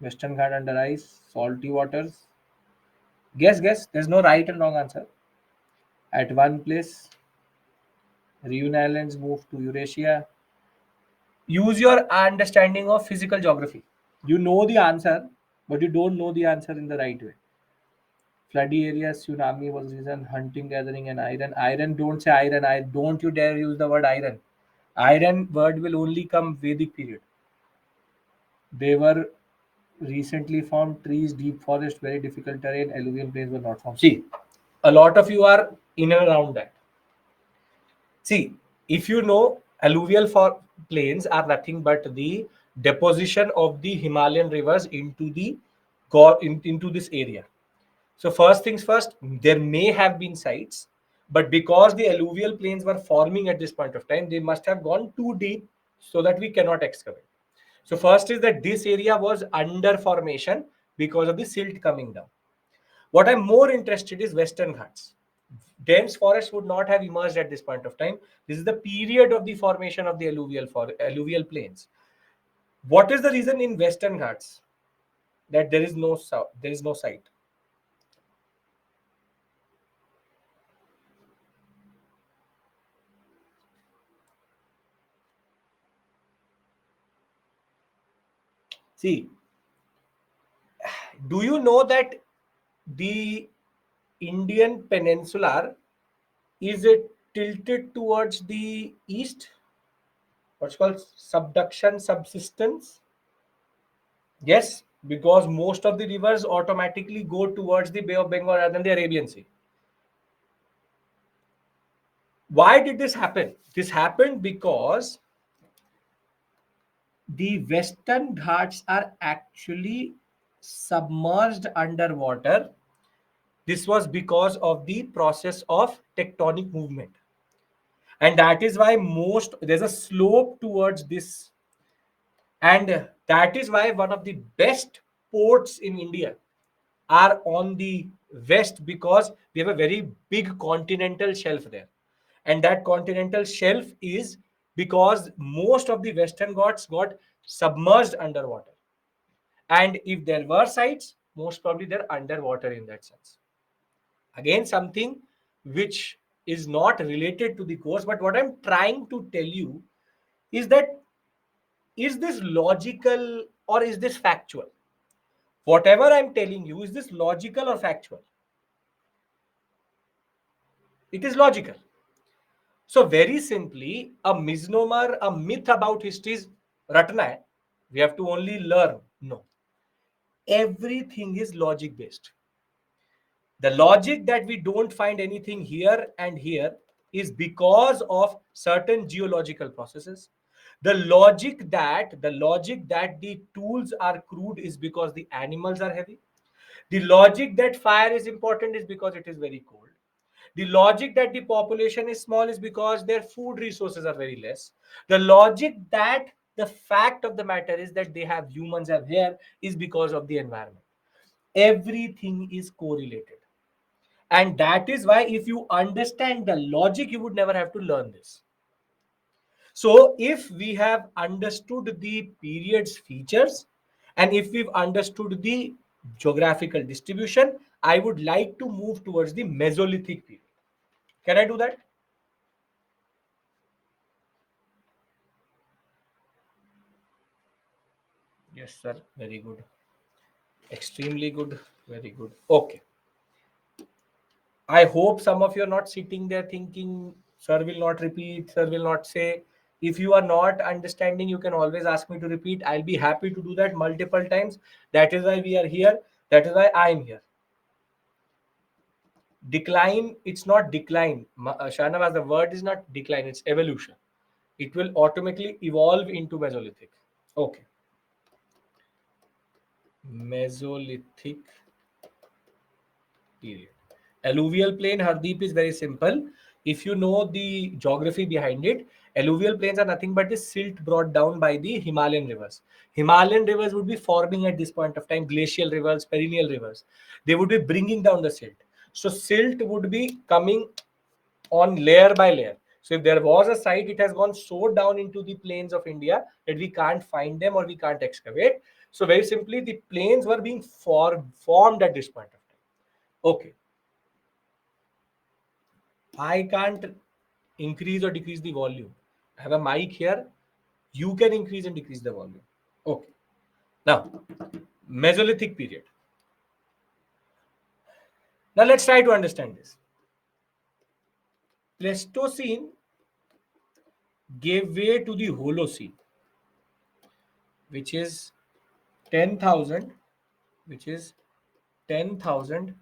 Western Ghat under ice, salty waters. Guess. There's no right and wrong answer. At one place, Reunion Islands moved to Eurasia. Use your understanding of physical geography. You know the answer, but you don't know the answer in the right way. Floody areas, tsunami was reason, hunting, gathering, and iron. Iron, don't say iron. I don't you dare use the word iron. Iron word will only come Vedic period. They were recently formed trees, deep forest, very difficult terrain, alluvial plains were not formed. See, a lot of you are in and around that. See, if you know, alluvial for plains are nothing but the deposition of the Himalayan rivers into the into this area. So first things first, there may have been sites, but because the alluvial plains were forming at this point of time, they must have gone too deep so that we cannot excavate. So first is that this area was under formation because of the silt coming down. What I'm more interested is Western Ghats. Dense forest would not have emerged at this point of time. This is the period of the formation of the alluvial plains. What is the reason in Western Ghats that there is no site? See, do you know that the Indian peninsular is tilted towards the east? What's called subduction subsistence? Yes, because most of the rivers automatically go towards the Bay of Bengal rather than the Arabian Sea. Why did this happen? This happened because the Western Ghats are actually submerged underwater. This was because of the process of tectonic movement. And that is why there's a slope towards this. And that is why one of the best ports in India are on the west, because we have a very big continental shelf there. And that continental shelf is because most of the Western Ghats got submerged underwater. And if there were sites, most probably they're underwater in that sense. Again, something which is not related to the course, but what I'm trying to tell you is that, is this logical or is this factual? Whatever I'm telling you, is this logical or factual? It is logical. So very simply, a misnomer, a myth about history is ratna hai. We have to only learn. No. Everything is logic based. The logic that we don't find anything here and here is because of certain geological processes. The logic that the tools are crude is because the animals are heavy. The logic that fire is important is because it is very cold. The logic that the population is small is because their food resources are very less. The logic that the fact of the matter is that humans have hair is because of the environment. Everything is correlated. And that is why, if you understand the logic, you would never have to learn this. So, if we have understood the period's features and if we've understood the geographical distribution, I would like to move towards the Mesolithic period. Can I do that? Yes, sir. Very good. Extremely good. Very good. Okay. I hope some of you are not sitting there thinking, sir will not repeat, sir will not say. If you are not understanding, you can always ask me to repeat. I'll be happy to do that multiple times. That is why we are here. That is why I am here. Decline, it's not decline. Shahnawaz, the word is not decline, it's evolution. It will automatically evolve into Mesolithic. Okay. Mesolithic period. Alluvial plain, Hardeep, is very simple. If you know the geography behind it, alluvial plains are nothing but the silt brought down by the Himalayan rivers. Himalayan rivers would be forming at this point of time glacial rivers, perennial rivers. They would be bringing down the silt. So silt would be coming on layer by layer. So if there was a site, it has gone so down into the plains of India that we can't find them or we can't excavate. So very simply, the plains were being formed at this point of time. Okay, I can't increase or decrease the volume. I have a mic here. You can increase and decrease the volume. Okay. Now, Mesolithic period. Now let's try to understand this. Pleistocene gave way to the Holocene, which is 10,000, which is 10,000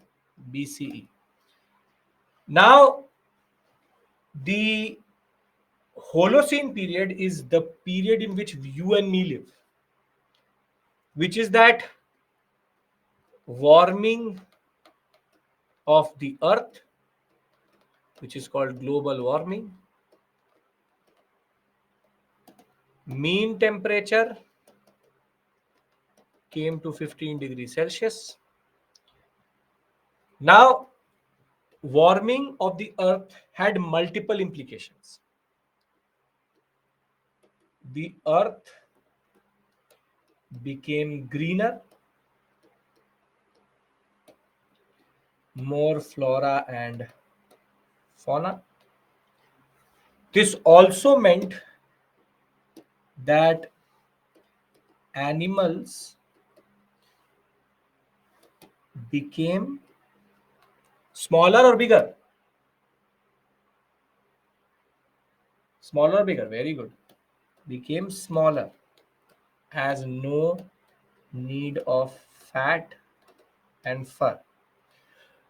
BCE. Now, the Holocene period is the period in which you and me live, which is that warming of the earth, which is called global warming. Mean temperature came to 15 degrees Celsius. Now, warming of the earth had multiple implications. The earth became greener, more flora and fauna. This also meant that animals became smaller or bigger? Smaller or bigger? Very good. Became smaller, has no need of fat and fur.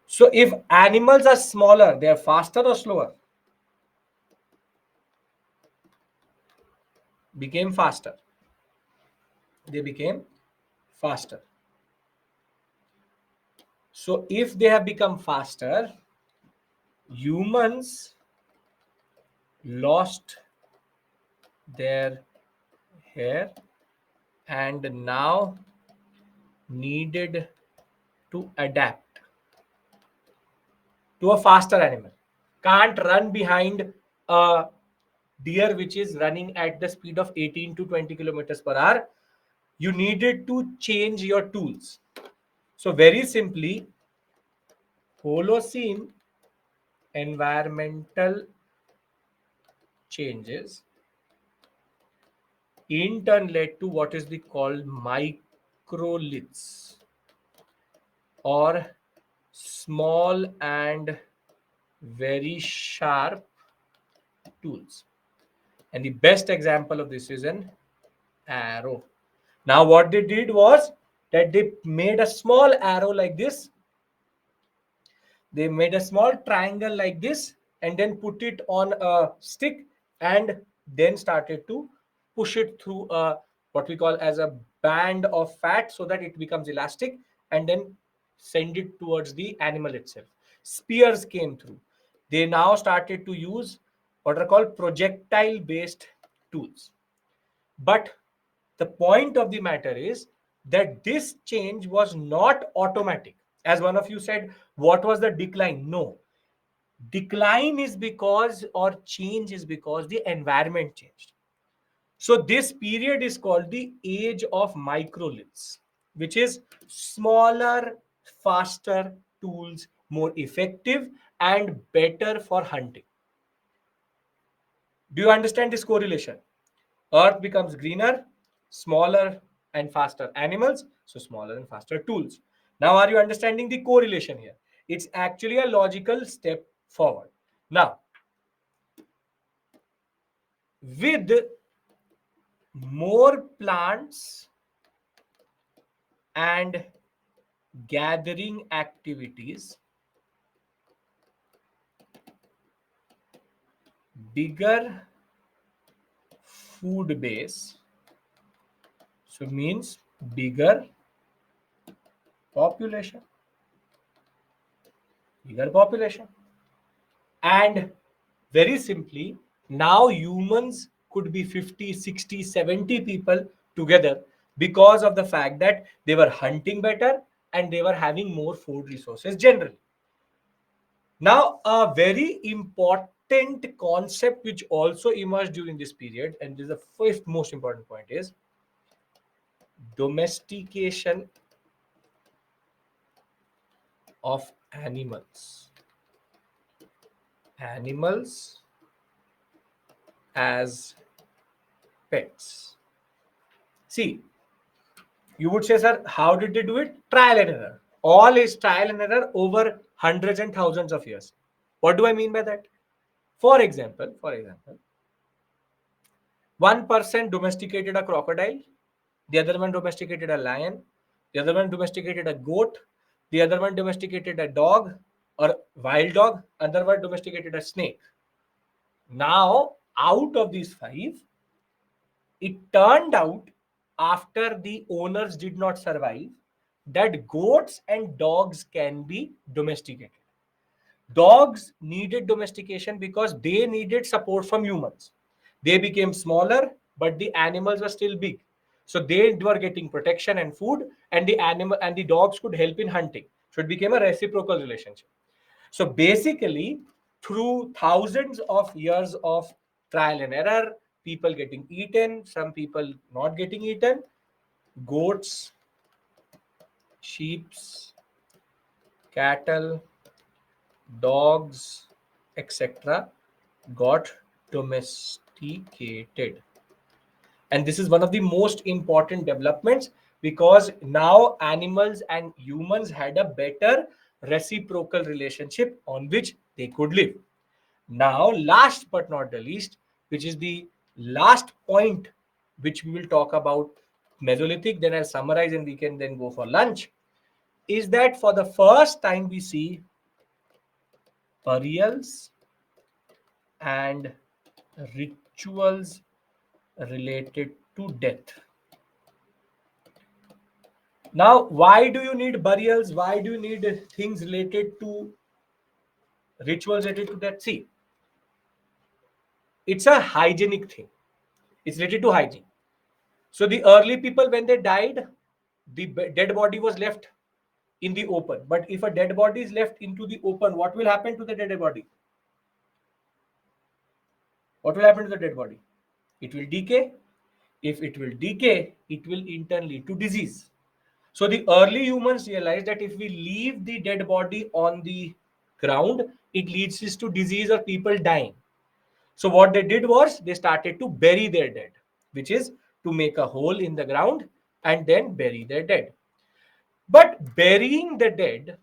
So if animals are smaller, they are faster or slower? Became faster. They became faster. So if they have become faster, humans lost their hair and now needed to adapt to a faster animal. Can't run behind a deer which is running at the speed of 18 to 20 kilometers per hour. You needed to change your tools. So very simply, Holocene environmental changes in turn led to what is the called microliths, or small and very sharp tools. And the best example of this is an arrow. Now what they did was that they made a small arrow like this. They made a small triangle like this and then put it on a stick and then started to push it through a what we call as a band of fat so that it becomes elastic and then send it towards the animal itself. Spears came through. They now started to use what are called projectile based tools. But the point of the matter is that this change was not automatic. As one of you said, what was the decline? No. Decline is because, or change is because the environment changed. So this period is called the age of microliths, which is smaller, faster tools, more effective, and better for hunting. Do you understand this correlation? Earth becomes greener, smaller and faster animals, so smaller and faster tools. Now, are you understanding the correlation here? It's actually a logical step forward. Now, with more plants and gathering activities, bigger food base, so means bigger population, bigger population. And very simply, now humans could be 50, 60, 70 people together because of the fact that they were hunting better and they were having more food resources generally. Now, a very important concept which also emerged during this period, and this is the fifth most important point, is domestication of animals. Animals as pets. See, you would say, sir, how did they do it? Trial and error. All is trial and error over hundreds and thousands of years. What do I mean by that? For example, one person domesticated a crocodile, the other one domesticated a lion, the other one domesticated a goat, the other one domesticated a dog or wild dog, other one domesticated a snake. Now, out of these five, it turned out, after the owners did not survive, that goats and dogs can be domesticated. Dogs needed domestication because they needed support from humans. They became smaller, but the animals were still big. So they were getting protection and food, and the animal and the dogs could help in hunting. So it became a reciprocal relationship. So basically, through thousands of years of trial and error, people getting eaten, some people not getting eaten, goats, sheep, cattle, dogs, etc., got domesticated. And this is one of the most important developments because now animals and humans had a better reciprocal relationship on which they could live. Now, last but not the least, which is the last point which we will talk about, Mesolithic, then I'll summarize and we can then go for lunch, is that for the first time we see burials and rituals related to death. Now, why do you need burials? Why do you need things related to rituals related to death? See, it's a hygienic thing. It's related to hygiene. So the early people, when they died, the dead body was left in the open. But if a dead body is left into the open, what will happen to the dead body? What will happen to the dead body? It will decay. If it will decay, it will in turn lead to disease. So the early humans realized that if we leave the dead body on the ground, it leads to disease or people dying. So what they did was they started to bury their dead, which is to make a hole in the ground and then bury their dead. But burying the dead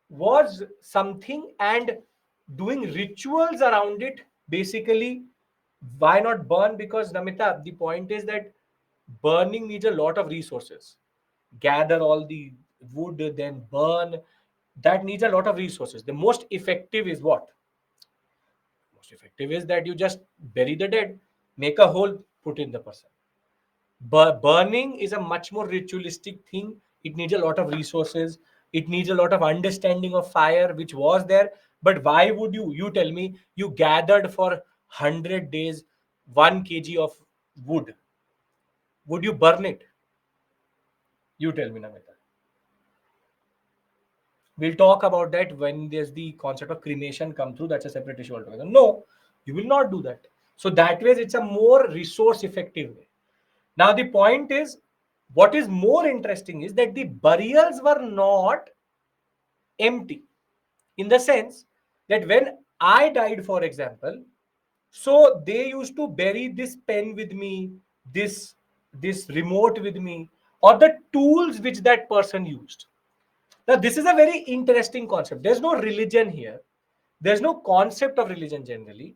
was something, and doing rituals around it, basically, why not burn? Because Namita, the point is that burning needs a lot of resources. Gather all the wood, then burn. That needs a lot of resources. The most effective is what? Most effective is that you just bury the dead, make a hole, put in the person. Burning is a much more ritualistic thing. It needs a lot of resources. It needs a lot of understanding of fire, which was there. But why would you tell me, you gathered for 100 days 1 kg of wood? Would you burn it? You tell me, Namita. We'll talk about that when there's the concept of cremation come through. That's a separate issue altogether. No, you will not do that. So that way, it's a more resource effective way. Now, the point is, what is more interesting is that the burials were not empty, in the sense that when I died, for example, so they used to bury this pen with me, this this remote with me, or the tools which that person used. Now, this is a very interesting concept. There's no religion here. There's no concept of religion generally,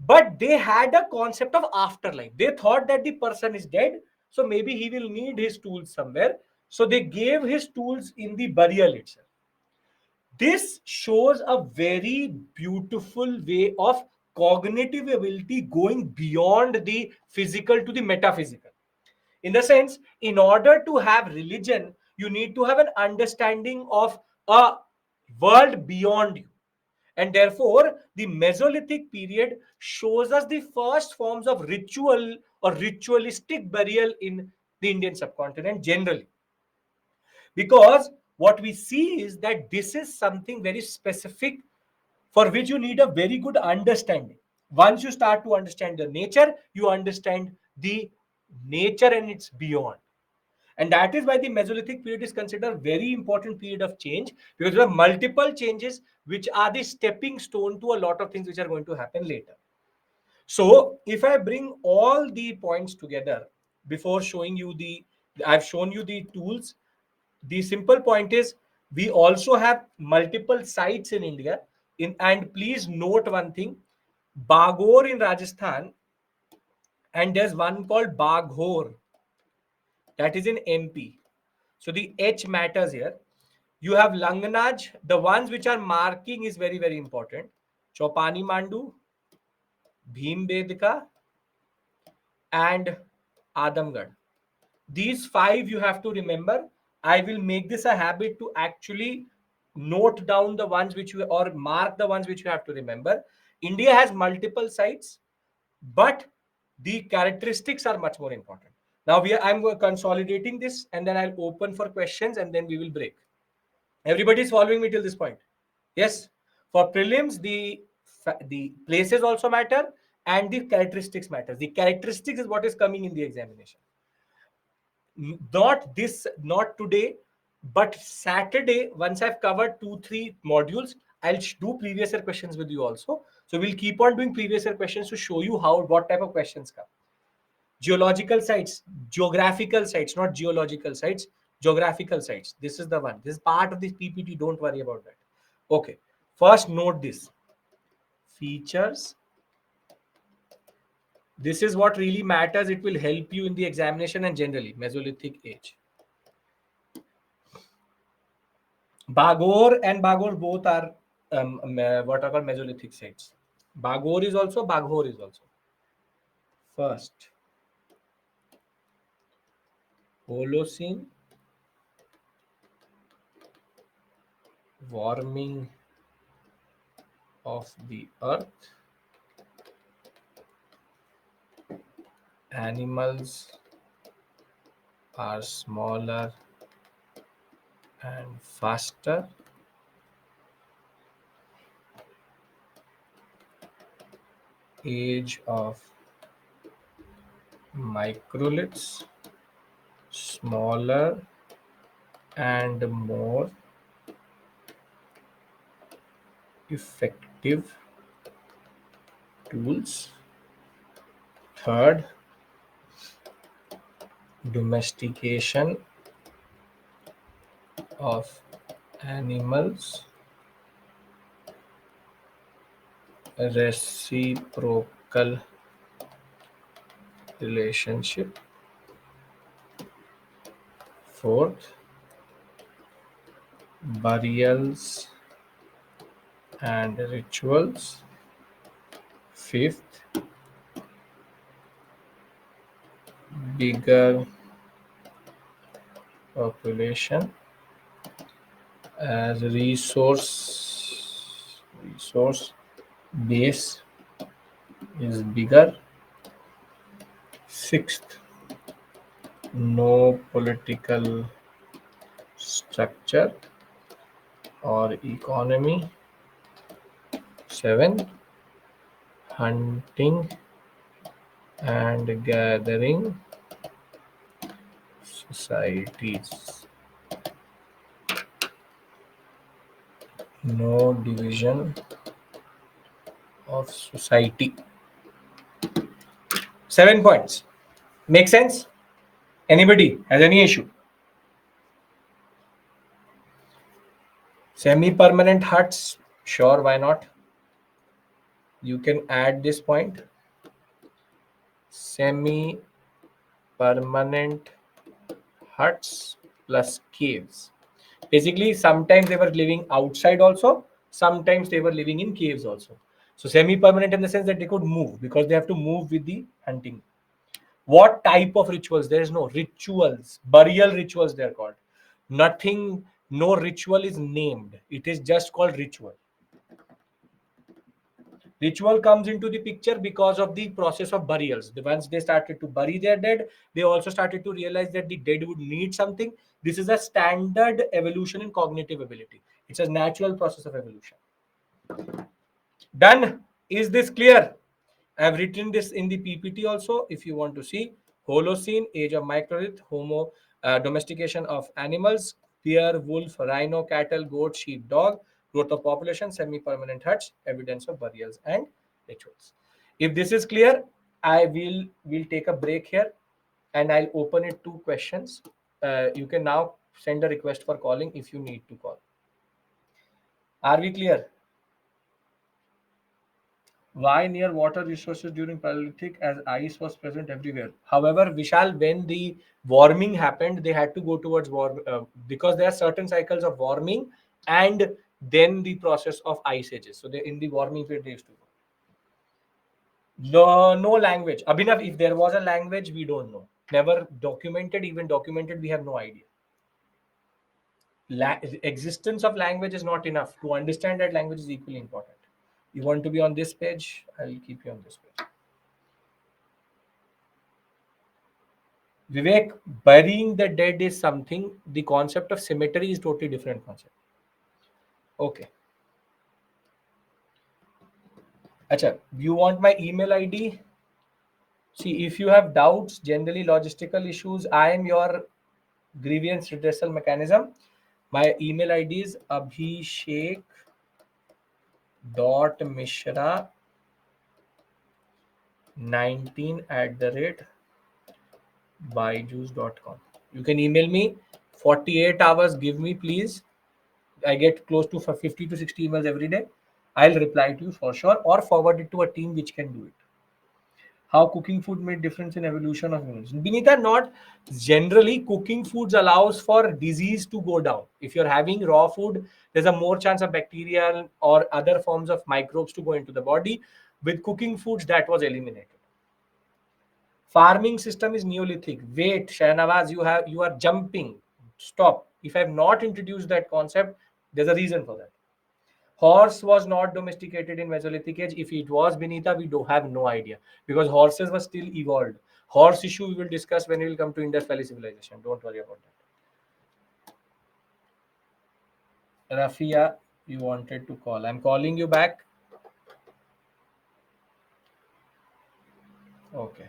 but they had a concept of afterlife. They thought that the person is dead, so maybe he will need his tools somewhere. So they gave his tools in the burial itself. This shows a very beautiful way of cognitive ability going beyond the physical to the metaphysical. In the sense, in order to have religion, you need to have an understanding of a world beyond you. And therefore, the Mesolithic period shows us the first forms of ritual or ritualistic burial in the Indian subcontinent generally. Because what we see is that this is something very specific for which you need a very good understanding. Once you start to understand the nature, you understand the nature and its beyond. And that is why the Mesolithic period is considered a very important period of change, because there are multiple changes which are the stepping stone to a lot of things which are going to happen later. So if I bring all the points together before showing you I've shown you the tools. The simple point is we also have multiple sites in India. And please note one thing: Bagor in Rajasthan, and there's one called Baghor that is in MP. So the H matters here. You have Langanaj. The ones which are marking is very, very important. Chopani Mandu, Bhimbedka, and Adamgarh. These five you have to remember. I will make this a habit to actually note down the ones which you, or mark the ones which you have to remember. India has multiple sites, but the characteristics are much more important. Now I'm consolidating this, and then I'll open for questions, and then we will break. Everybody is following me till this point? Yes. For prelims, the places also matter, and the characteristics matters. The characteristics is what is coming in the examination. Not today, but Saturday, once I've covered 2 3 modules, I'll do previous year questions with you also. So we'll keep on doing previous year questions to show you how what type of questions come. Geological sites, geographical sites, not geological sites, geographical sites. This is the one. This is part of this PPT. Don't worry about that. Okay. First, note this: features. This is what really matters. It will help you in the examination and generally Mesolithic age. Bagor and Bagor both are what are called Mesolithic sites. Bagor is also, Baghor is also. First, Holocene, warming of the earth, animals are smaller and faster, age of microliths, smaller and more effective tools. Third, domestication of animals, reciprocal relationship. Fourth, burials and rituals. Fifth, bigger population as resource base is bigger. Sixth, no political structure or economy. Seven, hunting and gathering societies. No division of society. 7 points. Make sense? Anybody has any issue? Semi-permanent huts. Sure, why not? You can add this point. Semi-permanent huts plus caves. Basically, sometimes they were living outside also, sometimes they were living in caves also. So semi-permanent in the sense that they could move because they have to move with the hunting. What type of rituals? There is no rituals. Burial rituals they are called. Nothing, no ritual is named. It is just called ritual. Ritual comes into the picture because of the process of burials. Once they started to bury their dead, they also started to realize that the dead would need something. This is a standard evolution in cognitive ability. It's a natural process of evolution. Done. Is this clear? I have written this in the PPT also. If you want to see Holocene, age of microlith, Homo, domestication of animals, deer, wolf, rhino, cattle, goat, sheep, dog, growth of population, semi-permanent huts, evidence of burials and rituals. If this is clear, I will take a break here and I'll open it to questions. You can now send a request for calling if you need to call. Are we clear? Why near water resources during Paleolithic as ice was present everywhere? However, Vishal, when the warming happened, they had to go towards warm because there are certain cycles of warming and then the process of ice ages. So they in the warming period they used to go. No, no language. Abhinav, if there was a language, we don't know. Never documented, even documented, we have no idea. Existence of language is not enough. To understand that language is equally important. You want to be on this page? I'll keep you on this page. Vivek, burying the dead is something. The concept of cemetery is totally different concept. Okay. Acha, you want my email ID? See, if you have doubts, generally logistical issues, I am your grievance redressal mechanism. My email ID is abhishek.mishra 19 at the rate byjuice.com. You can email me 48 hours. Give me, please. I get close to 50 to 60 emails every day. I'll reply to you for sure or forward it to a team which can do it. How cooking food made difference in evolution of humans? Benita, not generally cooking foods allows for disease to go down. If you're having raw food, there's a more chance of bacterial or other forms of microbes to go into the body. With cooking foods, that was eliminated. Farming system is Neolithic. Wait, Shahnawaz, you are jumping. Stop. If I have not introduced that concept, there's a reason for that. Horse was not domesticated in Mesolithic age. If it was, Benita, we do have no idea because horses were still evolved. Horse issue we will discuss when we will come to Indus Valley civilization. Don't worry about that. Rafia, you wanted to call. I'm calling you back. Okay.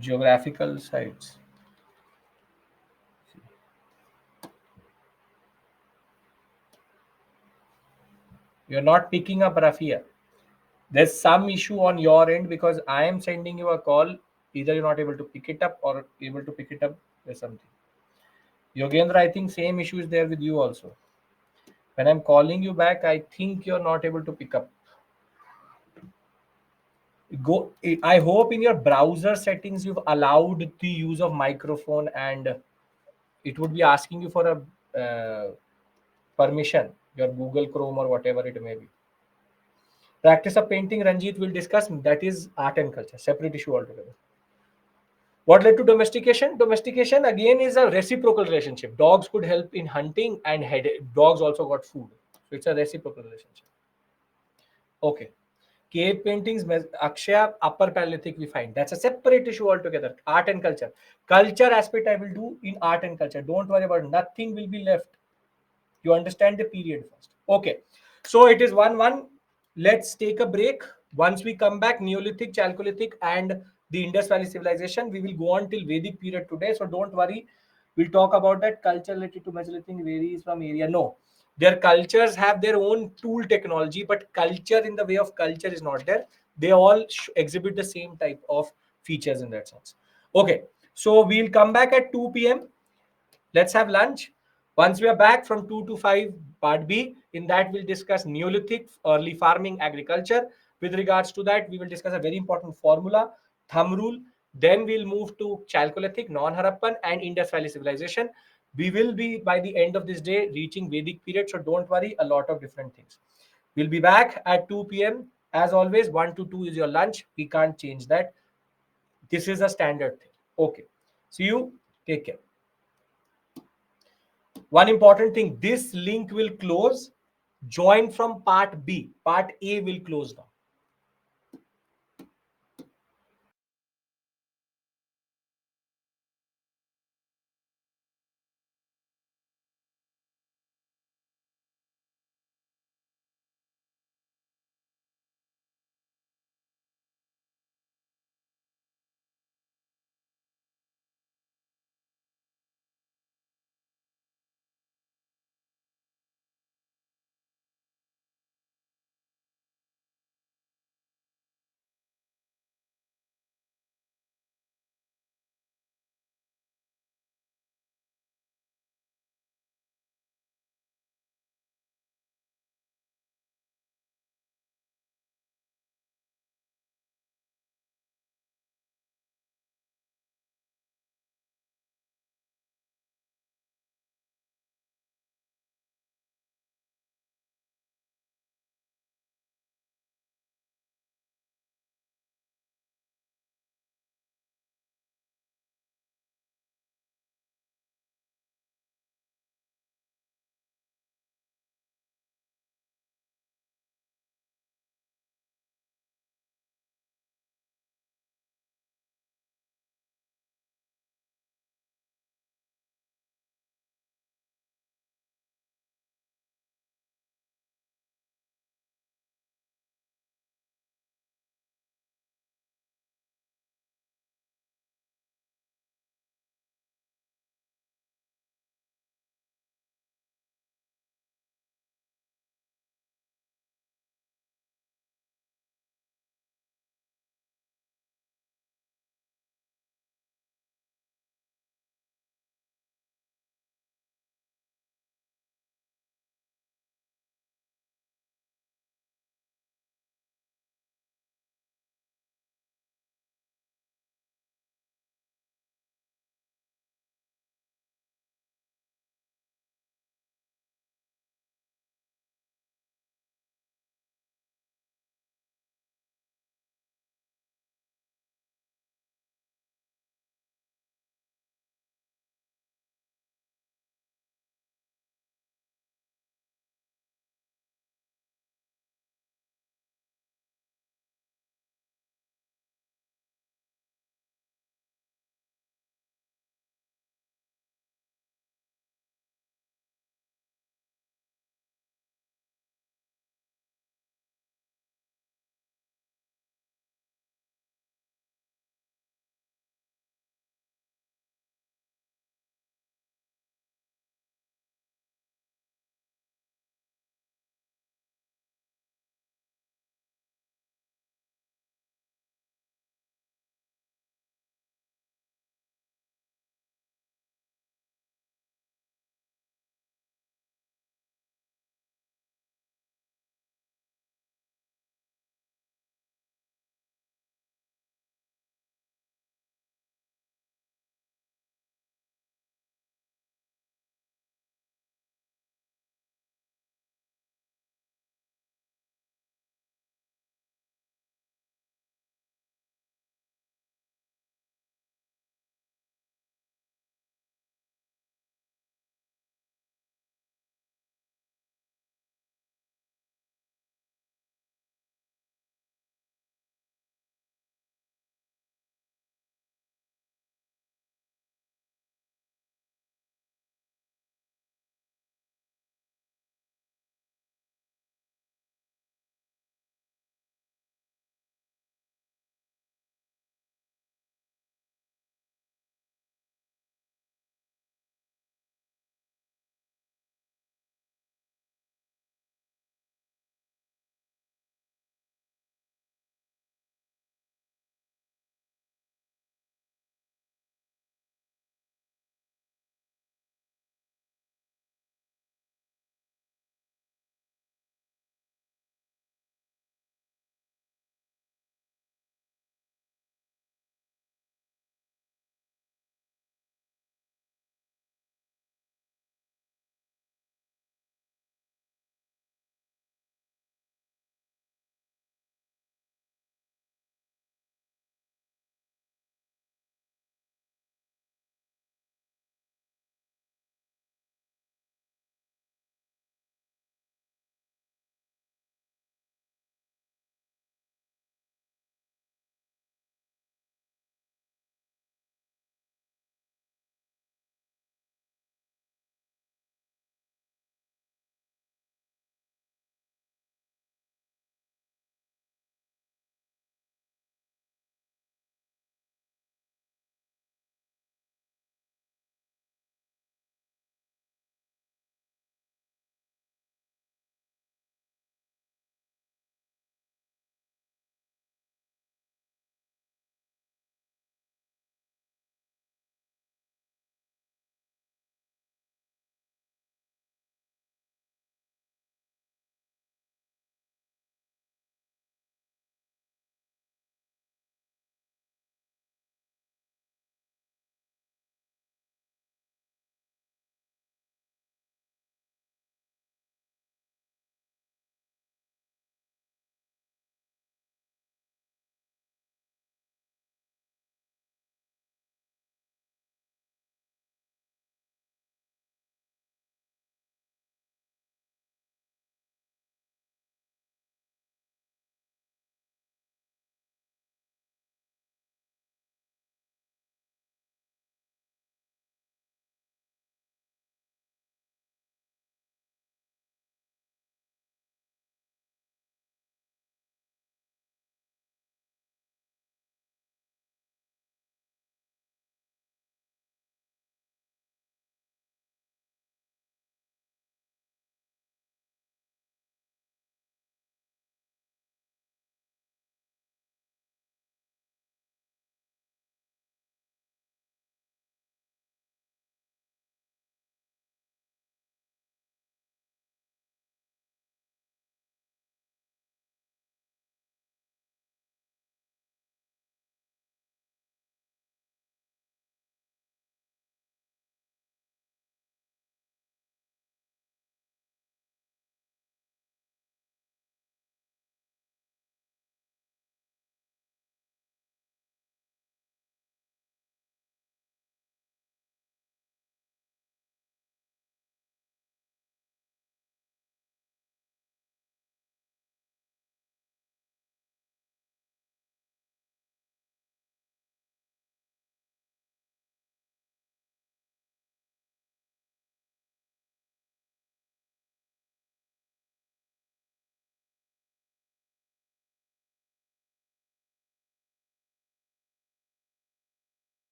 Geographical sites. You're not picking up, Rafia. There's some issue on your end because I am sending you a call. Either you're not able to pick it up or able to pick it up. There's something. Yogendra, I think same issue is there with you also. When I'm calling you back, I think you're not able to pick up. Go. I hope in your browser settings you've allowed the use of microphone, and it would be asking you for a permission. Your Google Chrome or whatever it may be. Practice of painting, Ranjit will discuss. That is art and culture, separate issue altogether. What led to domestication? Domestication again is a reciprocal relationship. Dogs could help in hunting, and dogs also got food. So it's a reciprocal relationship. Okay. Cave paintings, Akshaya, Upper Paleolithic, we find. That's a separate issue altogether. Art and culture. Culture aspect I will do in art and culture. Don't worry about it. Nothing will be left. You understand the period first. Okay. So it is 1-1. Let's take a break. Once we come back, Neolithic, Chalcolithic, and the Indus Valley civilization. We will go on till Vedic period today, so don't worry. We'll talk about that. Culture related to Mesolithic varies from area. No, their cultures have their own tool technology, but culture in the way of culture is not there. They all exhibit the same type of features in that sense. Okay, so we'll come back at 2 p.m. Let's have lunch. Once we are back from 2 to 5, part B, in that we'll discuss Neolithic, early farming, agriculture. With regards to that, we will discuss a very important formula, thumb rule. Then we'll move to Chalcolithic, non-Harappan, and Indus Valley civilization. We will be, by the end of this day, reaching Vedic period, so don't worry, a lot of different things. We'll be back at 2 p.m. As always, 1 to 2 is your lunch. We can't change that. This is a standard thing. Okay. See you. Take care. One important thing, this link will close. Join from part B. Part A will close now.